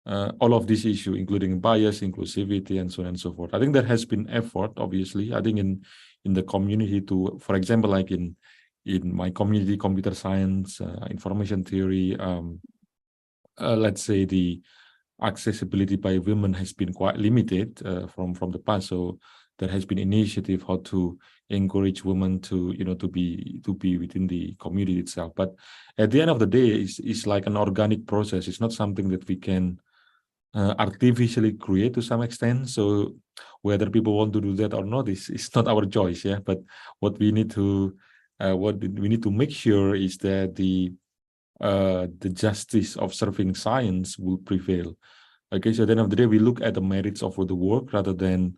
all of these issues, including bias, inclusivity, and so on and so forth. I think there has been effort, obviously. I think in the community to, for example, like in my community, computer science, information theory, let's say the accessibility by women has been quite limited from the past. So there has been initiative how to encourage women to to be within the community itself. But at the end of the day, it's like an organic process. It's not something that we can artificially create to some extent. So whether people want to do that or not is not our choice. Yeah. But what we need to make sure is that the justice of serving science will prevail. Okay, so at the end of the day, we look at the merits of the work rather than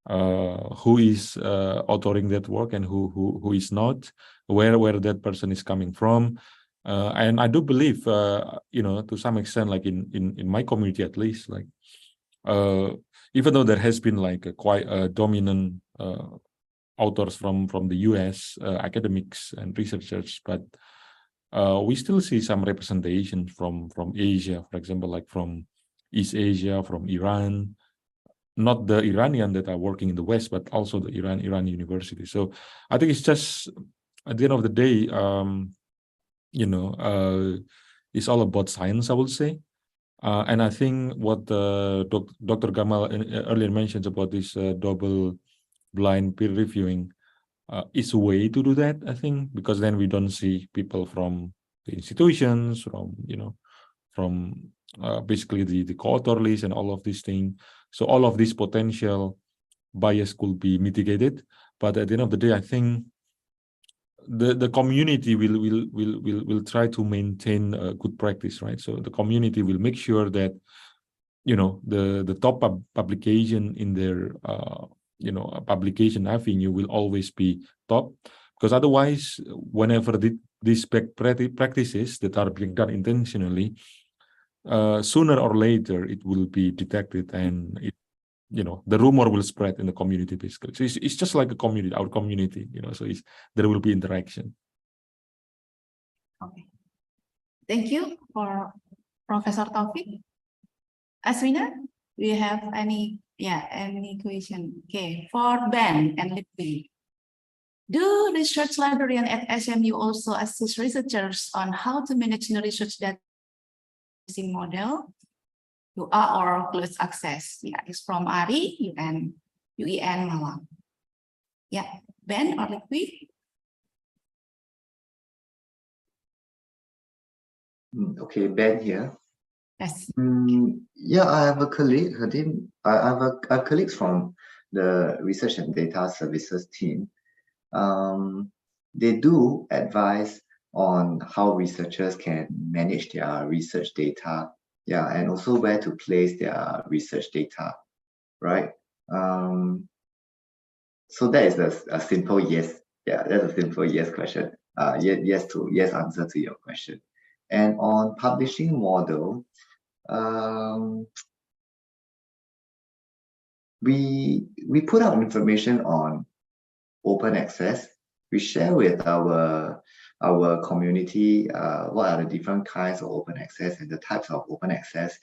who is authoring that work and who is not, where that person is coming from. And I do believe, to some extent, like in my community at least, like even though there has been like a quite dominant authors from the US academics and researchers, but we still see some representation from Asia, for example, like from East Asia, from Iran, not the Iranian that are working in the West, but also the Iran university. So I think it's just at the end of the day, it's all about science, I would say. And I think what Dr. Gamal earlier mentioned about this double-blind peer reviewing is a way to do that, I think, because then we don't see people from the institutions, from basically the co-author list and all of these things. So all of this potential bias could be mitigated. But at the end of the day, I think the community will try to maintain a good practice, right? So the community will make sure that the top publication in their publication avenue will always be top, because otherwise, whenever these practices that are being done intentionally, sooner or later it will be detected, and the rumor will spread in the community basically. So it's just like a community, our community, so there will be interaction. Okay. Thank you for Professor Taufik. Aswina, do you have any question? Okay, for Ben and Lippi. Do research librarians at SMU also assist researchers on how to manage the research data model? or closed access? Yeah, it's from Ari, UIN Malang. Yeah, Ben or Lippi? Okay, Ben here. Yes. Yeah, I have a colleague. I have colleagues from the Research and Data Services team. They do advise on how researchers can manage their research data, and also where to place their research data, right? So that is a simple yes. Yeah, that's a simple yes question. Yes answer to your question. And on publishing model, we put out information on open access. We share with our community what are the different kinds of open access and the types of open access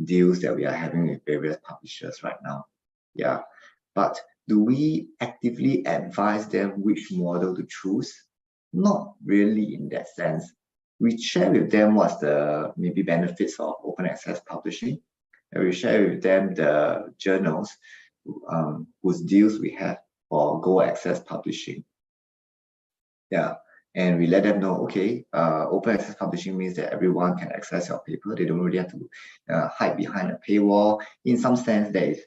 deals that we are having with various publishers right now. Yeah, but do we actively advise them which model to choose? Not really in that sense. We share with them what's the maybe benefits of open access publishing, and we share with them the journals whose deals we have for Go Access publishing. Yeah, and we let them know, okay, open access publishing means that everyone can access your paper. They don't really have to hide behind a paywall. In some sense, there is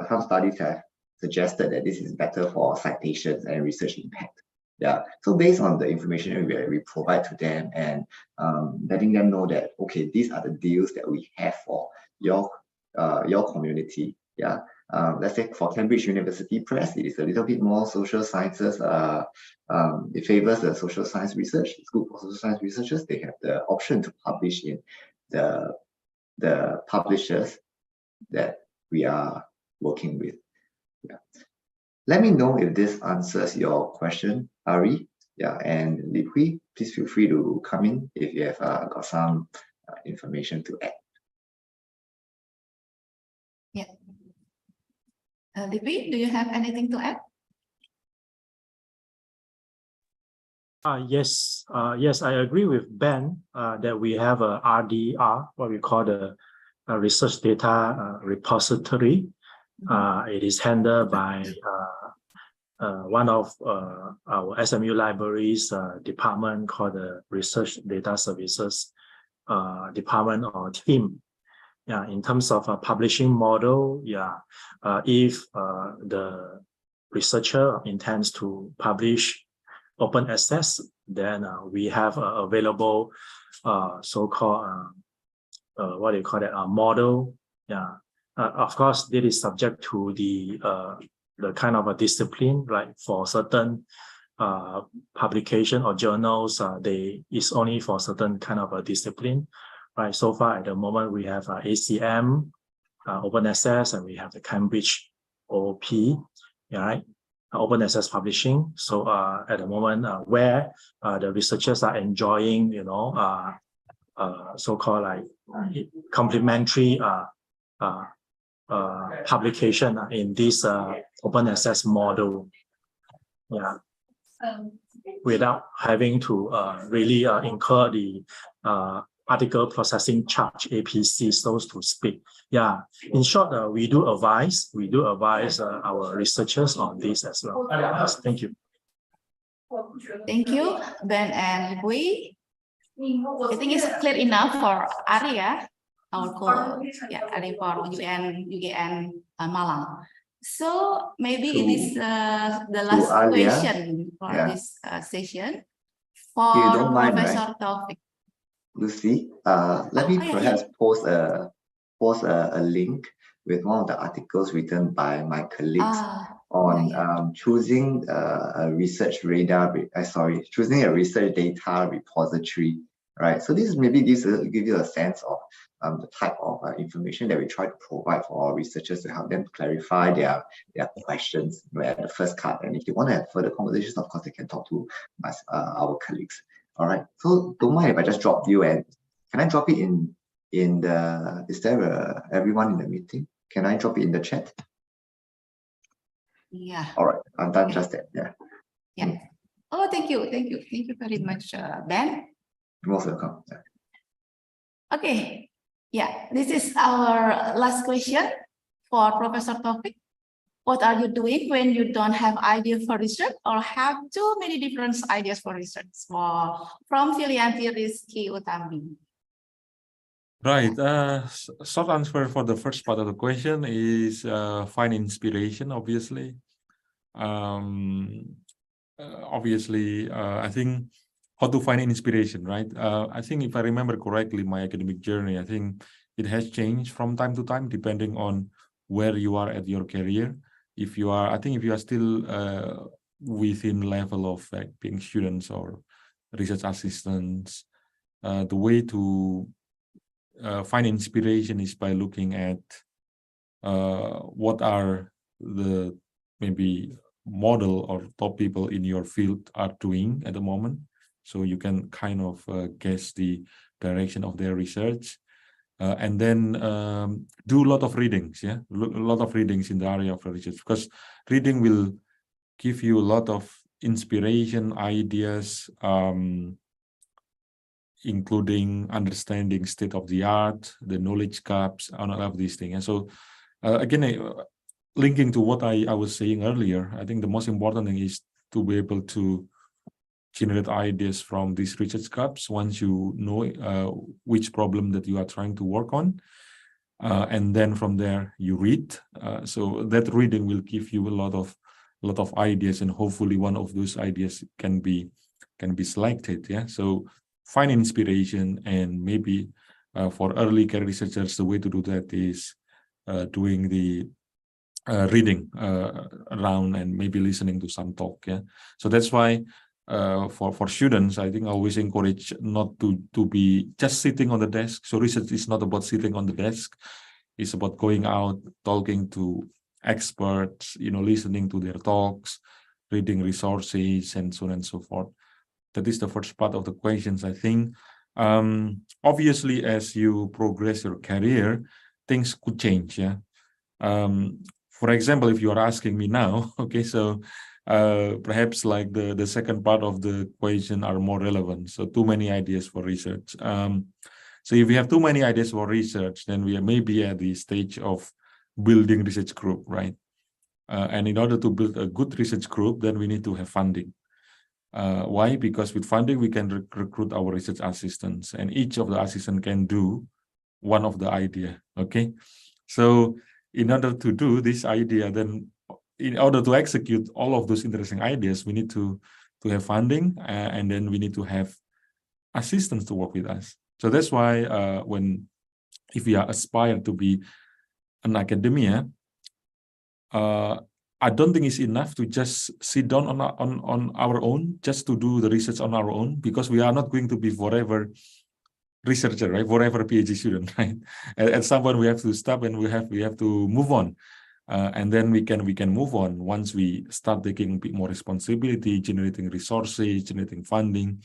some studies have suggested that this is better for citations and research impact. Yeah, so based on the information we provide to them and letting them know that, okay, these are the deals that we have for your community. Yeah, let's say for Cambridge University Press, it is a little bit more social sciences. It favors the social science research. It's good for social science researchers. They have the option to publish in the publishers that we are working with. Yeah. Let me know if this answers your question, Ari. Yeah, and Li Hui, please feel free to come in if you have got some information to add. Yeah. Li Hui, do you have anything to add? Yes, I agree with Ben that we have a RDR, what we call the research data repository. It is handled by one of our SMU libraries department called the Research Data Services department or team. Yeah, in terms of a publishing model, yeah, if the researcher intends to publish open access, then we have available so-called what do you call that, a model. Yeah, of course, this is subject to the kind of a discipline, like for certain publication or journals, is only for certain kind of a discipline, right? So far at the moment we have ACM, open access, and we have the Cambridge OP, right? Open access publishing. So at the moment where the researchers are enjoying, so-called like complementary publication in this open access model, yeah, without having to really incur the article processing charge, APC, so to speak. Yeah, in short, we do advise our researchers on this as well. Yes, thank you. Thank you, Ben and Hui. I think it's clear enough for Arya, our Arya for UGN Malang. So maybe it is the last question for this session. For don't mind, Professor right? Taufik. Lucy, let me perhaps post a link with one of the articles written by my colleagues on choosing a research choosing a research data repository, right? So this maybe gives you a sense of the type of information that we try to provide for our researchers to help them clarify their questions at the first cut. And if they want to have further conversations, of course, they can talk to our colleagues. All right, so don't mind if I just drop you, and can I drop it in the, is there everyone in the meeting? Can I drop it in the chat? Yeah. All right, I've done just that, yeah. Yeah. Oh, thank you very much, Ben. You're most welcome. Yeah. Okay, yeah, this is our last question for Professor Taufik. What are you doing when you don't have idea for research or have too many different ideas for research? From Filianti Rizky Utami. Right. Short answer for the first part of the question is find inspiration, obviously. I think how to find inspiration, right? I think if I remember correctly, my academic journey, I think it has changed from time to time, depending on where you are at your career. If you are still within level of like being students or research assistants, the way to find inspiration is by looking at what are the maybe model or top people in your field are doing at the moment. So you can kind of guess the direction of their research. And then do a lot of readings, yeah, a lot of readings in the area of research, because reading will give you a lot of inspiration, ideas, including understanding state of the art, the knowledge gaps, and all of these things. And so again, linking to what I was saying earlier, I think the most important thing is to be able to generate ideas from these research gaps once you know which problem that you are trying to work on. And then from there you read. So that reading will give you a lot of ideas, and hopefully one of those ideas can be selected. Yeah. So find inspiration, and maybe for early career researchers, the way to do that is doing the reading around and maybe listening to some talk. Yeah. So that's why for students, I think I always encourage not to be just sitting on the desk. So research is not about sitting on the desk. It's about going out, talking to experts, listening to their talks, reading resources, and so on and so forth. That is the first part of the questions, I think. Obviously, as you progress your career, things could change. Yeah. For example, if you are asking me now, okay, so perhaps like the second part of the question are more relevant. So too many ideas for research. So if we have too many ideas for research, then we are maybe at the stage of building research group, right? And in order to build a good research group, then we need to have funding. Why? Because with funding, we can recruit our research assistants, and each of the assistants can do one of the idea, okay? So in order to do this idea, then in order to execute all of those interesting ideas, we need to have funding, and then we need to have assistants to work with us. So that's why if we are aspired to be an academia, I don't think it's enough to just sit down on our own, just to do the research on our own, because we are not going to be forever researcher, right? Forever PhD student, right? At some point we have to stop, and we have to move on, and then we can move on once we start taking a bit more responsibility, generating resources, generating funding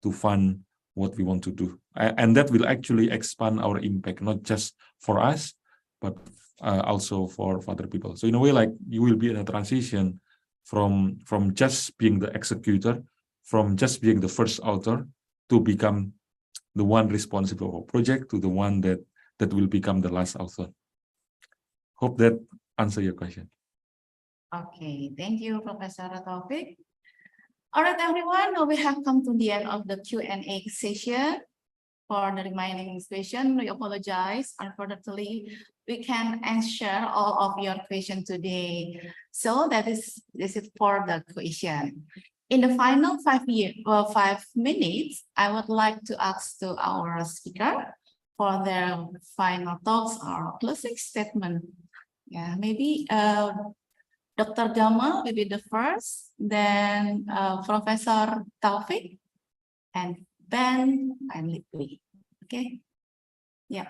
to fund what we want to do, and that will actually expand our impact, not just for us, but also for other people. So in a way, like, you will be in a transition from just being the executor, from just being the first author, to become the one responsible for project, to the one that will become the last author. Hope that answer your question. Okay, thank you, Professor Taufik. All right, everyone, now we have come to the end of the Q&A session. For the remaining question, we apologize. Unfortunately, we can answer all of your questions today. So this is for the question. In the final 5 minutes, I would like to ask to our speaker for their final thoughts or closing statement. Yeah, maybe Dr. Gamal will be the first, then Professor Taufik, and Ben and Lipli. Okay. Yeah.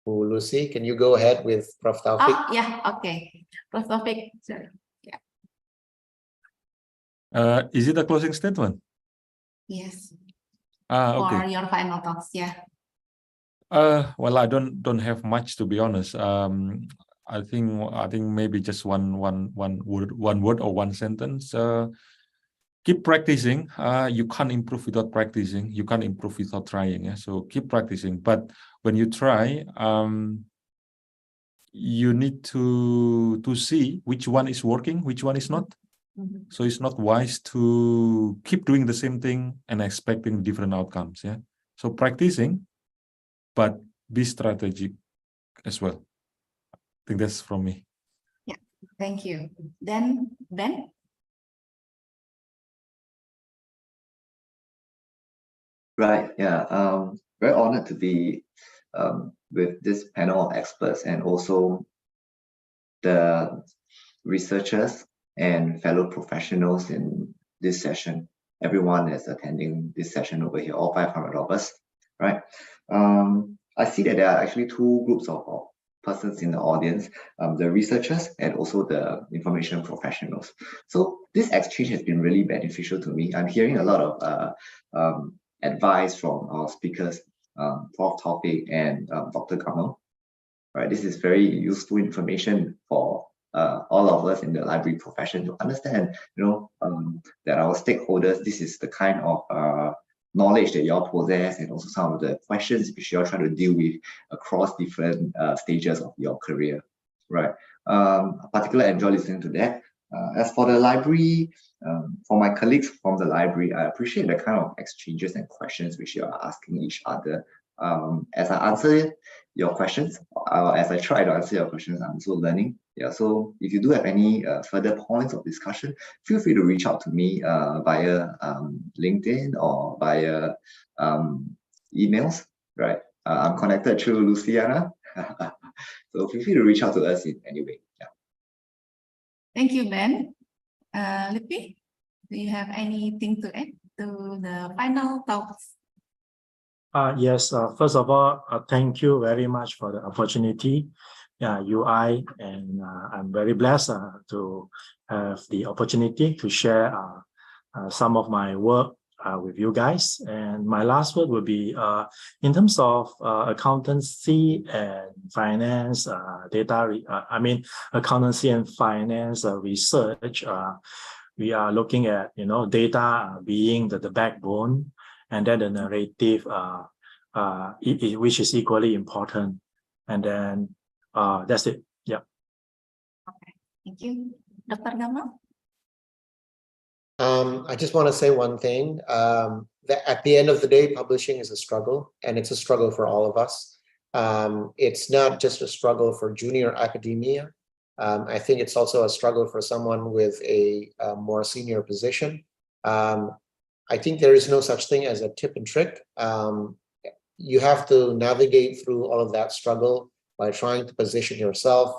Lucy, can you go ahead with Prof. Taufik? Oh, yeah. Okay. Prof. Taufik. Sorry. Yeah. Is it a closing statement? Yes. Okay. For your final thoughts. Yeah. Well, I don't have much, to be honest. I think maybe just one word or one sentence. Keep practicing. You can't improve without practicing. You can't improve without trying. Yeah? So keep practicing. But when you try, you need to see which one is working, which one is not. Mm-hmm. So it's not wise to keep doing the same thing and expecting different outcomes. Yeah. So practicing, but be strategic as well. I think that's from me. Yeah. Thank you. Then Ben. Right. Yeah. Very honored to be with this panel of experts, and also the researchers and fellow professionals in this session. Everyone is attending this session over here, all 500 of us, right? I see that there are actually two groups of persons in the audience, the researchers, and also the information professionals. So this exchange has been really beneficial to me. I'm hearing a lot of advice from our speakers, Prof. Taufik and Dr. Kamal. Right, this is very useful information for all of us in the library profession to understand, that our stakeholders, this is the kind of knowledge that you all possess, and also some of the questions which you are trying to deal with across different stages of your career, right? Particularly enjoy listening to that. As for the library, for my colleagues from the library, I appreciate the kind of exchanges and questions which you are asking each other. As I answer your questions, as I try to answer your questions, I'm also learning. Yeah, so if you do have any further points of discussion, feel free to reach out to me via LinkedIn or via emails, right? I'm connected through Luciana. So feel free to reach out to us in any way. Yeah. Thank you, Ben. Lippy, do you have anything to add to the final thoughts? Yes, first of all, thank you very much for the opportunity, UI, and I'm very blessed to have the opportunity to share some of my work with you guys. And my last word will be in terms of accountancy and finance, accountancy and finance research. We are looking at, data being the backbone, and then the narrative, which is equally important. And then that's it. Yeah. Okay, thank you. Dr. Gamal? I just want to say one thing, that at the end of the day, publishing is a struggle, and it's a struggle for all of us. It's not just a struggle for junior academia. I think it's also a struggle for someone with a more senior position. I think there is no such thing as a tip and trick. You have to navigate through all of that struggle by trying to position yourself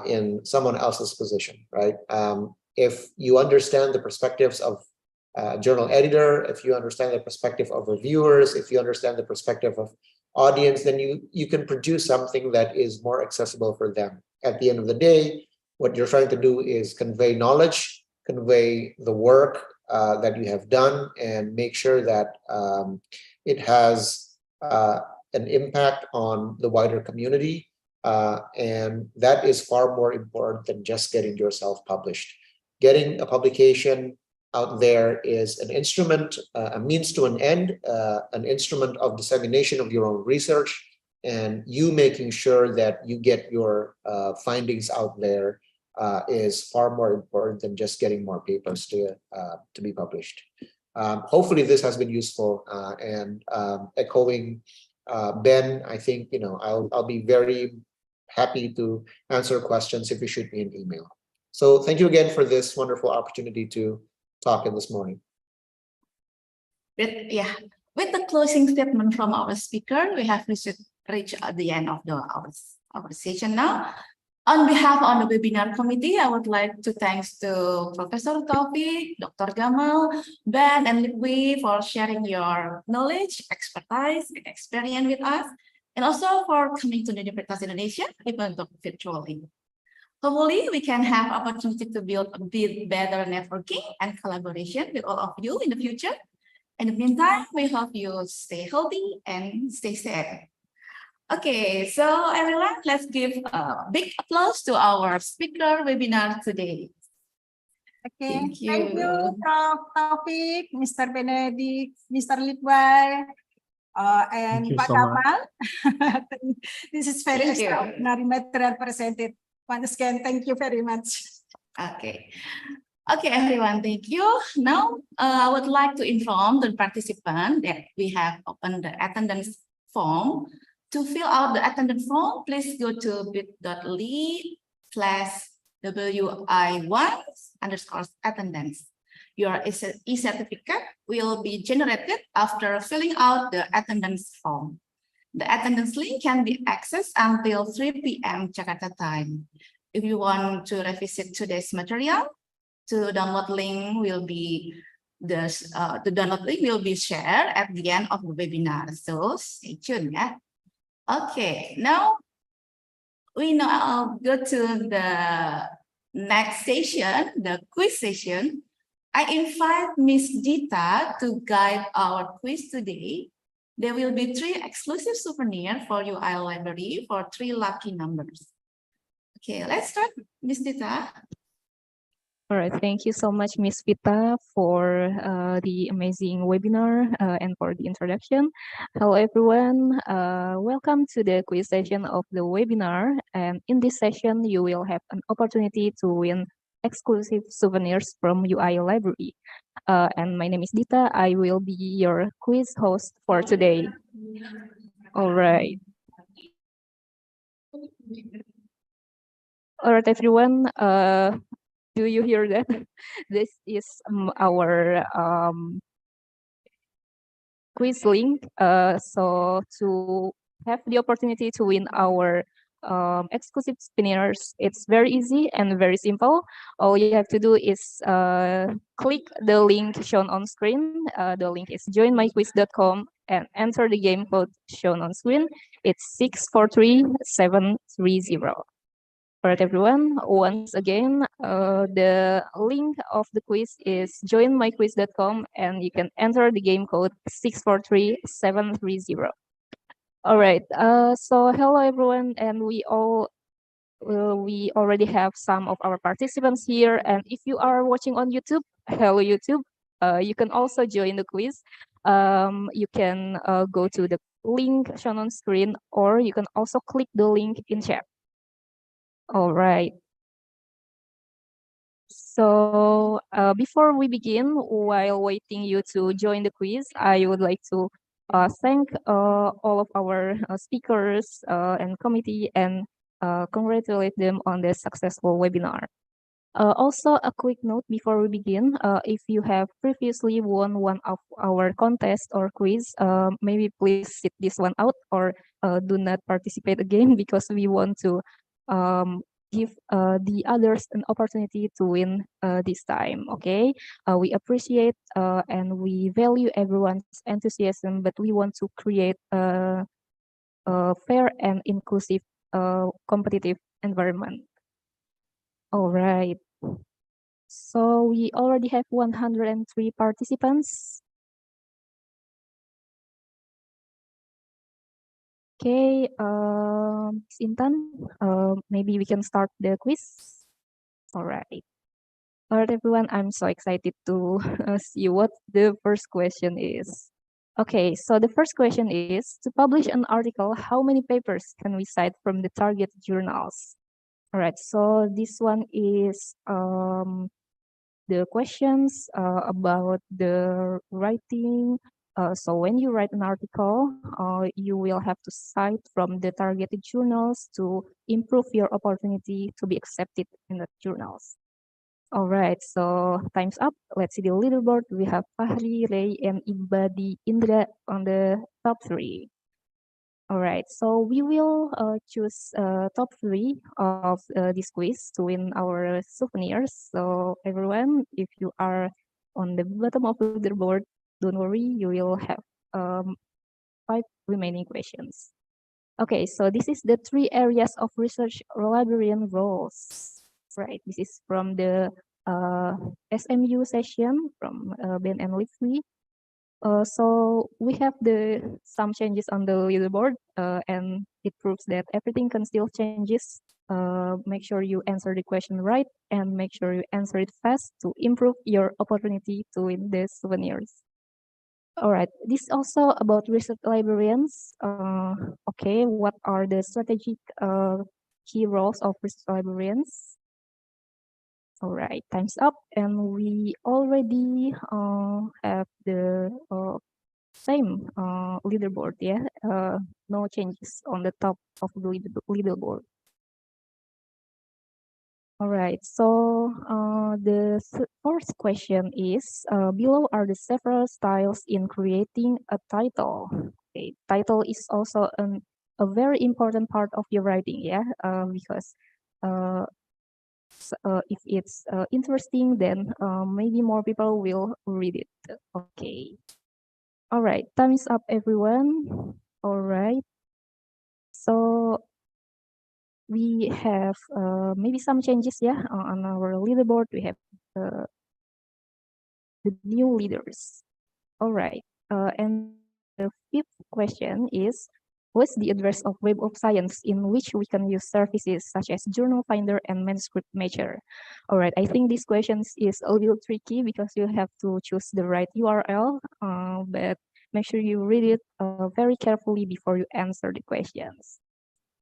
in someone else's position, right? If you understand the perspectives of journal editor, if you understand the perspective of reviewers, if you understand the perspective of audience, then you can produce something that is more accessible for them. At the end of the day, what you're trying to do is convey knowledge, convey the work that you have done, and make sure that it has an impact on the wider community. And that is far more important than just getting yourself published. Getting a publication out there is an instrument, a means to an end, an instrument of dissemination of your own research, and you making sure that you get your findings out there is far more important than just getting more papers to be published. Hopefully this has been useful, and echoing Ben, I think I'll be very happy to answer questions if you shoot me an email. So thank you again for this wonderful opportunity to talk in this morning. With the closing statement from our speaker, we have reached at the end of our session now. On behalf of the webinar committee, I would like to thank Professor Taufik, Dr. Gamal, Ben, and Lippy for sharing your knowledge, expertise, and experience with us, and also for coming to the Universitas Indonesia, even though virtually. Hopefully, we can have opportunity to build a bit better networking and collaboration with all of you in the future. In the meantime, we hope you stay healthy and stay safe. Okay, so everyone, let's give a big applause to our speaker webinar today. Okay, thank you, Prof. Taufik, Mr. Benedict, Mr. Litwai, and Pak Kamal. This is very extraordinary material presented. Once again, thank you very much. Okay, everyone, thank you. Now, I would like to inform the participant that we have opened the attendance form. To fill out the attendance form, please go to bit.ly/wi1_attendance. Your e-certificate will be generated after filling out the attendance form. The attendance link can be accessed until 3 p.m. Jakarta time. If you want to revisit today's material, the download link will be shared at the end of the webinar. So stay tuned, yeah. Okay, now we now go to the next session, the quiz session. I invite Miss Dita to guide our quiz today. There will be 3 exclusive souvenirs for UI library for 3 lucky numbers. Okay, let's start, Miss Dita. All right, thank you so much, Miss Vita, for the amazing webinar and for the introduction. Hello, everyone. Welcome to the quiz session of the webinar. And in this session, you will have an opportunity to win exclusive souvenirs from UI Library. And my name is Dita. I will be your quiz host for today. All right. All right, everyone. Do you hear that? This is our quiz link. So to have the opportunity to win our exclusive souvenirs, it's very easy and very simple. All you have to do is click the link shown on screen. The link is joinmyquiz.com and enter the game code shown on screen. It's 643730. All right, everyone. Once again, the link of the quiz is joinmyquiz.com and you can enter the game code 643730. All right. So hello, everyone, and we already have some of our participants here. And if you are watching on YouTube, hello, YouTube. You can also join the quiz. You can go to the link shown on screen, or you can also click the link in chat. All right. So before we begin, while waiting you to join the quiz, I would like to thank all of our speakers and committee and congratulate them on the successful webinar. Also, a quick note before we begin, if you have previously won one of our contest or quiz, maybe please sit this one out or do not participate again because we want to give the others an opportunity to win this time, okay? We appreciate and we value everyone's enthusiasm, but we want to create a fair and inclusive competitive environment. All right. So we already have 103 participants. Okay, Intan, maybe we can start the quiz. All right. All right, everyone, I'm so excited to see what the first question is. Okay, so the first question is, to publish an article, how many papers can we cite from the target journals? All right, so this one is the questions about the writing. So when you write an article, you will have to cite from the targeted journals to improve your opportunity to be accepted in the journals. All right, so time's up. Let's see the leaderboard. We have Fahri, Ray, and Ibadi Indra on the top 3. All right, so we will choose top 3 of this quiz to win our souvenirs. So everyone, if you are on the bottom of the leaderboard, don't worry, you will have 5 remaining questions. Okay, so this is the 3 areas of research librarian roles. Right, this is from the SMU session from Ben and Lively. So we have some changes on the leaderboard, and it proves that everything can still changes. Make sure you answer the question right and make sure you answer it fast to improve your opportunity to win the souvenirs. All right, this is also about research librarians. Okay, what are the strategic key roles of research librarians? All right, time's up, and we already have the same leaderboard, yeah? No changes on the top of the leaderboard. All right, so the fourth question is, below are the several styles in creating a title. Okay, title is also a very important part of your writing, yeah? Because if it's interesting, then maybe more people will read it. Okay. All right, time is up, everyone. All right. So we have maybe some changes, yeah, on our leaderboard. We have the new leaders. All right. And the fifth question is, what's the address of Web of Science in which we can use services such as Journal Finder and Manuscript Matcher? All right, I think this question is a little tricky because you have to choose the right URL, but make sure you read it very carefully before you answer the questions.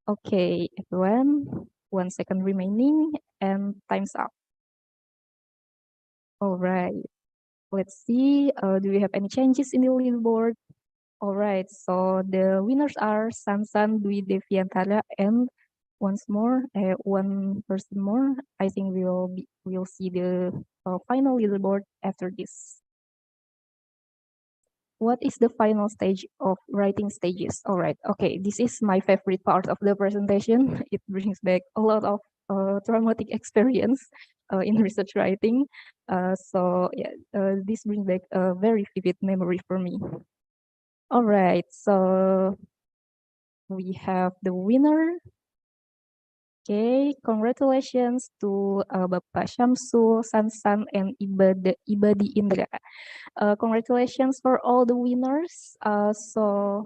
Okay, everyone, 1 second remaining and time's up. All right, let's see, do we have any changes in the leaderboard? All right, so the winners are Sansan Dwi Deviantara and once more, one person more. I think we'll see the final leaderboard after this. What is the final stage of writing stages? All right, okay, this is my favorite part of the presentation. It brings back a lot of traumatic experience in research writing. So yeah, this brings back a very vivid memory for me. All right, so we have the winner. Okay, congratulations to Bapak Syamsul, Sansan, and Ibadi Indra. Congratulations for all the winners. To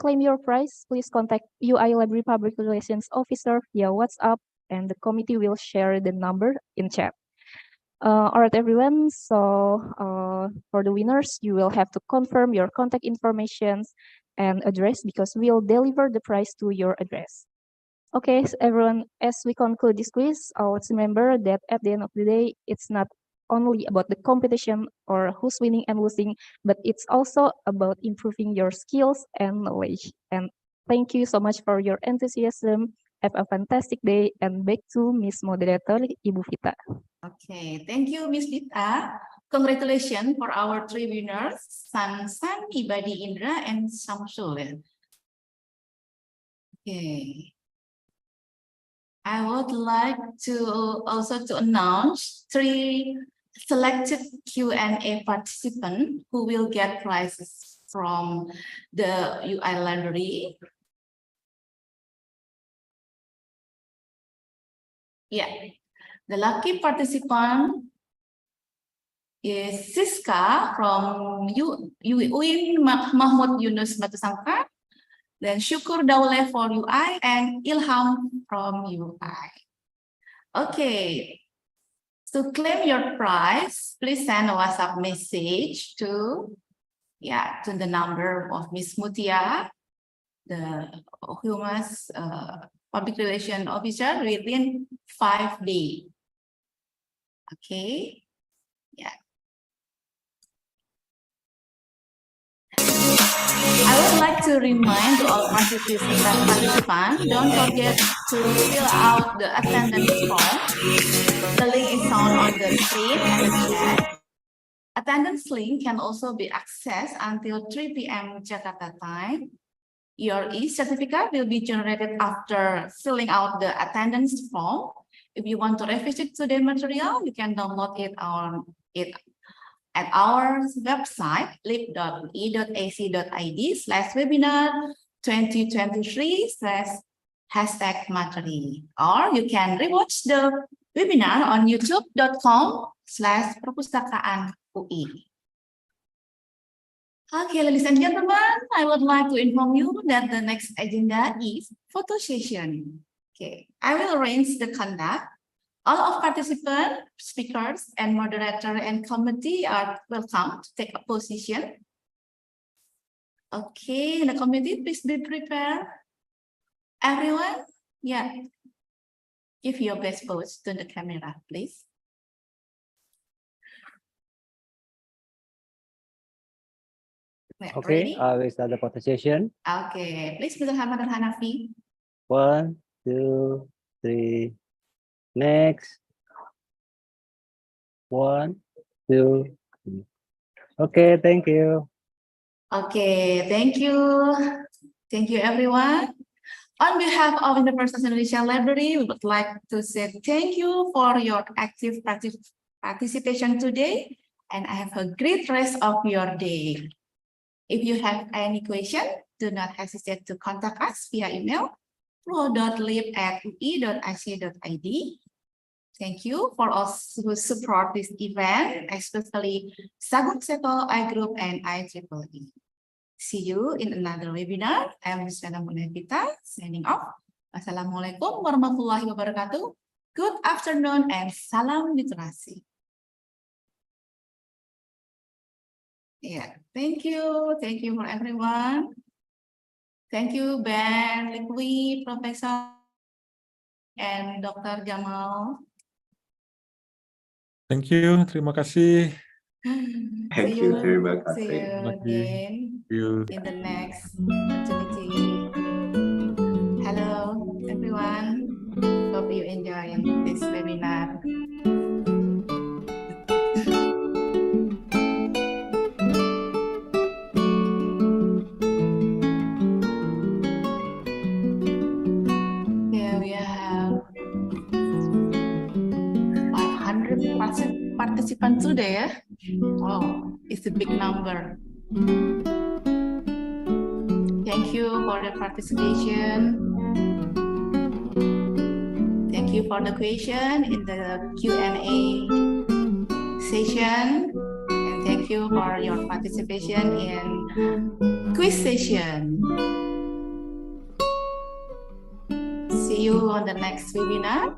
claim your prize, please contact UI Library Public Relations Officer via WhatsApp, and the committee will share the number in chat. All right, everyone. So for the winners, you will have to confirm your contact information and address because we'll deliver the prize to your address. Okay, so everyone, as we conclude this quiz, let's remember that at the end of the day, it's not only about the competition or who's winning and losing, but it's also about improving your skills and knowledge. And thank you so much for your enthusiasm. Have a fantastic day, and back to Miss Moderator, Ibu Vita. Okay, thank you, Miss Vita. Congratulations for our 3 winners, Sansan, Ibadi Indra, and Syamsul. Okay. I would like to also announce 3 selected Q&A participants who will get prizes from the UI library. Yeah, the lucky participant is Siska from UIN Mahmud Yunus Batu Sangkar, then Syukur Daule for UI, and Ilham from UI. Okay, to claim your prize, please send a WhatsApp message to the number of Miss Mutia, the Humas Public Relations Officer, within 5 days. Okay, yeah. I would like to remind all participants, don't forget to fill out the attendance form. The link is found on the screen and the chat. Attendance link can also be accessed until 3 p.m. Jakarta time. Your e-certificate will be generated after filling out the attendance form. If you want to revisit today's material, you can download it at our website, lib.e.ac.id/webinar 2023/#materi. Or you can rewatch the webinar on youtube.com/perpustakaan UI. Okay, ladies and gentlemen, I would like to inform you that the next agenda is photo session. Okay, I will arrange the conduct. All of participants, speakers, and moderator and committee are welcome to take a position. Okay, the committee, please be prepared. Everyone, yeah, give your best pose to the camera, please. Okay, we start the photo session. Okay, please, Mr. Hamad and Hanafi. 1, 2, 3. Next. 1, 2, 3. Okay, thank you. Okay, thank you. Thank you, everyone. On behalf of Universitas Indonesia Library, we would like to say thank you for your active participation today, and have a great rest of your day. If you have any question, do not hesitate to contact us via email. pro.lib@ui.ac.id. Thank you for all who support this event, especially Sagung Seto, I Group, and IEEE. See you in another webinar. I'm Luciana Munevita, signing off. Wassalamualaikum warahmatullahi wabarakatuh. Good afternoon and salam literasi. Yeah, thank you. Thank you for everyone. Thank you, Ben, Likwi, Professor, and Dr. Jamal. Thank you. Terima kasih. Thank you, terima See kasih. you again You. in the next opportunity. Hello, everyone. Hope you enjoy this webinar. Here we have 500 participants today. Yeah? Wow, it's a big number. Thank you for the participation. Thank you for the question in the Q&A session. And thank you for your participation in quiz session. See you on the next webinar.